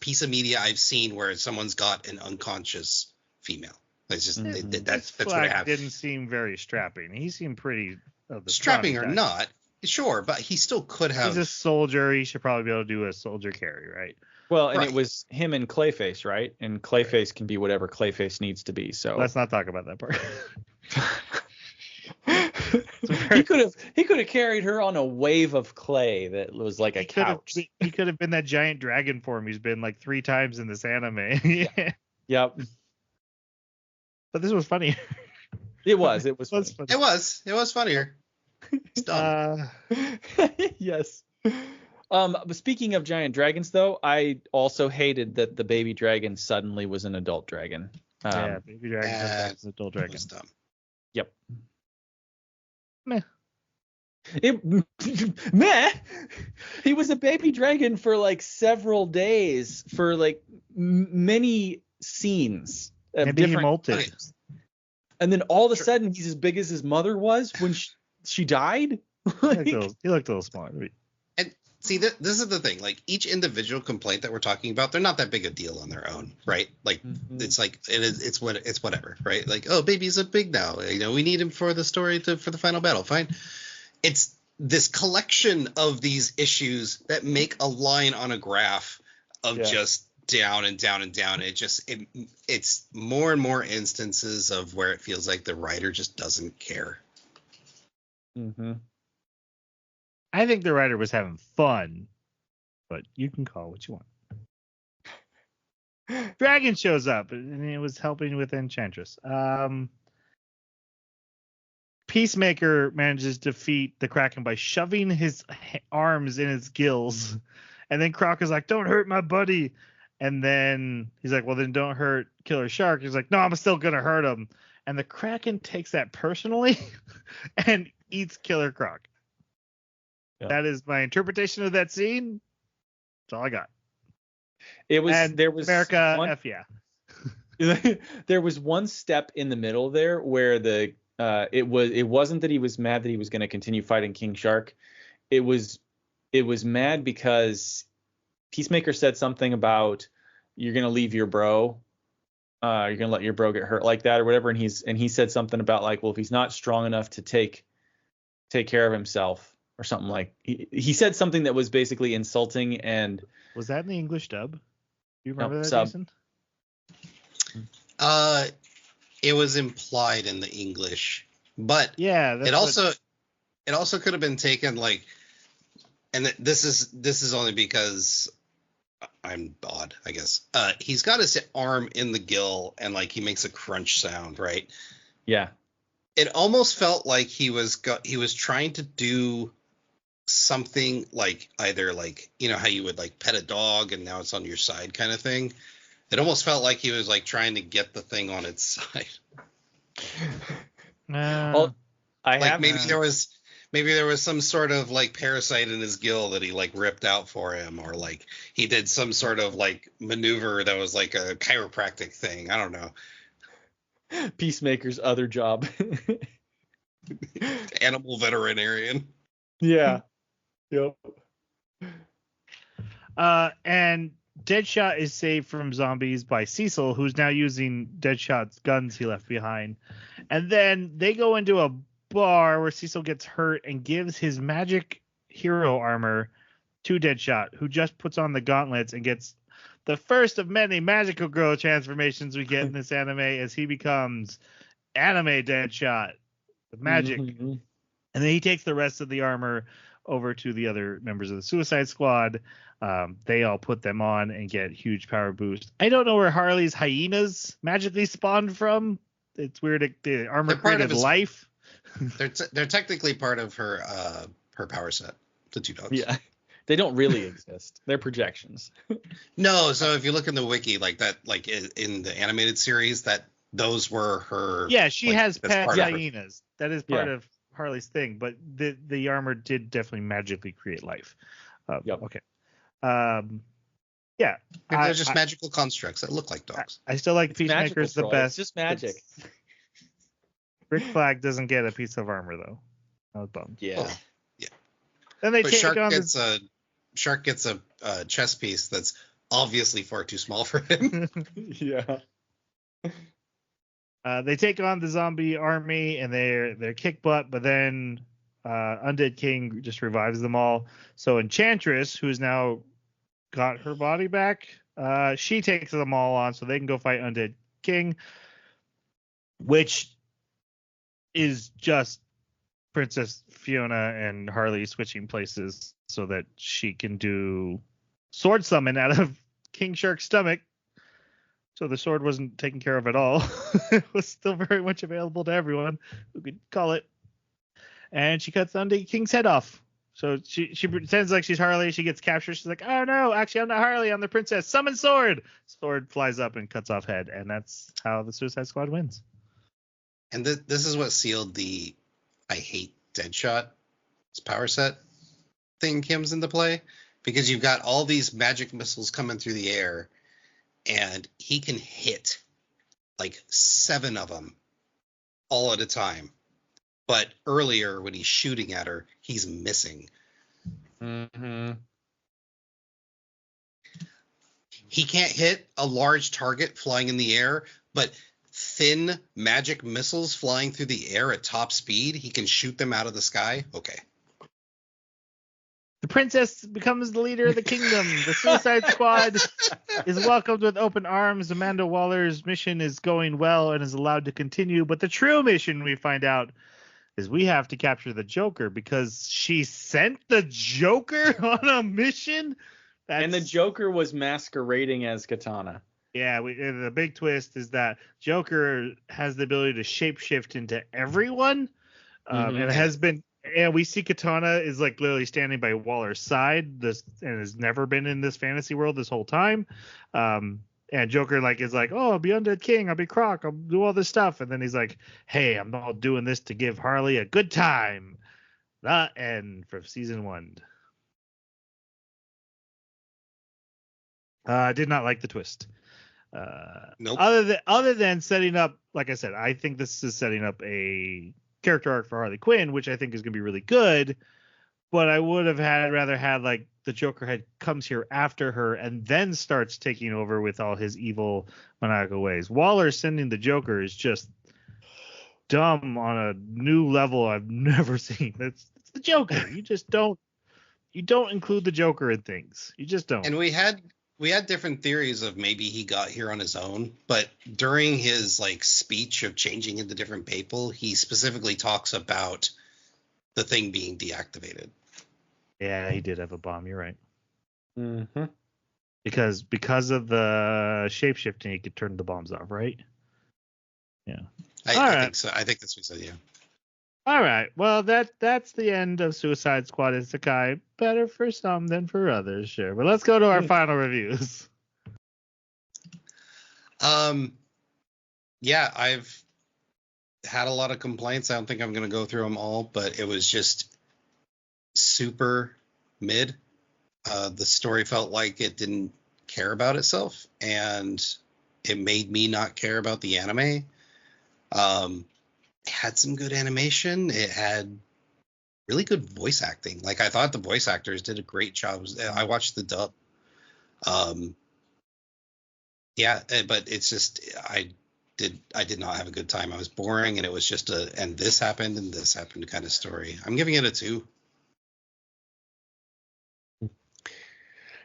piece of media I've seen where someone's got an unconscious female. It's just that's what I have. Didn't seem very strapping. He seemed pretty strapping or not, sure, but he still could have. He's a soldier. He should probably be able to do a soldier carry, right? Well, and it was him and Clayface, right? And Clayface can be whatever Clayface needs to be. So let's not talk about that part. he could have carried her on a wave of clay that was like a couch. He could have been that giant dragon form he's been like 3 times in this anime. Yep. But this was funny. It was funny. It was funnier. It's dumb. Yes. But speaking of giant dragons, though, I also hated that the baby dragon suddenly was an adult dragon. Baby dragon was an adult dragon. Was dumb. Yep. Meh. Meh. He was a baby dragon for like several days for like many scenes. Maybe he molted. And then all of a sudden he's as big as his mother was when she died. He looked a little small. And see, this is the thing. Like each individual complaint that we're talking about, they're not that big a deal on their own, right? Like it's like it's whatever, right? Like, oh, baby's up big now. You know, we need him for the story for the final battle. Fine. It's this collection of these issues that make a line on a graph of just down and down and down. It's more and more instances of where it feels like the writer just doesn't care. Mm-hmm. I think the writer was having fun, but you can call it what you want. Dragon shows up and it was helping with Enchantress. Peacemaker manages to defeat the Kraken by shoving his arms in his gills. And then Croc is like, don't hurt my buddy. And then he's like, well, then don't hurt Killer Shark. He's like, no, I'm still going to hurt him. And the Kraken takes that personally and eats Killer Croc. Yeah. That is my interpretation of that scene. That's all I got. There was America F yeah. There was one step in the middle there where it wasn't that he was mad that he was going to continue fighting King Shark. It was mad because Peacemaker said something about you're going to leave your bro. You're going to let your bro get hurt like that or whatever. And he said something about like, well, if he's not strong enough to take care of himself or something like he said something that was basically insulting. And was that in the English dub? Do you remember that, Jason? It was implied in the English, but yeah, it also could have been taken like, and this is only because I'm odd, I guess. He's got his arm in the gill and like he makes a crunch sound, right? Yeah. It almost felt like he was trying to do something like either like, you know how you would like pet a dog and now it's on your side kind of thing. It almost felt like he was like trying to get the thing on its side. Well, maybe there was some sort of like parasite in his gill that he like ripped out for him, or like he did some sort of like maneuver that was like a chiropractic thing. I don't know. Peacemaker's other job. Animal veterinarian. Yeah. Yep. And Deadshot is saved from zombies by Cecil, who's now using Deadshot's guns he left behind. And then they go into a bar where Cecil gets hurt and gives his magic hero armor to Deadshot, who just puts on the gauntlets and gets the first of many magical girl transformations we get in this anime as he becomes anime Deadshot with magic. Mm-hmm. And then he takes the rest of the armor over to the other members of the Suicide Squad. They all put them on and get huge power boost. I don't know where Harley's hyenas magically spawned from. It's weird. The armor created life. They're technically part of her power set. The two dogs. Yeah, they don't really exist. They're projections. No, so if you look in the wiki, like that, like in the animated series, that those were her. Yeah, she has pet hyenas. That is part of Harley's thing. But the armor did definitely magically create life. Yep. Okay. Yeah. They're just magical constructs that look like dogs. I still like Peacemaker's the best. It's just magic. Rick Flag doesn't get a piece of armor though. I was bummed. Yeah. Oh, yeah. Then they but take Shark on gets a chest piece that's obviously far too small for him. Yeah. They take on the zombie army and they're kick butt, but then Undead King just revives them all. So Enchantress, who's now got her body back, she takes them all on so they can go fight Undead King, which is just Princess Fiona and Harley switching places so that she can do sword summon out of King Shark's stomach. So the sword wasn't taken care of at all. It was still very much available to everyone who could call it. And she cuts Undead King's head off. So she pretends like she's Harley. She gets captured. She's like, oh no, actually I'm not Harley. I'm the princess. Summon sword. Sword flies up and cuts off head. And that's how the Suicide Squad wins. And this is what sealed the I hate Deadshot's power set thing comes into play. Because you've got all these magic missiles coming through the air. And he can hit like 7 of them all at a time. But earlier when he's shooting at her, he's missing. Mm-hmm. He can't hit a large target flying in the air, but thin magic missiles flying through the air at top speed, he can shoot them out of the sky. Okay. The princess becomes the leader of the kingdom. The Suicide Squad is welcomed with open arms. Amanda Waller's mission is going well and is allowed to continue. But the true mission, we find out, is we have to capture the Joker because she sent the Joker on a mission. And the Joker was masquerading as Katana. Yeah, the big twist is that Joker has the ability to shapeshift into everyone. And it has been. And we see Katana is like literally standing by Waller's side, and has never been in this fantasy world this whole time. And Joker is like, oh, I'll be Undead King, I'll be Croc, I'll do all this stuff, and then he's like, hey, I'm not doing this to give Harley a good time. The end for season 1. I did not like the twist. Nope. Other than setting up, like I said, I think this is setting up a character arc for Harley Quinn, which I think is going to be really good, but I would have rather had like the Joker comes here after her and then starts taking over with all his evil maniacal ways. Waller sending the Joker is just dumb on a new level I've never seen. It's the Joker. You don't include the Joker in things. You just don't. And we had different theories of maybe he got here on his own, but during his speech of changing into different people, he specifically talks about the thing being deactivated. Yeah, he did have a bomb. You're right. Mm-hmm. Because of the shapeshifting, he could turn the bombs off, right? Yeah. I think so. I think that's what he said. Yeah. All right. Well, that's the end of Suicide Squad Isekai. Better for some than for others, sure. But let's go to our final reviews. Yeah, I've had a lot of complaints. I don't think I'm going to go through them all, but it was just super mid. The story felt like it didn't care about itself, and it made me not care about the anime. It had some good animation. It had really good voice acting. I thought the voice actors did a great job. I watched the dub. Yeah, but it's just I did not have a good time. I was boring, and it was just and this happened and this happened kind of story. I'm giving it a 2.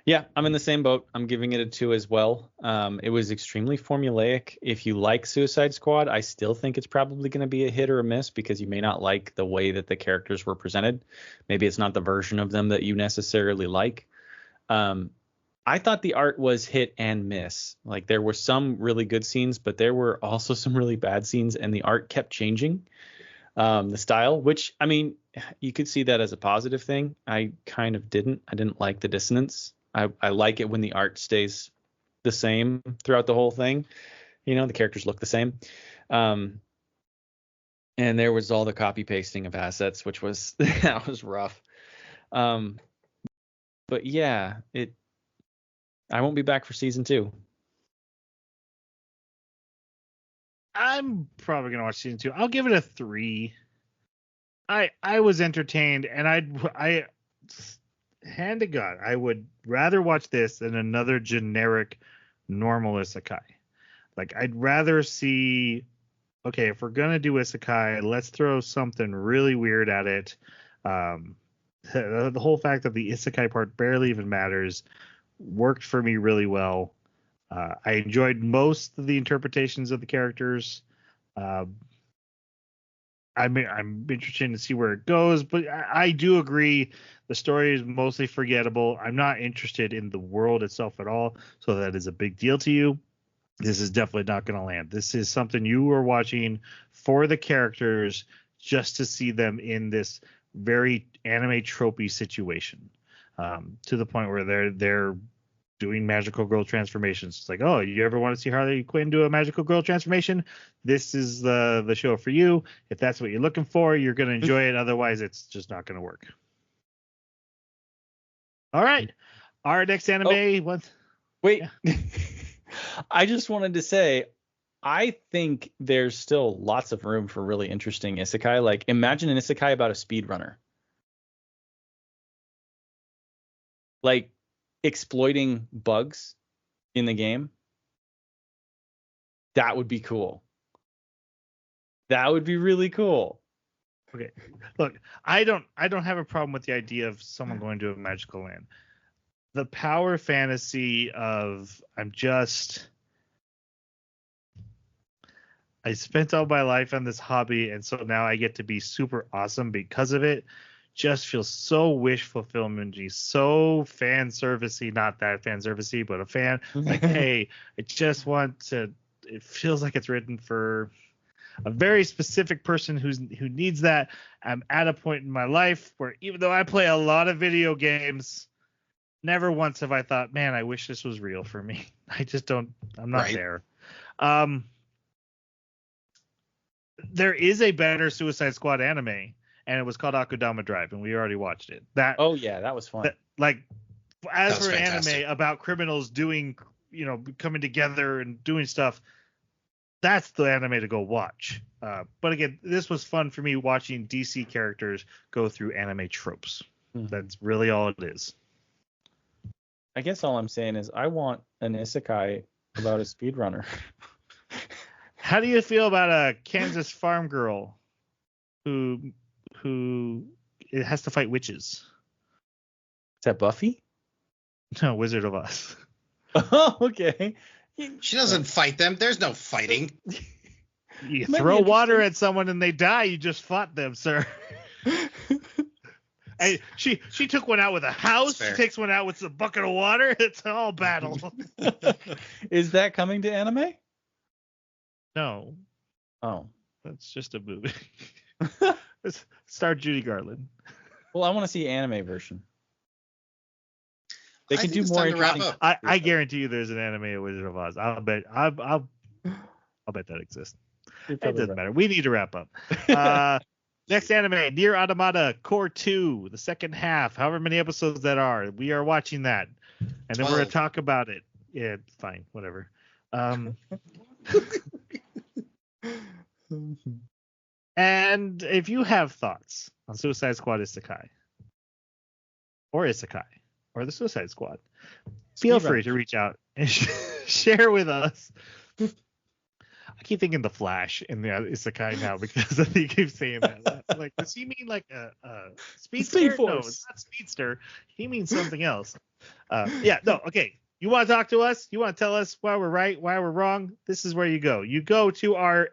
Yeah, I'm in the same boat. I'm giving it a 2 as well. It was extremely formulaic. If you like Suicide Squad, I still think it's probably going to be a hit or a miss because you may not like the way that the characters were presented. Maybe it's not the version of them that you necessarily like. I thought the art was hit and miss. There were some really good scenes, but there were also some really bad scenes, and the art kept changing. The style, which, I mean, you could see that as a positive thing. I kind of didn't. I didn't like the dissonance. I like it when the art stays the same throughout the whole thing. The characters look the same. And there was all the copy pasting of assets, which was that was rough. But yeah, I won't be back for season 2. I'm probably gonna watch season 2. I'll give it a 3. I was entertained, and hand to God, I would rather watch this than another generic normal isekai. Like, I'd rather see, okay, if we're gonna do isekai, let's throw something really weird at it. The whole fact that the isekai part barely even matters worked for me really well. I enjoyed most of the interpretations of the characters. I'm interested to see where it goes, but I do agree the story is mostly forgettable. I'm not interested in the world itself at all, so that is a big deal to you. This is definitely not going to land. This is something you are watching for the characters, just to see them in this very anime tropey situation, to the point where they're doing magical girl transformations. It's like, oh, you ever want to see Harley Quinn do a magical girl transformation? This is the show for you. If that's what you're looking for, you're going to enjoy it. Otherwise, it's just not going to work. All right. Our next anime. Wait. Yeah. I just wanted to say, I think there's still lots of room for really interesting isekai. Like, imagine an isekai about a speedrunner. Like, exploiting bugs in the game. That would be cool. That would be really cool. Okay. Look, I don't have a problem with the idea of someone going to a magical land. The power fantasy of I spent all my life on this hobby, and so now I get to be super awesome because of it. Just feels so wish fulfillment-y, so fan servicey, not that fan servicey, but a fan. Like, hey, I just want to. It feels like it's written for a very specific person who needs that. I'm at a point in my life where, even though I play a lot of video games, never once have I thought, man, I wish this was real for me. I just don't. I'm not there. There is a better Suicide Squad anime, and it was called Akudama Drive, and we already watched it. That was fun. As for an anime about criminals doing, coming together and doing stuff, that's the anime to go watch. But again, this was fun for me watching DC characters go through anime tropes. Mm-hmm. That's really all it is. I guess all I'm saying is I want an isekai about a speedrunner. How do you feel about a Kansas farm girl who it has to fight witches? Is that Buffy? No, Wizard of Oz. Oh, okay. She doesn't fight them. There's no fighting. You throw water at someone and they die. You just fought them, sir. Hey, she took one out with a house. She takes one out with a bucket of water. It's all battle. Is that coming to anime? No. Oh. That's just a movie. Star Judy Garland. Well, I want to see anime version. They can do more interesting. I guarantee you there's an anime of Wizard of Oz. I'll bet that exists. It doesn't matter. We need to wrap up. Next anime, Nier Automata Core 2, the second half, however many episodes that are. We are watching that. And then we're going to talk about it. Yeah, fine, whatever. And if you have thoughts on Suicide Squad Isekai, or the Suicide Squad, feel free to reach out and share with us. I keep thinking the Flash in the Isekai now because I think keep saying that. Like, does he mean like a speedster? No, it's not speedster. He means something else. Okay. You want to talk to us? You want to tell us why we're right, why we're wrong? This is where you go. You go to our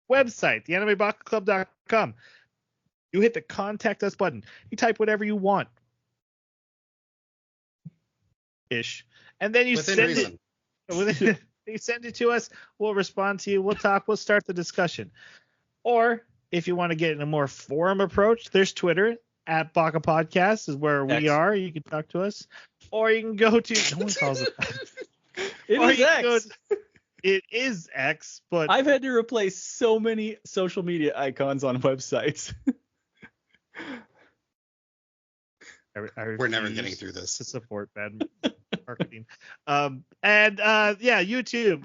website, theanimebakaclub.com. You hit the contact us button. You type whatever you want. And then you send it. You send it to us. We'll respond to you. We'll talk. We'll start the discussion. Or if you want to get in a more forum approach, there's Twitter at Baka Podcast is where we are. You can talk to us. Or you can go to. No one calls it that. It is X. It is X, but I've had to replace so many social media icons on websites. We're never getting through this. To support bad marketing. YouTube.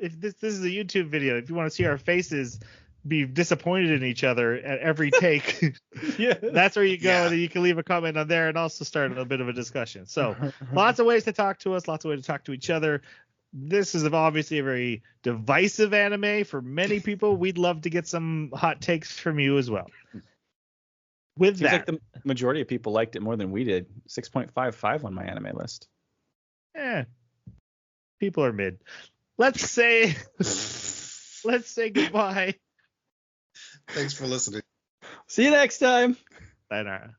If this is a YouTube video, if you want to see our faces, be disappointed in each other at every take, Yeah. that's where you go, Yeah. and you can leave a comment on there and also start a bit of a discussion. So lots of ways to talk to us, lots of ways to talk to each other. This is obviously a very divisive anime for many people. We'd love to get some hot takes from you as well. With Seems that, like the majority of people liked it more than we did. 6.55 on my anime list. people are mid. Let's say goodbye. Thanks for listening. See you next time. Sayonara.